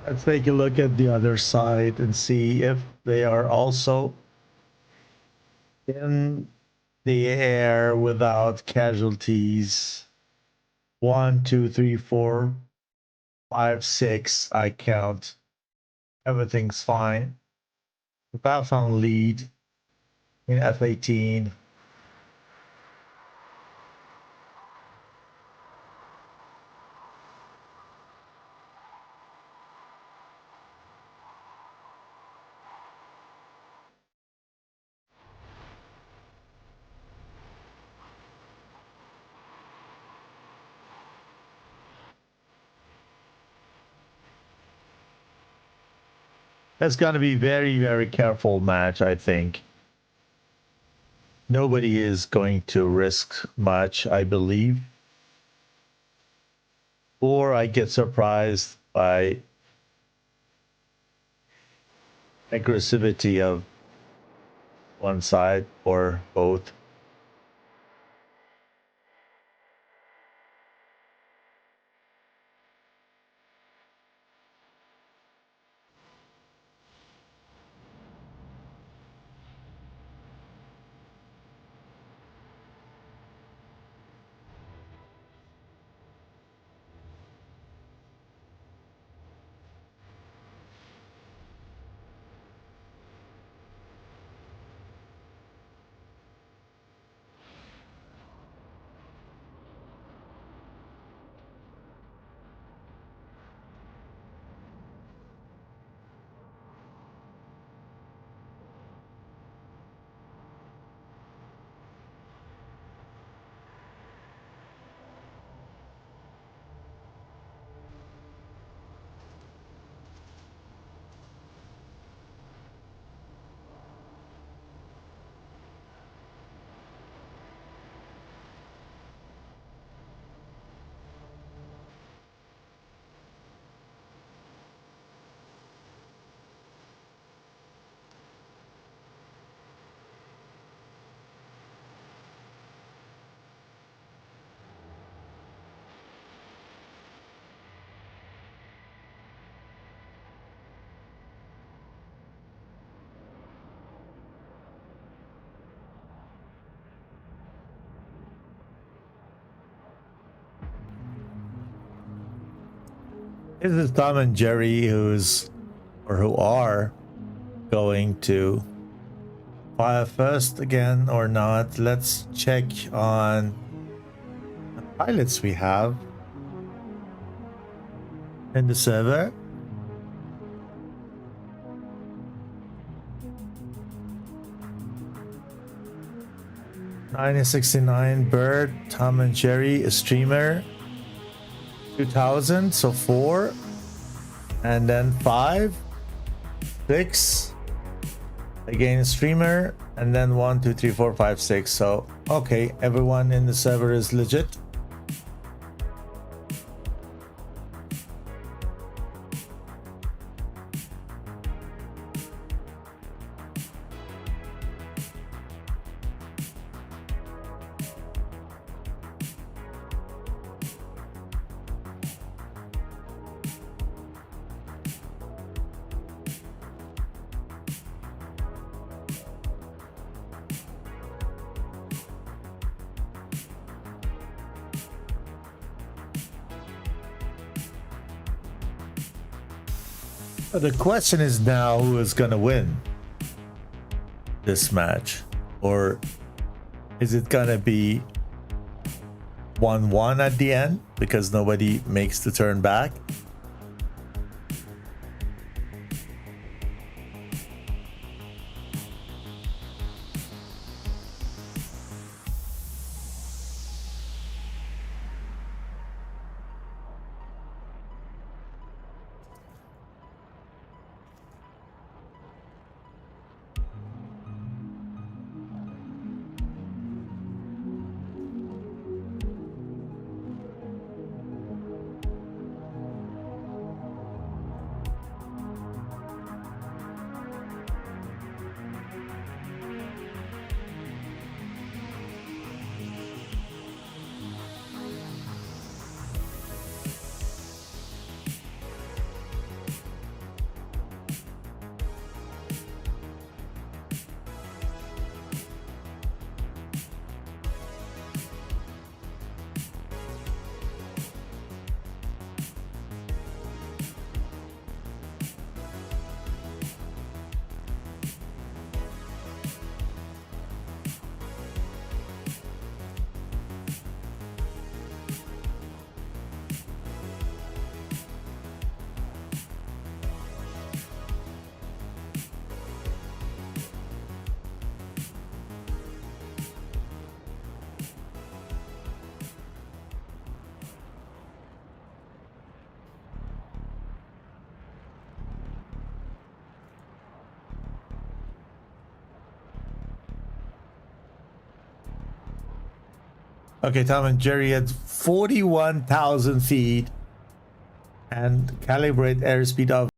Let's take a look at the other side and see if they are also in the air without casualties. 1, 2, 3, 4, 5, 6. I count. Everything's fine. The Pathfinder lead in F-18. That's going to be very, very careful match, I think. Nobody is going to risk much, I believe. Or I get surprised by aggressivity of one side or both. This is Tom and Jerry who are going to fire first again or not. Let's check on the pilots we have in the server. $969 Bird, Tom and Jerry, a streamer. 2000, so 4, and then 5, 6, again streamer, and then 1, 2, 3, 4, 5, 6. So okay, everyone in the server is legit. The question is now who is gonna win this match, or is it gonna be 1-1 at the end because nobody makes the turn back? Okay, Tom and Jerry at 41,000 feet and calibrate airspeed of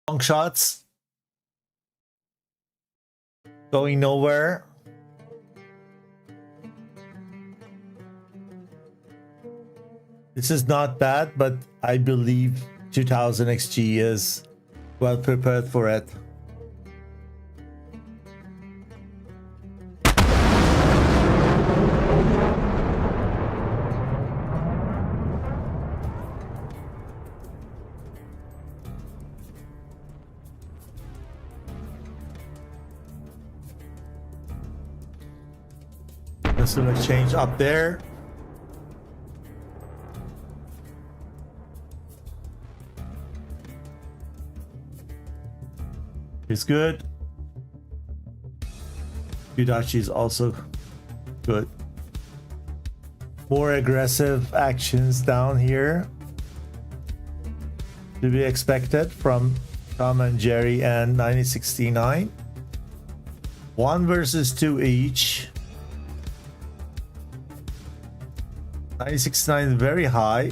long shots going nowhere. This is not bad, but I believe 2000 XG is well prepared for it. Let's do a change up there. Is good. Yudachi is also good. More aggressive actions down here to be expected from Tom and Jerry and 9069. 1 versus 2 each. 9069 is very high.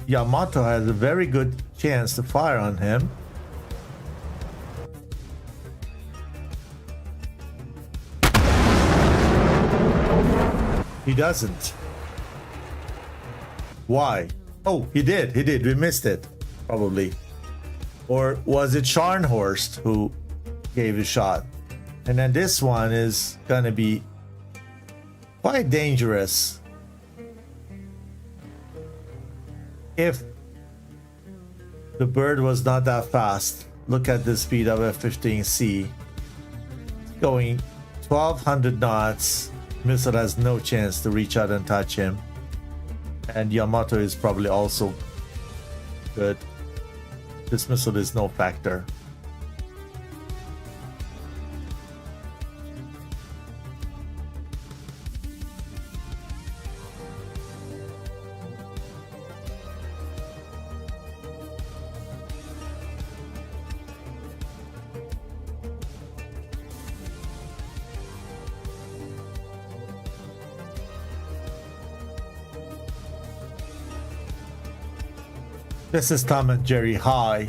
Yamato has a very good chance to fire on him. He doesn't. Why? Oh, he did. He did. We missed it. Probably. Or was it Scharnhorst who gave a shot? And then this one is gonna be quite dangerous. If the bird was not that fast. Look at the speed of F-15C. Going 1200 knots. Missile has no chance to reach out and touch him. And Yamato is probably also good. This missile is no factor. This is Tom and Jerry. Hi.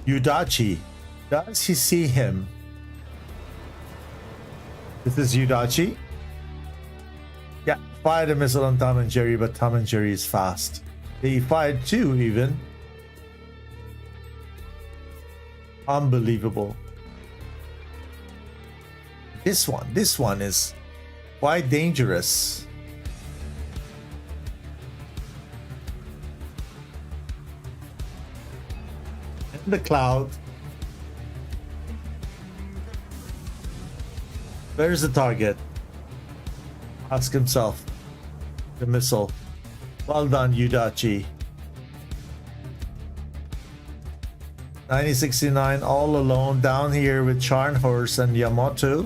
Yudachi. Does he see him? This is Yudachi. Yeah, fired a missile on Tom and Jerry, but Tom and Jerry is fast. He fired two even. Unbelievable. This one is quite dangerous. The cloud. Where's the target? Ask himself. The missile. Well done, Yudachi. 9069 all alone down here with Scharnhorst and Yamato.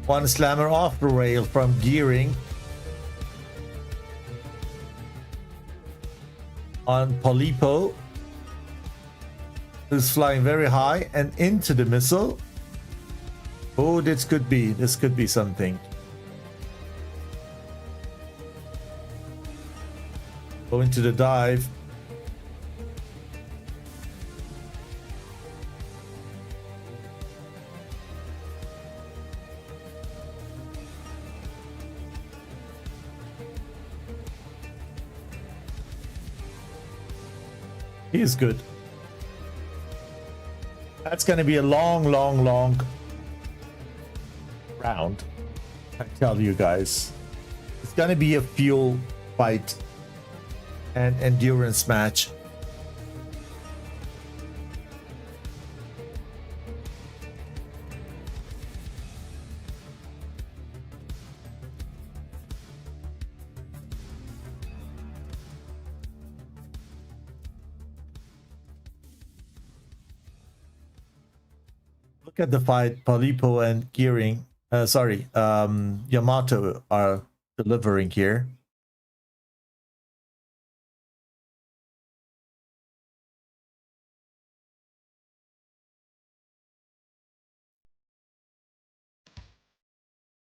One slammer off the rail from gearing. On Polipo, who's flying very high and into the missile. Oh, this could be something. Going to the dive. He is good. That's going to be a long round. I tell you guys. It's going to be a fuel fight and endurance match. Look at the fight Polipo and Gearing, Yamato are delivering here.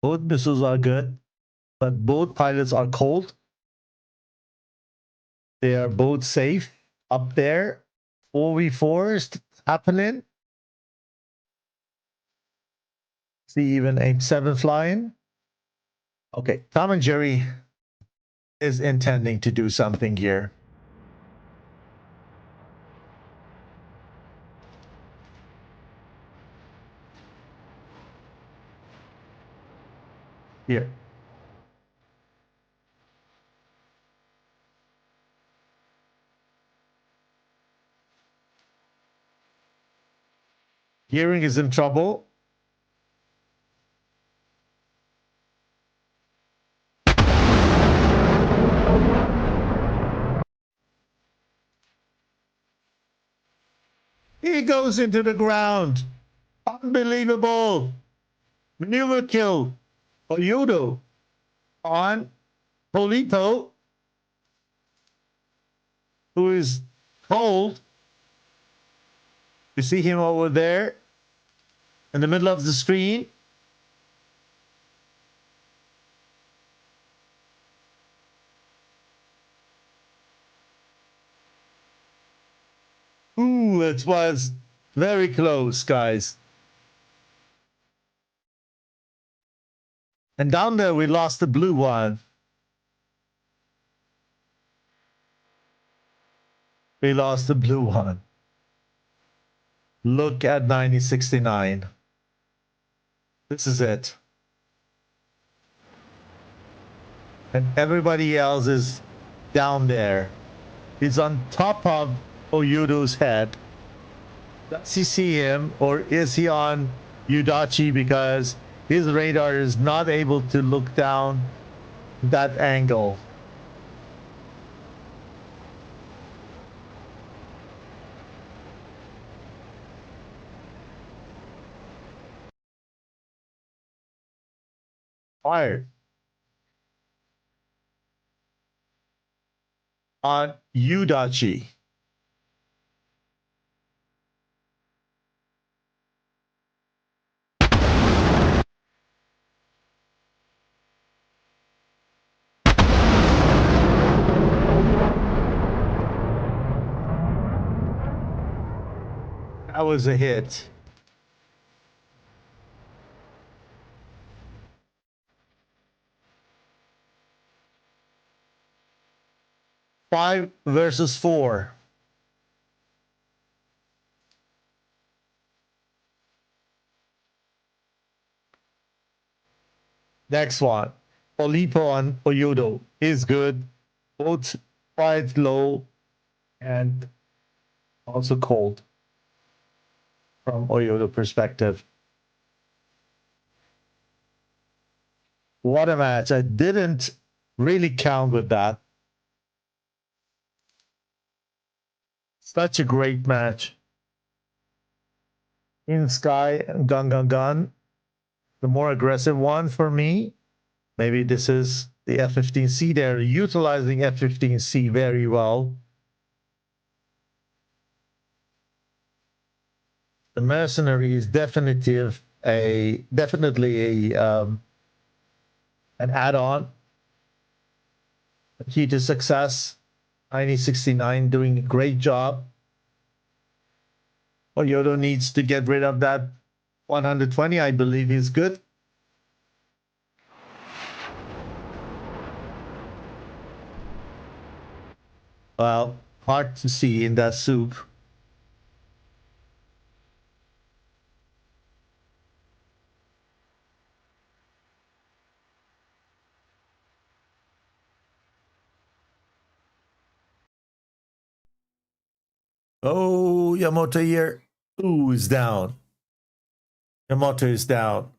Both missiles are good, but both pilots are cold. They are both safe up there. 4v4 happening. See even AIM-7 flying. Okay, Tom and Jerry is intending to do something here. Here. Gearing is in trouble. He goes into the ground. Unbelievable. Maneuver kill for Yudo on Polito, who is cold. You see him over there in the middle of the screen. Ooh, it was very close, guys. And down there, we lost the blue one. We lost the blue one. Look at 9069. This is it. And everybody else is down there. He's on top of Oyudo's head. Does he see him, or is he on Udachi because his radar is not able to look down that angle? Fire on Udachi. That was a hit. Five versus four. Next one. Olipo on Oyudo is good. Both quite low and also cold from Oyudo perspective. What a match. I didn't really count with that. Such a great match. In Sky and Gun. The more aggressive one for me. Maybe this is the F-15C. They're utilizing F-15C very well. The mercenary is definitely an add-on. Key to success. 9069 doing a great job. Oyudo needs to get rid of that 120. I believe he's good. Well, hard to see in that soup. Oh, Yamato here. Ooh, is down. Yamato is down.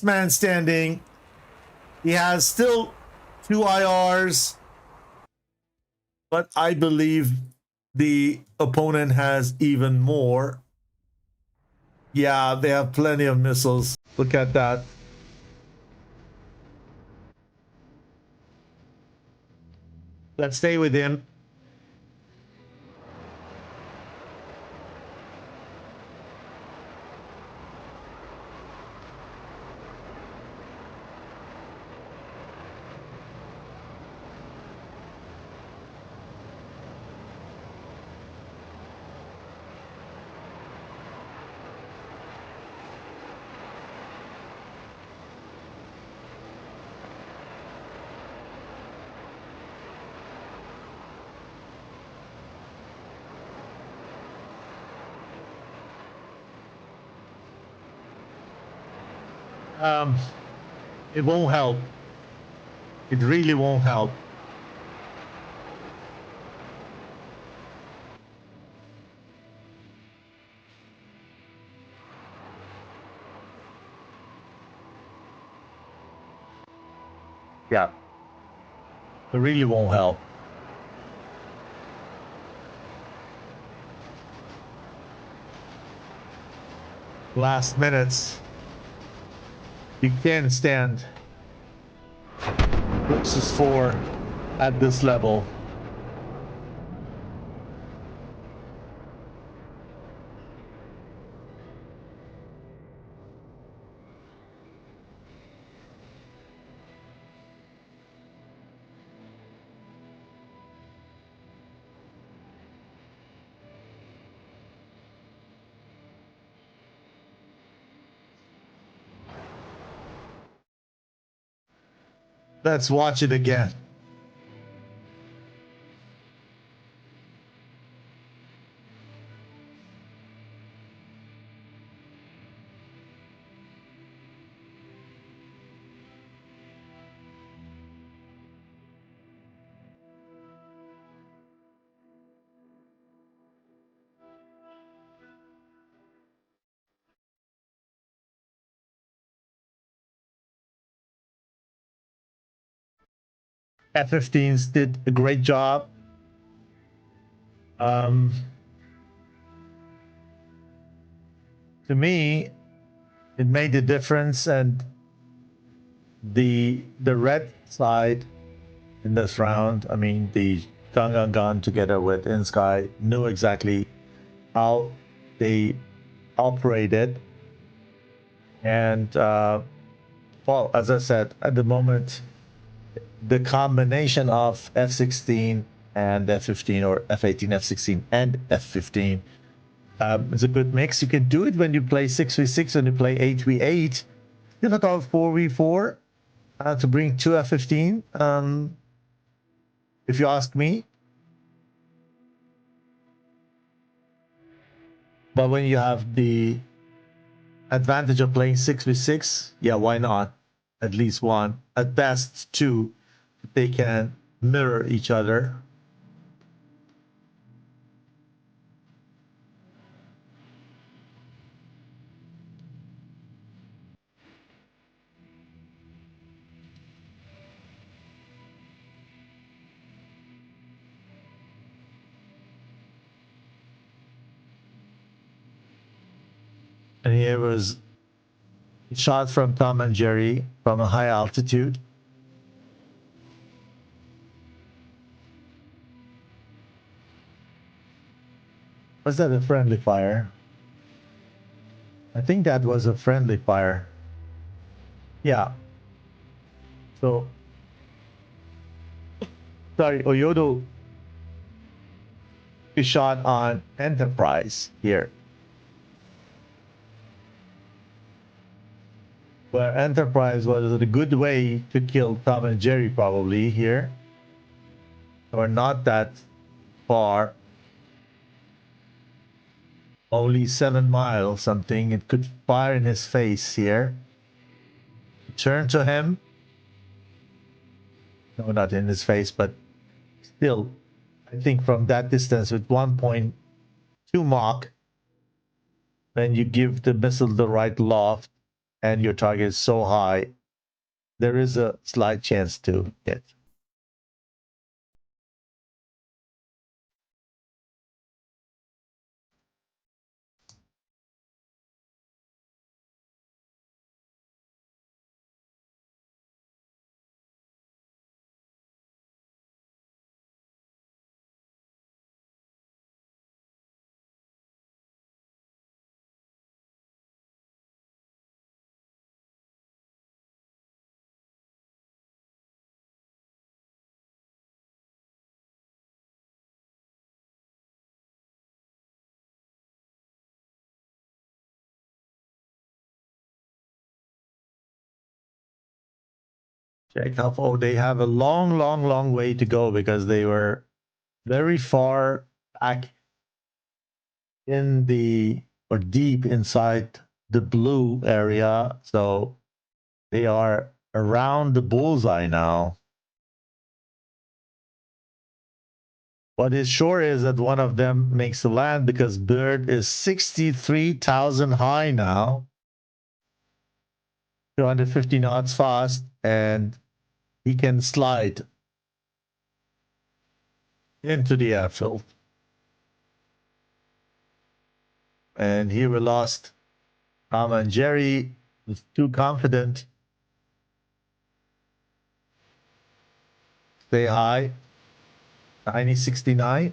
Man standing. He has still 2 IRs, but I believe the opponent has even more. Yeah, they have plenty of missiles. Look at that. Let's stay with him. It won't help. It really won't help. Yeah. It really won't help. Last minutes. You can't stand versus 4 at this level. Let's watch it again. F-15s did a great job. To me, it made a difference, and the red side in this round, I mean the Gangan together with InSky knew exactly how they operated, and well, as I said, at the moment, the combination of F-16 and F-15, or F-18, F-16, and F-15 is a good mix. You can do it when you play 6v6, when you play 8v8. You look out 4v4 to bring 2 F-15. If you ask me. But when you have the advantage of playing 6v6, yeah, why not? At least one, at best two, they can mirror each other. And here was shot from Tom and Jerry from a high altitude. Was that a friendly fire? I think that was a friendly fire. Yeah. So, sorry, Oyodo is shot on Enterprise here. Where Enterprise was a good way to kill Tom and Jerry probably here. Or not that far. Only 7 miles something. It could fire in his face here. Turn to him. No, not in his face, but still, I think from that distance with 1.2 Mach, when you give the missile the right loft and your target is so high, there is a slight chance to hit. Check how far they have a long way to go because they were very far back in the or deep inside the blue area. So they are around the bullseye now. What is sure is that one of them makes the land because Bird is 63,000 high now. 250 knots fast, and he can slide into the airfield. And here we lost Tom and Jerry was too confident. Stay high. 9069.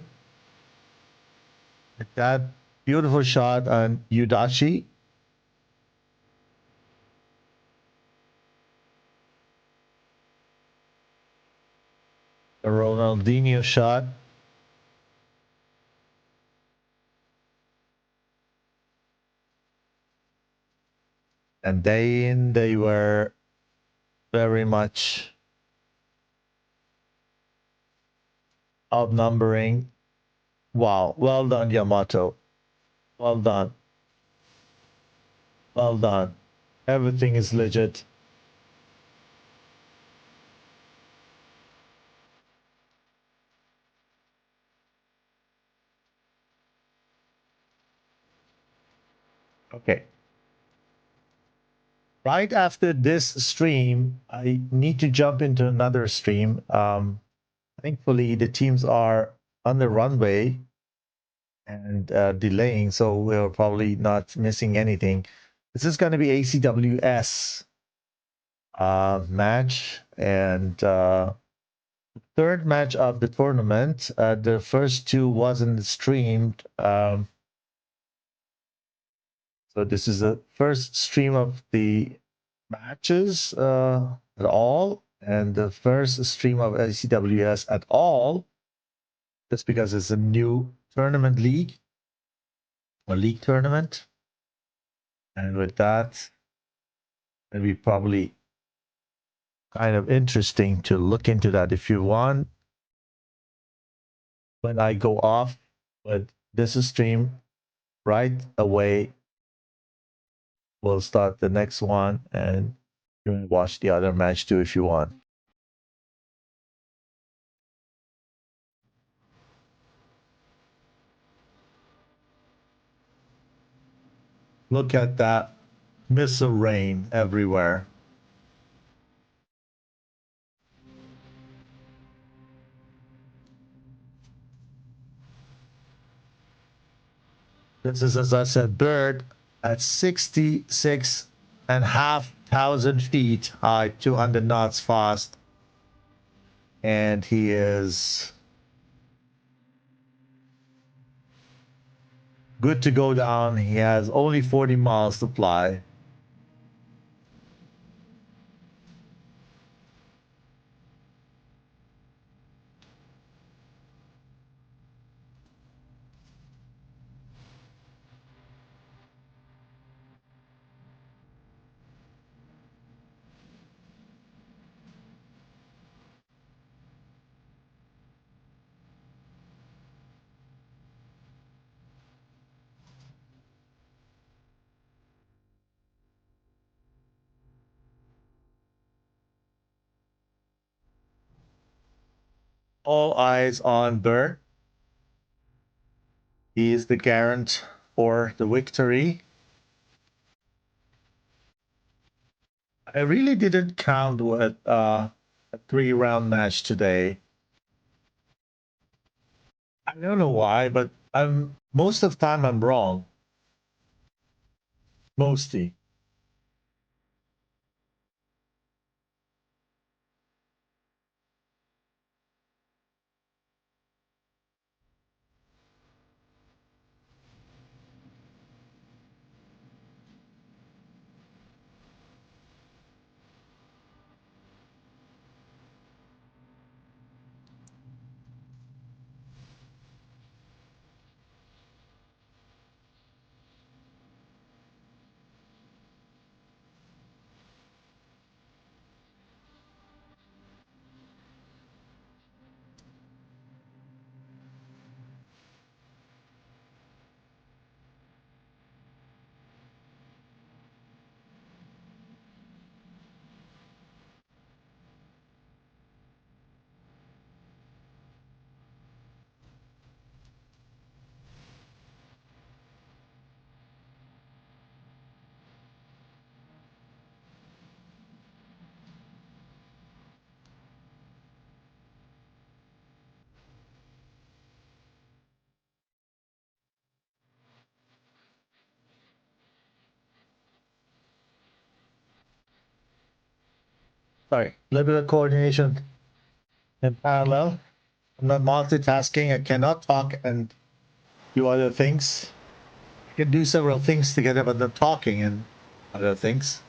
That beautiful shot on Udachi. The Ronaldinho shot. And they were very much outnumbering. Wow. Well done, Yamato. Well done. Well done. Everything is legit. Okay. Right after this stream, I need to jump into another stream. Thankfully, the teams are on the runway and delaying, so we're probably not missing anything. This is going to be ACWS match and third match of the tournament. The first two wasn't streamed. So this is the first stream of the matches at all, and the first stream of ACWS at all. Just because it's a new tournament league or league tournament, and with that, it'll be probably kind of interesting to look into that if you want. When I go off, but this is stream right away. We'll start the next one, and you can watch the other match too if you want. Look at that missile rain everywhere. This is, as I said, Bird at 66,500 feet high, 200 knots fast. And he is good to go down. He has only 40 miles to fly. All eyes on Bird. He is the garant for the victory. I really didn't count with a 3-round match today. I don't know why, but I'm most of the time I'm wrong. Mostly. Sorry, a little bit of coordination in parallel. I'm not multitasking. I cannot talk and do other things. I can do several things together, but not talking and other things.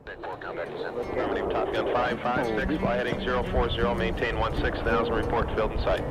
Affirmative, Top Gun 556, fly heading 040, maintain 16,000, report field in sight.